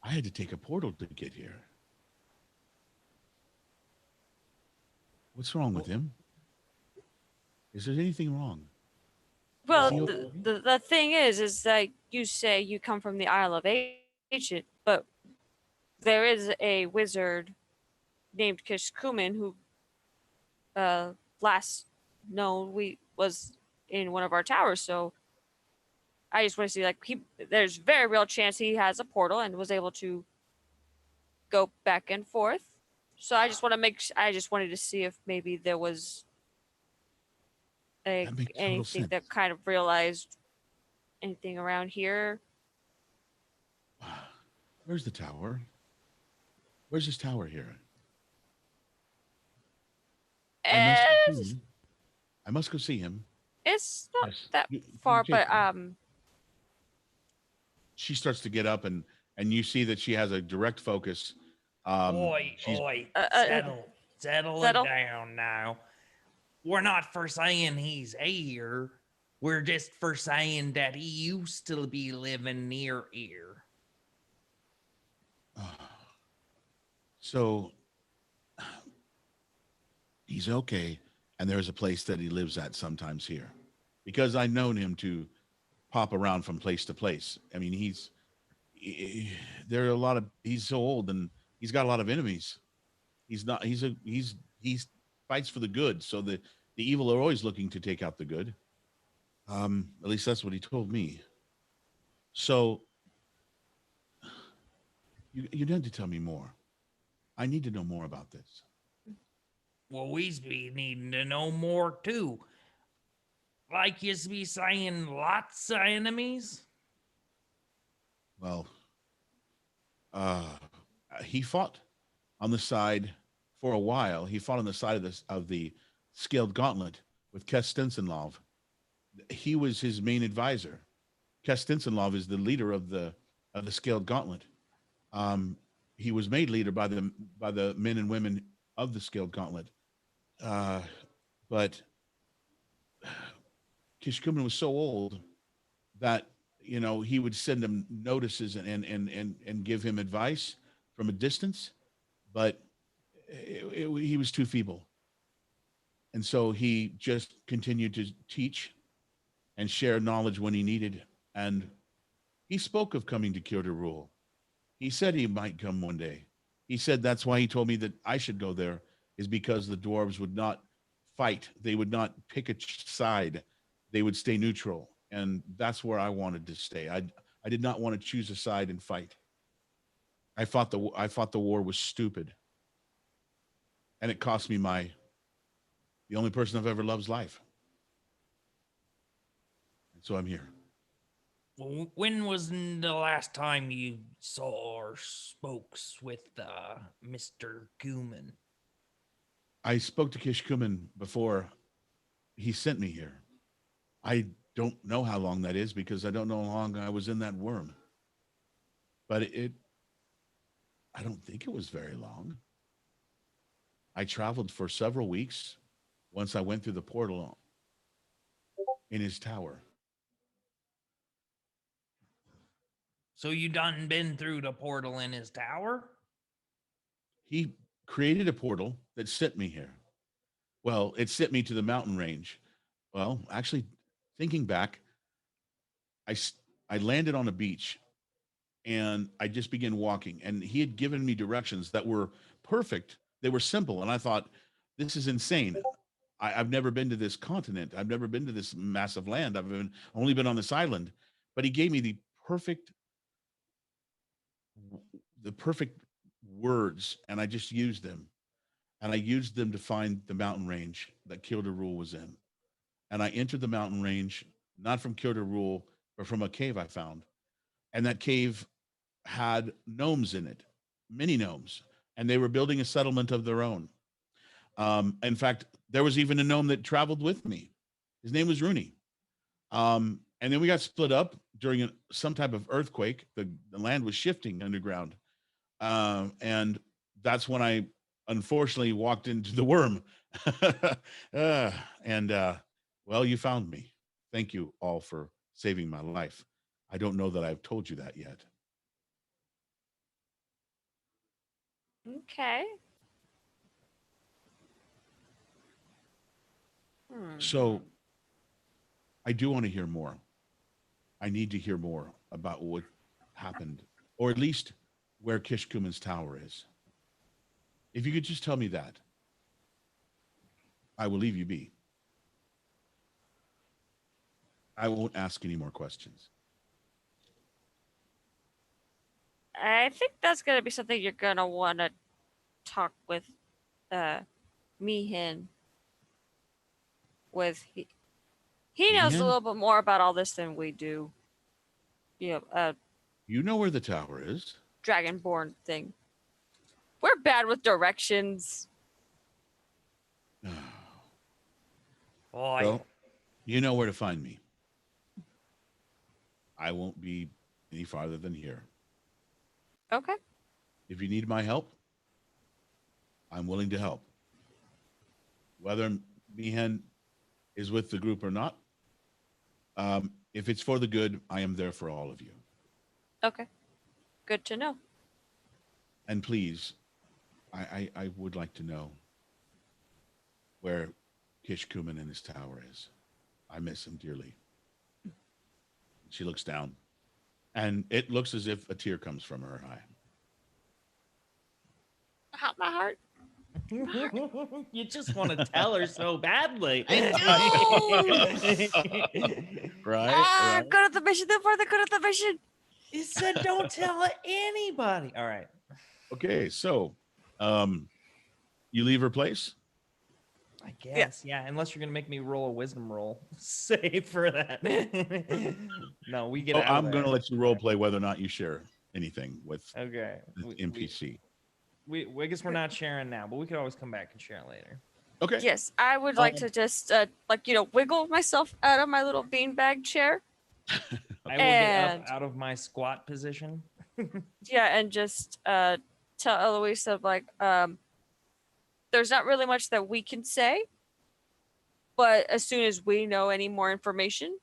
I had to take a portal to get here. What's wrong with him? Is there anything wrong? Well, Is he the thing is that you say you come from the Isle of Ancient, but there is a wizard named Kishkumen who last known we was in one of our towers. So I just want to see like there's very real chance he has a portal and was able to go back and forth. So I just want to I just wanted to see if maybe there was That makes total anything sense. that kind of realized anything around here. Where's the tower? Where's this tower here? I must go see him. It's not Yes. that You far, take but me. She starts to get up, and you see that she has a direct focus. Oi, she's- settle it settle. down now. We're not for saying he's here. We're just for saying that he used to be living near here. So he's okay, and there's a place that he lives at sometimes here, because I've known him to pop around from place to place. I mean, there are a lot of he's so old, and he's got a lot of enemies. He's not he's fights for the good, so the evil are always looking to take out the good. At least that's what he told me. So you need to tell me more. I need to know more about this. Well, we's be needing to know more too. Like you be saying, lots of enemies. Well, he fought on the side for a while. He fought on the side of the Scaled Gauntlet with Kes Stensonlov. He was his main advisor. Kes Stensonlov is the leader of the Scaled Gauntlet. He was made leader by the men and women of the Scaled Gauntlet. But Kishkumen was so old that he would send him notices and give him advice from a distance, but he was too feeble. And so he just continued to teach and share knowledge when he needed. And he spoke of coming to Kyoto Rule. He said he might come one day. He said that's why he told me that I should go there, is because the dwarves would not fight. They would not pick a side. They would stay neutral. And that's where I wanted to stay. I did not want to choose a side and fight. I thought the war was stupid. And it cost me the only person I've ever loved's life. And so I'm here. Well, when was the last time you saw or spoke with Mr. Kuman? I spoke to Kish Kuman before he sent me here. I don't know how long that is because I don't know how long I was in that worm. But I don't think it was very long. I traveled for several weeks once I went through the portal in his tower. So you done been through the portal in his tower? He created a portal that sent me here. Well, it sent me to the mountain range. Well, actually, thinking back, I landed on a beach and I just began walking, and he had given me directions that were perfect. They were simple. And I thought, this is insane. I've never been to this continent. I've never been to this massive land. I've only been on this island, but he gave me the perfect words, and I just used them. And I used them to find the mountain range that Kyoto Rule was in. And I entered the mountain range, not from Kyoto Rule, but from a cave I found. And that cave had gnomes in it, mini gnomes, and they were building a settlement of their own. In fact, there was even a gnome that traveled with me. His name was Rooney. And then we got split up during some type of earthquake. The land was shifting underground. And that's when I unfortunately walked into the worm. Well, you found me. Thank you all for saving my life. I don't know that I've told you that yet. Okay. So I do want to hear more. I need to hear more about what happened, or at least where Kish Kuman's tower is. If you could just tell me that, I will leave you be. I won't ask any more questions. I think that's gonna be something you're gonna want to talk with Mihin. He knows Mihin? a little bit more about all this than we do. Yeah, You know where the tower is. Dragonborn thing. We're bad with directions. Well, you know where to find me. I won't be any farther than here. Okay. If you need my help, I'm willing to help. Whether Mihin is with the group or not, if it's for the good, I am there for all of you. Okay. Good to know. And please, I would like to know where Kish Kuman in his tower is. I miss him dearly. She looks down, and it looks as if a tear comes from her eye. My heart. You just want to tell her so badly. Right? Go to the mission. Then further, go to the mission. He said, "Don't tell anybody." All right. Okay, so you leave her place? I guess, yeah. Unless you're gonna make me roll a wisdom roll, save for that. No, we get. I'm going to let you role play whether or not you share anything with Okay. the NPC. I guess we're not sharing now, but we could always come back and share later. Okay. Yes, I would like to just wiggle myself out of my little beanbag chair. I will get And- up out of my squat position. Yeah, and just tell Eloise of there's not really much that we can say, but as soon as we know any more information,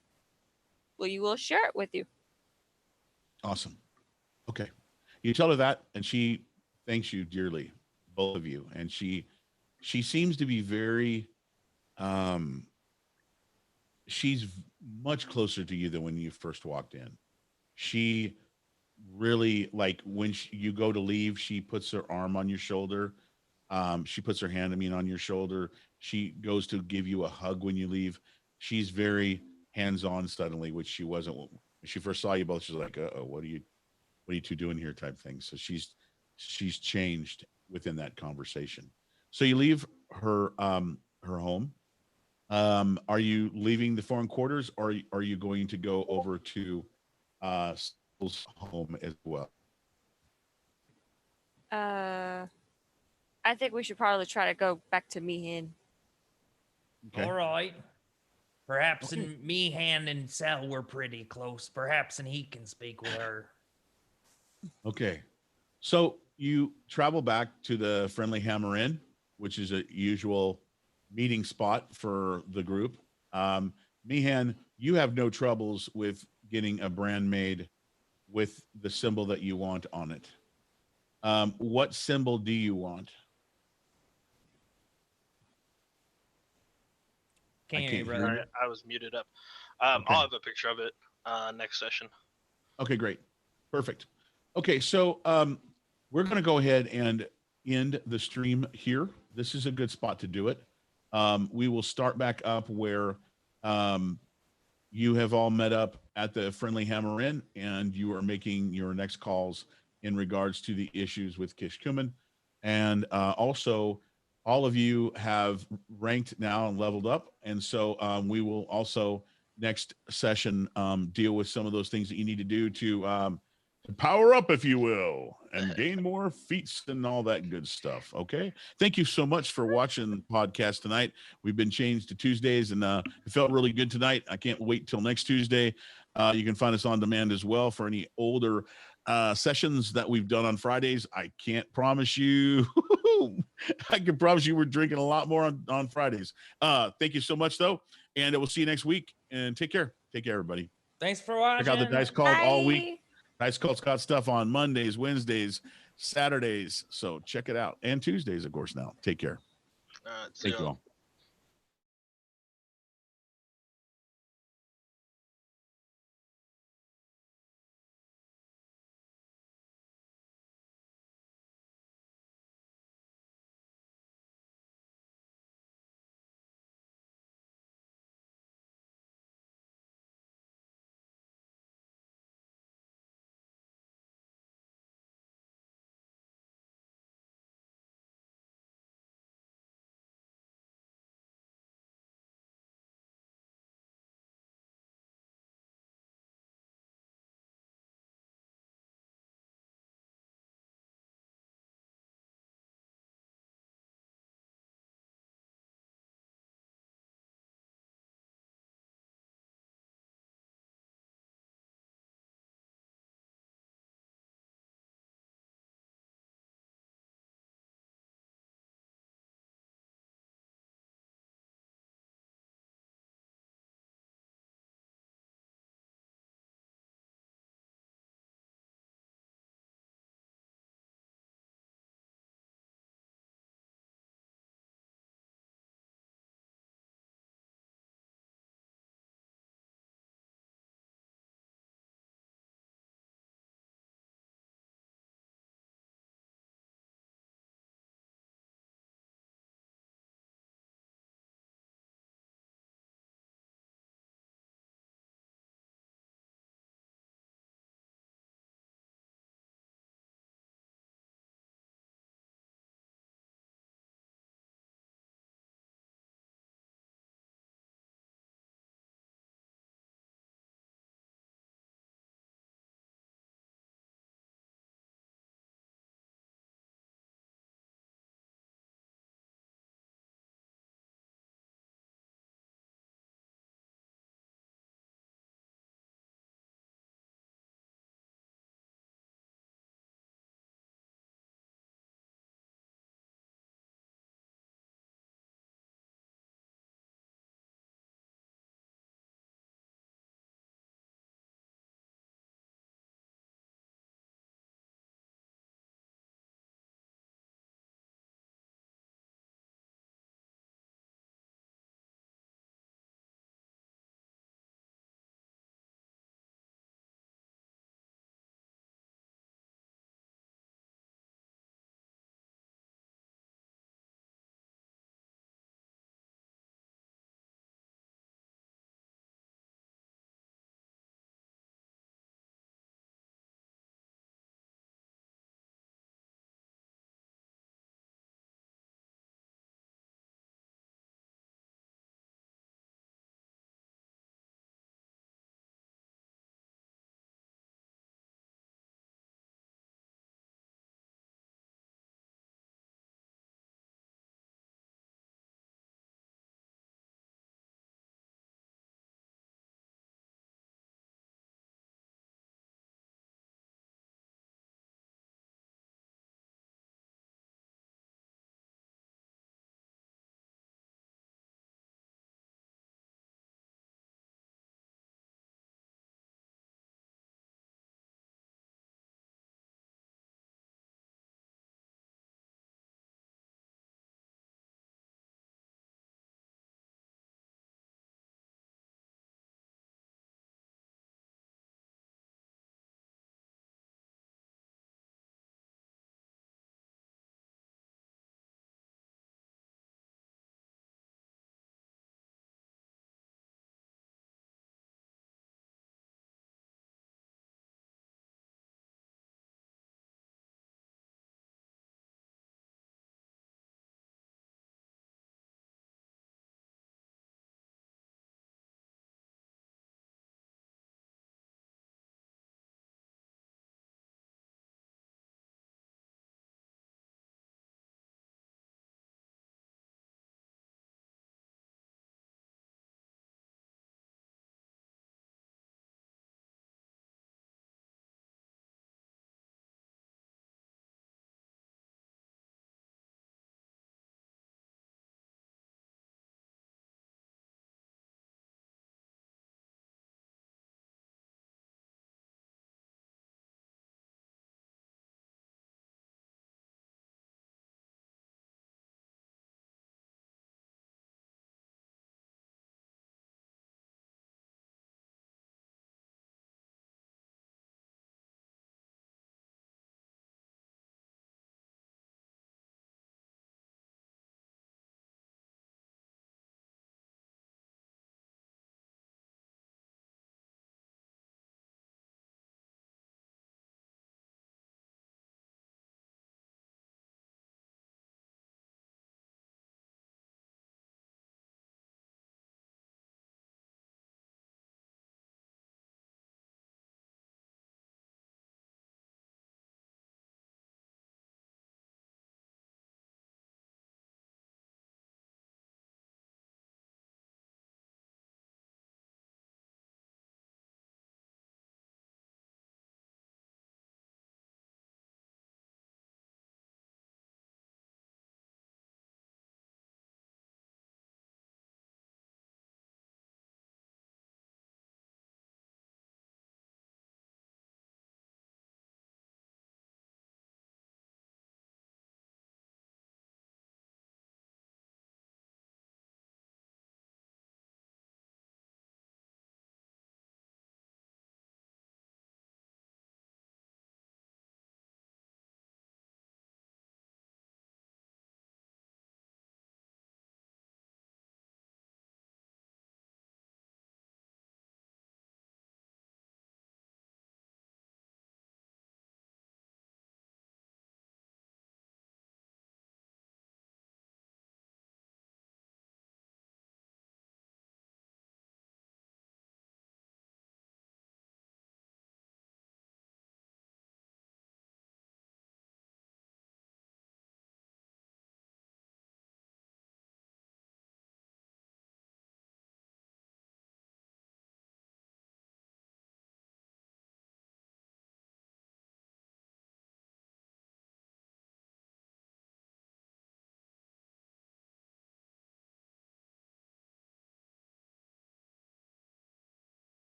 we will share it with you. Awesome. Okay. You tell her that, and she thanks you dearly, both of you. And she seems to be very, she's much closer to you than when you first walked in. She really, like, when you go to leave, she puts her arm on your shoulder. She puts her hand, on your shoulder. She goes to give you a hug when you leave. She's very hands-on suddenly, which she wasn't when she first saw you both. She's like, what are you two doing here type thing. So she's changed within that conversation. So you leave her her home. Are you leaving the foreign quarters, or are you going to go over to Sybil's home as well? I think we should probably try to go back to Meehan. Okay. All right. Perhaps in Meehan and Sel were pretty close. Perhaps and he can speak with her. Okay. So you travel back to the Friendly Hammer Inn, which is a usual meeting spot for the group. Meehan, you have no troubles with getting a brand made with the symbol that you want on it. What symbol do you want? Can't hear you, can't hear brother. you. I was muted up. Okay. I'll have a picture of it next session. Okay, great. Perfect. Okay, so we're going to go ahead and end the stream here. This is a good spot to do it. We will start back up where you have all met up at the Friendly Hammer Inn, and you are making your next calls in regards to the issues with Kishkumen. And also, all of you have ranked now and leveled up. And so we will also next session deal with some of those things that you need to do to power up, if you will, and gain more feats and all that good stuff. Okay. Thank you so much for watching the podcast tonight. We've been changed to Tuesdays, and it felt really good tonight. I can't wait till next Tuesday. You can find us on demand as well for any older sessions that we've done on Fridays. I can't promise you. I can promise you we're drinking a lot more on Fridays. Thank you so much, though. And we'll see you next week. And take care. Take care, everybody. Thanks for watching. Check out the Dice Cult all week. Bye. Dice Cult's got stuff on Mondays, Wednesdays, Saturdays. So check it out. And Tuesdays, of course, now. Take care. See Thank you y'all. all.